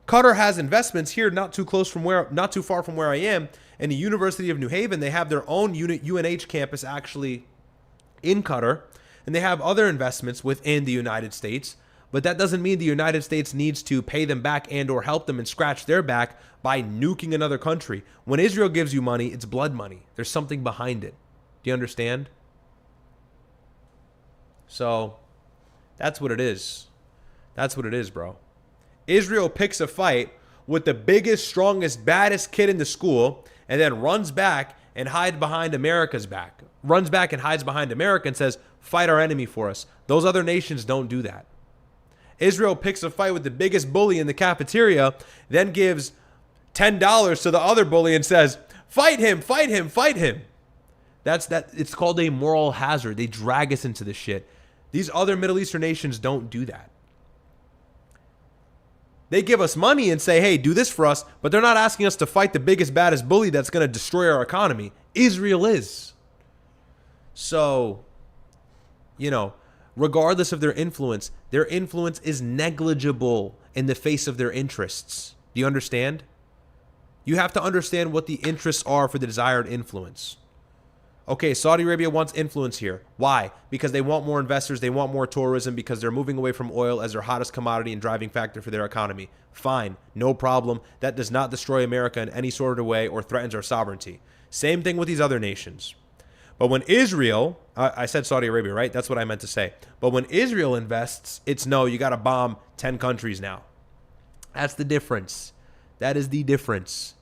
Qatar has investments here not too far from where I am, in the University of New Haven. They have their own UNH campus actually in Qatar, and they have other investments within the United States. But that doesn't mean the United States needs to pay them back and or help them and scratch their back by nuking another country. When Israel gives you money, it's blood money. There's something behind it. Do you understand? So that's what it is. That's what it is, bro. Israel picks a fight with the biggest, strongest, baddest kid in the school and then runs back and hides behind America's back. Runs back and hides behind America and says, fight our enemy for us. Those other nations don't do that. Israel picks a fight with the biggest bully in the cafeteria, then gives $10 to the other bully and says, fight him, fight him, fight him. It's called a moral hazard. They drag us into this shit. These other Middle Eastern nations don't do that. They give us money and say, hey, do this for us, but they're not asking us to fight the biggest, baddest bully that's going to destroy our economy. Israel is. So, regardless of their influence is negligible in the face of their interests. Do you understand? You have to understand what the interests are for the desired influence. Okay, Saudi Arabia wants influence here. Why? Because they want more investors, they want more tourism, because they're moving away from oil as their hottest commodity and driving factor for their economy. Fine, no problem. That does not destroy America in any sort of way or threatens our sovereignty. Same thing with these other nations. But when Israel, I said Saudi Arabia, right? That's what I meant to say. But when Israel invests, it's no, you got to bomb 10 countries now. That's the difference. That is the difference.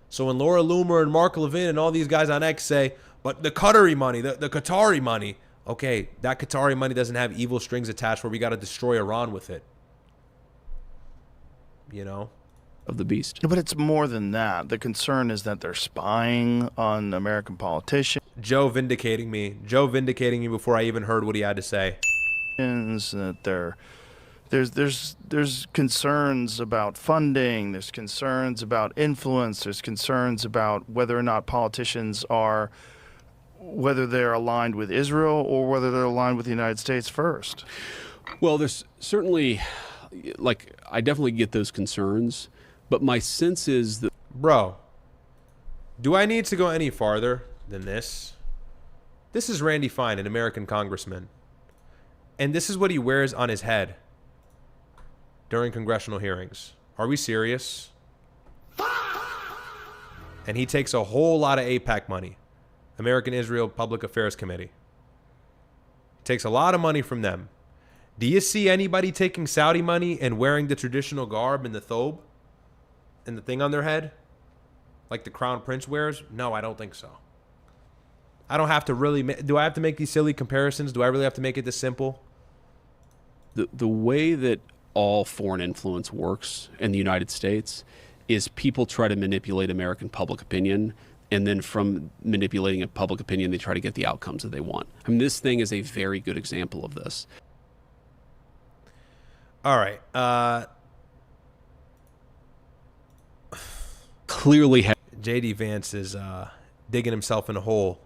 So when Laura Loomer and Mark Levin and all these guys on X say, but the Qatari money, the Qatari money, okay, that Qatari money doesn't have evil strings attached where we got to destroy Iran with it. Of the beast. But it's more than that. The concern is that they're spying on American politicians. Joe vindicating me. Joe vindicating me before I even heard what he had to say. That there's concerns about funding. There's concerns about influence. There's concerns about whether or not politicians are, whether they're aligned with Israel or whether they're aligned with the United States first. Well, there's certainly, I definitely get those concerns, but my sense is that... Bro, do I need to go any farther than this? This is Randy Fine, an American congressman. And this is what he wears on his head during congressional hearings. Are we serious? And he takes a whole lot of AIPAC money. American Israel Public Affairs Committee. Takes a lot of money from them. Do you see anybody taking Saudi money and wearing the traditional garb and the thobe and the thing on their head like the Crown Prince wears? No, I don't think so. I don't have to really... Do I have to make these silly comparisons? Do I really have to make it this simple? The way that all foreign influence works in the United States is people try to manipulate American public opinion, and then from manipulating a public opinion, they try to get the outcomes that they want. I mean, this thing is a very good example of this. All right. Clearly, JD Vance is digging himself in a hole.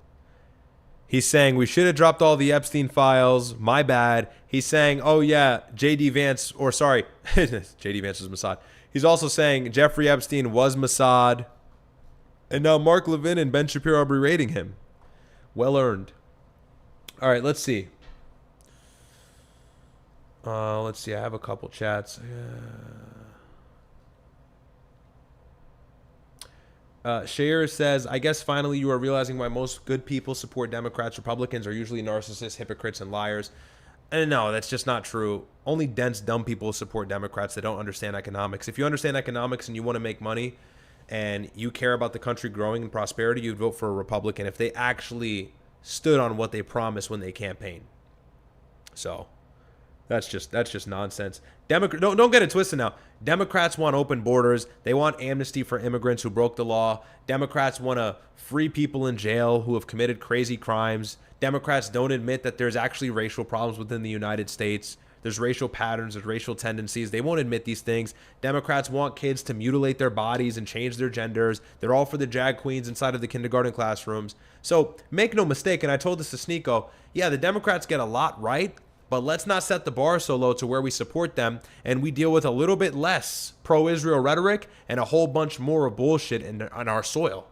He's saying we should have dropped all the Epstein files. My bad. He's saying, oh, yeah, JD Vance, or sorry, JD Vance was Mossad. He's also saying Jeffrey Epstein was Mossad. And now Mark Levin and Ben Shapiro are berating him. Well earned. All right, let's see. Let's see. I have a couple chats. Shayer says, I guess finally you are realizing why most good people support Democrats. Republicans are usually narcissists, hypocrites, and liars. And no, that's just not true. Only dense, dumb people support Democrats that don't understand economics. If you understand economics and you want to make money and you care about the country growing and prosperity, you'd vote for a Republican if they actually stood on what they promised when they campaign. So That's just nonsense. Don't get it twisted now. Democrats want open borders. They want amnesty for immigrants who broke the law. Democrats want to free people in jail who have committed crazy crimes. Democrats don't admit that there's actually racial problems within the United States. There's racial patterns, there's racial tendencies. They won't admit these things. Democrats want kids to mutilate their bodies and change their genders. They're all for the drag queens inside of the kindergarten classrooms. So make no mistake, and I told this to Sneeko, yeah, the Democrats get a lot right, but let's not set the bar so low to where we support them and we deal with a little bit less pro-Israel rhetoric and a whole bunch more of bullshit on our soil.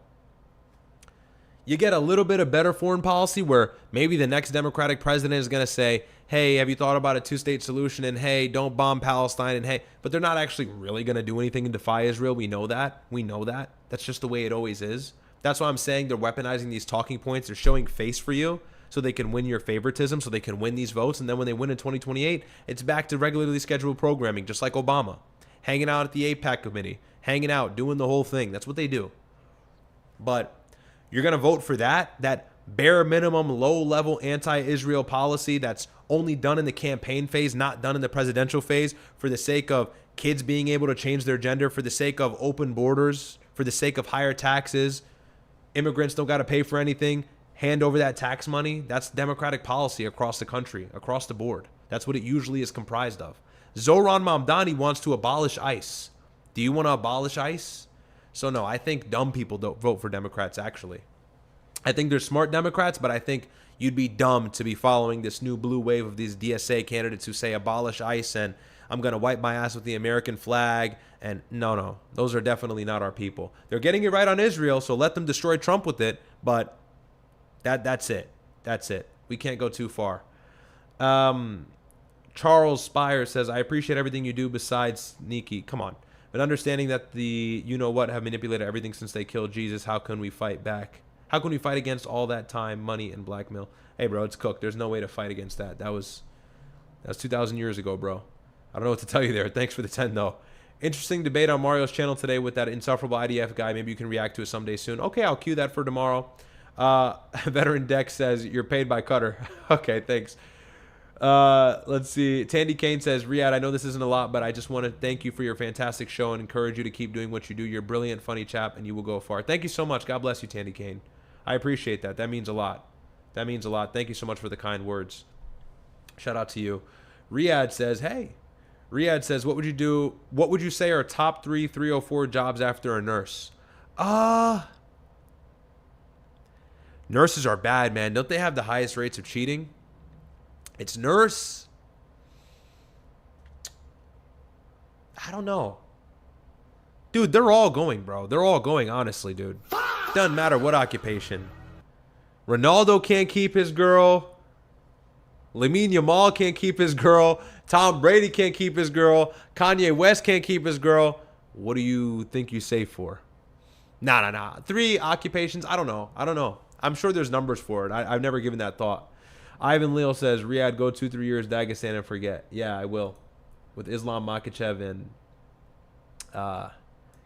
You get a little bit of better foreign policy where maybe the next Democratic president is going to say, hey, have you thought about a two-state solution? And hey, don't bomb Palestine. And hey, but they're not actually really going to do anything to defy Israel. We know that. We know that. That's just the way it always is. That's why I'm saying they're weaponizing these talking points. They're showing face for you so they can win your favoritism, so they can win these votes. And then when they win in 2028, it's back to regularly scheduled programming, just like Obama. Hanging out at the AIPAC committee, hanging out, doing the whole thing. That's what they do. But you're going to vote for that bare minimum, low-level anti-Israel policy that's only done in the campaign phase, not done in the presidential phase, for the sake of kids being able to change their gender, for the sake of open borders, for the sake of higher taxes. Immigrants don't got to pay for anything. Hand over that tax money. That's Democratic policy across the country, across the board. That's what it usually is comprised of. Zoran Mamdani wants to abolish ICE. Do you want to abolish ICE? So no, I think dumb people don't vote for Democrats, actually. I think they're smart Democrats, but I think you'd be dumb to be following this new blue wave of these DSA candidates who say abolish ICE and I'm going to wipe my ass with the American flag. And no, those are definitely not our people. They're getting it right on Israel, so let them destroy Trump with it, but that's it. That's it. We can't go too far. Charles Spire says, I appreciate everything you do besides sneaky. Come on. But understanding that the you-know-what have manipulated everything since they killed Jesus, how can we fight back? How can we fight against all that time, money, and blackmail? Hey, bro, it's cooked. There's no way to fight against that. That was 2,000 years ago, bro. I don't know what to tell you there. Thanks for the 10, though. Interesting debate on Mario's channel today with that insufferable IDF guy. Maybe you can react to it someday soon. Okay, I'll cue that for tomorrow. Veteran Dex says, you're paid by Qatar. Okay, thanks. Let's see. Tandy Kane says, Riyadh, I know this isn't a lot, but I just want to thank you for your fantastic show and encourage you to keep doing what you do. You're a brilliant, funny chap, and you will go far. Thank you so much. God bless you, Tandy Kane. I appreciate that. That means a lot. That means a lot. Thank you so much for the kind words. Shout out to you. Riyadh says, hey. Riyadh says, what would you do? What would you say are top 304 jobs after a nurse? Nurses are bad, man. Don't they have the highest rates of cheating? It's nurse. I don't know. Dude, they're all going, bro. They're all going, honestly, dude. Doesn't matter what occupation. Ronaldo can't keep his girl. Lamine Yamal can't keep his girl. Tom Brady can't keep his girl. Kanye West can't keep his girl. What do you think you save for? Nah. 3 occupations? I don't know. I'm sure there's numbers for it. I've never given that thought. Ivan Leal says, Riyadh, go 2-3 years Dagestan and forget. Yeah, I will. With Islam Makhachev and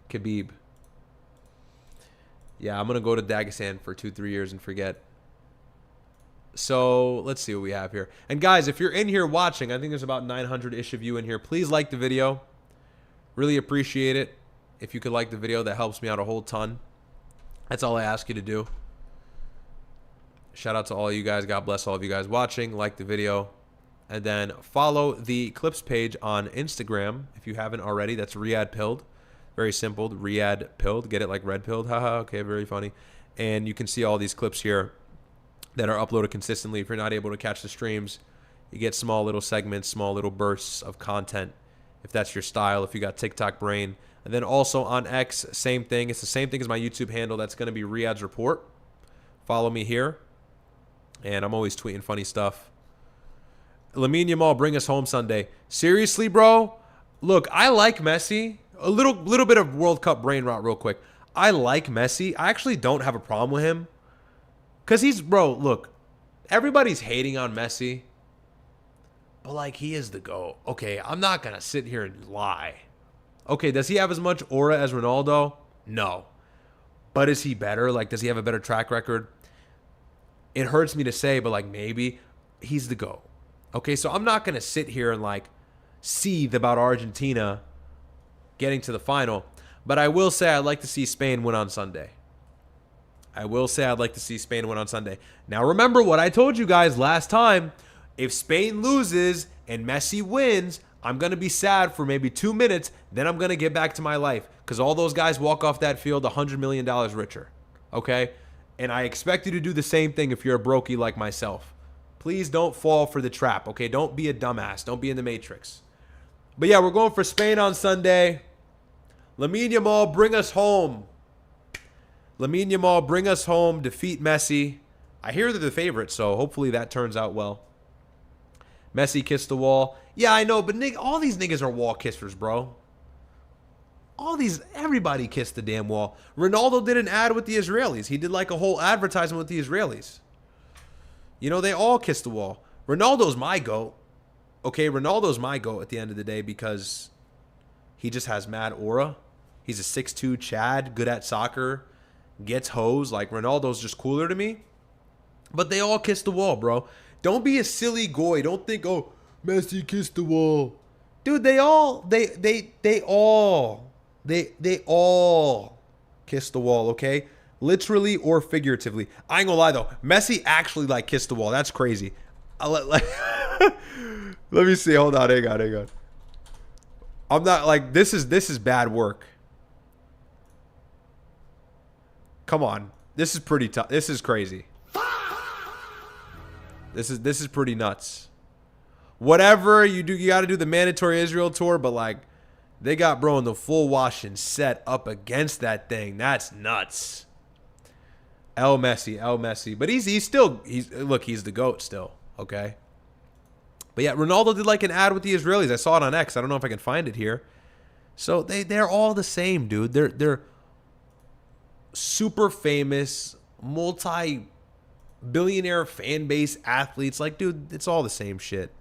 Khabib. Yeah, I'm going to go to Dagestan for 2-3 years and forget. So let's see what we have here. And guys, if you're in here watching, I think there's about 900-ish of you in here. Please like the video. Really appreciate it. If you could like the video, that helps me out a whole ton. That's all I ask you to do. Shout out to all you guys. God bless all of you guys watching. Like the video. And then follow the clips page on Instagram if you haven't already. That's Riyadh Pilled. Very simple. Riyadh Pilled. Get it like red pilled. Haha. Okay, very funny. And you can see all these clips here that are uploaded consistently. If you're not able to catch the streams, you get small little segments, small little bursts of content if that's your style, if you got TikTok brain. And then also on X, same thing. It's the same thing as my YouTube handle. That's going to be Riyadh's Report. Follow me here. And I'm always tweeting funny stuff. Lamine Yamal, bring us home Sunday. Seriously, bro? Look, I like Messi. A little bit of World Cup brain rot real quick. I like Messi. I actually don't have a problem with him. Because he's, bro, look, everybody's hating on Messi. But, like, he is the GOAT. Okay, I'm not going to sit here and lie. Okay, does he have as much aura as Ronaldo? No. But is he better? Like, does he have a better track record? It hurts me to say, but, like, maybe. He's the GOAT. Okay, so I'm not going to sit here and like seethe about Argentina getting to the final, but I will say I'd like to see Spain win on Sunday. I will say I'd like to see Spain win on Sunday. Now remember what I told you guys last time. If Spain loses and Messi wins, I'm going to be sad for maybe 2 minutes. Then I'm going to get back to my life because all those guys walk off that field $100 million richer. Okay? And I expect you to do the same thing if you're a brokey like myself. Please don't fall for the trap. Okay? Don't be a dumbass. Don't be in the Matrix. But yeah, we're going for Spain on Sunday. Lamine Yamal, bring us home. Lamine Yamal, bring us home. Defeat Messi. I hear they're the favorite, so hopefully that turns out well. Messi kissed the wall. Yeah, I know, but all these niggas are wall kissers, bro. Everybody kissed the damn wall. Ronaldo did an ad with the Israelis. He did like a whole advertisement with the Israelis. You know, they all kissed the wall. Ronaldo's my GOAT. Okay, Ronaldo's my GOAT at the end of the day because he just has mad aura. He's a 6'2" Chad, good at soccer, gets hosed. Like, Ronaldo's just cooler to me. But they all kissed the wall, bro. Don't be a silly goy. Don't think, oh, Messi kissed the wall. Dude, they all kissed the wall, okay? Literally or figuratively. I ain't gonna lie, though. Messi actually, like, kissed the wall. That's crazy. Let me see. Hold on. Hang on. I'm not, like, this is bad work. Come on. This is pretty tough. This is crazy. This is pretty nuts. Whatever you do, you got to do the mandatory Israel tour, but like they got bro in the full wash and set up against that thing. That's nuts. El Messi, but he's the GOAT still, okay? But yeah, Ronaldo did like an ad with the Israelis. I saw it on X. I don't know if I can find it here. So they're all the same, dude. They're super famous, multi-billionaire fan base athletes. Like, dude, it's all the same shit.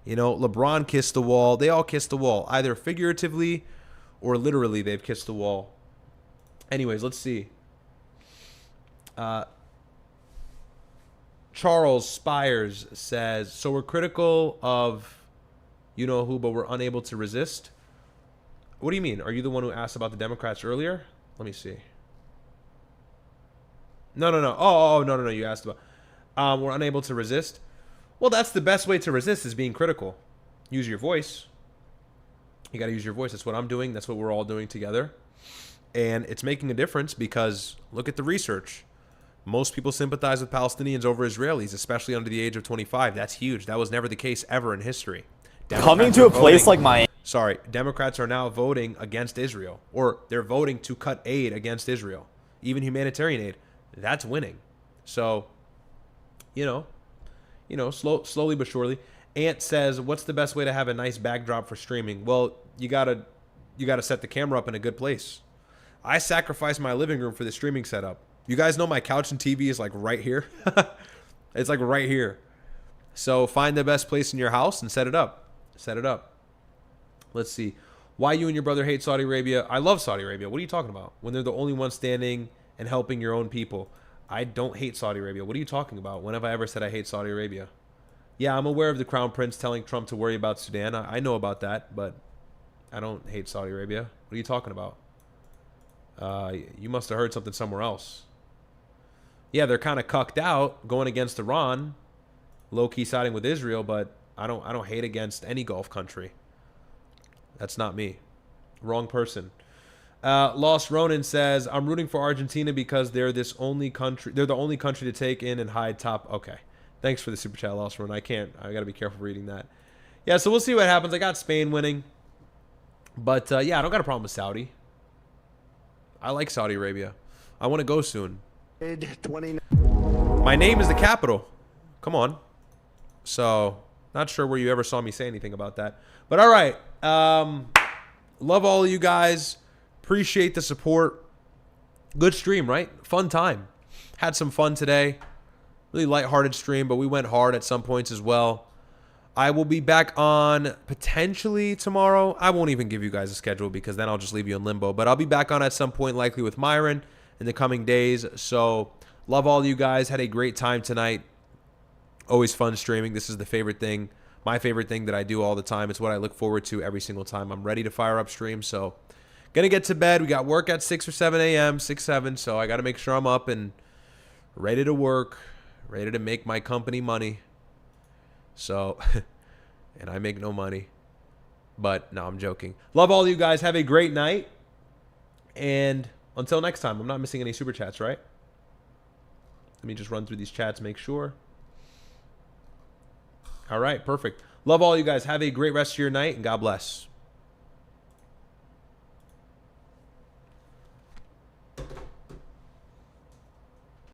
You know, LeBron kissed the wall. They all kissed the wall, either figuratively or literally. They've kissed the wall. Anyways, let's see. Charles Spires says, so we're critical of you know who, but we're unable to resist. What do you mean? Are you the one who asked about the Democrats earlier? Let me see. No. Oh, no. You asked about. We're unable to resist. Well, that's the best way to resist is being critical. Use your voice. You got to use your voice. That's what I'm doing. That's what we're all doing together. And it's making a difference because look at the research. Most people sympathize with Palestinians over Israelis, especially under the age of 25. That's huge. That was never the case ever in history. Coming to a place like Miami. Sorry, Democrats are now voting against Israel, or they're voting to cut aid against Israel, even humanitarian aid. That's winning. So, slowly but surely. Ant says, what's the best way to have a nice backdrop for streaming? Well, you gotta set the camera up in a good place. I sacrificed my living room for the streaming setup. You guys know my couch and TV is like right here. It's like right here. So find the best place in your house and set it up. Let's see. Why you and your brother hate Saudi Arabia? I love Saudi Arabia. What are you talking about? When they're the only ones standing and helping your own people. I don't hate Saudi Arabia. What are you talking about? When have I ever said I hate Saudi Arabia? Yeah, I'm aware of the Crown Prince telling Trump to worry about Sudan. I know about that, but I don't hate Saudi Arabia. What are you talking about? You must have heard something somewhere else. Yeah, they're kind of cucked out going against Iran, low-key siding with Israel, but I don't hate against any Gulf country. That's not me. Wrong person. Lost Ronan says, I'm rooting for Argentina because they're the only country to take in and hide top. Okay. Thanks for the super chat, Lost Ronan. I got to be careful reading that. Yeah, so we'll see what happens. I got Spain winning. But yeah, I don't got a problem with Saudi. I like Saudi Arabia. I want to go soon. My name is the capital. Come on. So, not sure where you ever saw me say anything about that. But all right. Love all of you guys. Appreciate the support. Good stream, right? Fun time. Had some fun today. Really lighthearted stream, but we went hard at some points as well. I will be back on potentially tomorrow. I won't even give you guys a schedule because then I'll just leave you in limbo. But I'll be back on at some point, likely with Myron in the coming days. So love all you guys. Had a great time tonight. Always fun streaming. This is the favorite thing my favorite thing that I do all the time. It's what I look forward to every single time I'm ready to fire up stream. So gonna get to bed. We got work at 6 or 7 a.m., 6, 7. So I got to make sure I'm up and ready to work, ready to make my company money. So, and I make no money. But no, I'm joking. Love all of you guys. Have a great night. And until next time, I'm not missing any super chats, right? Let me just run through these chats, make sure. All right, perfect. Love all you guys. Have a great rest of your night, and God bless.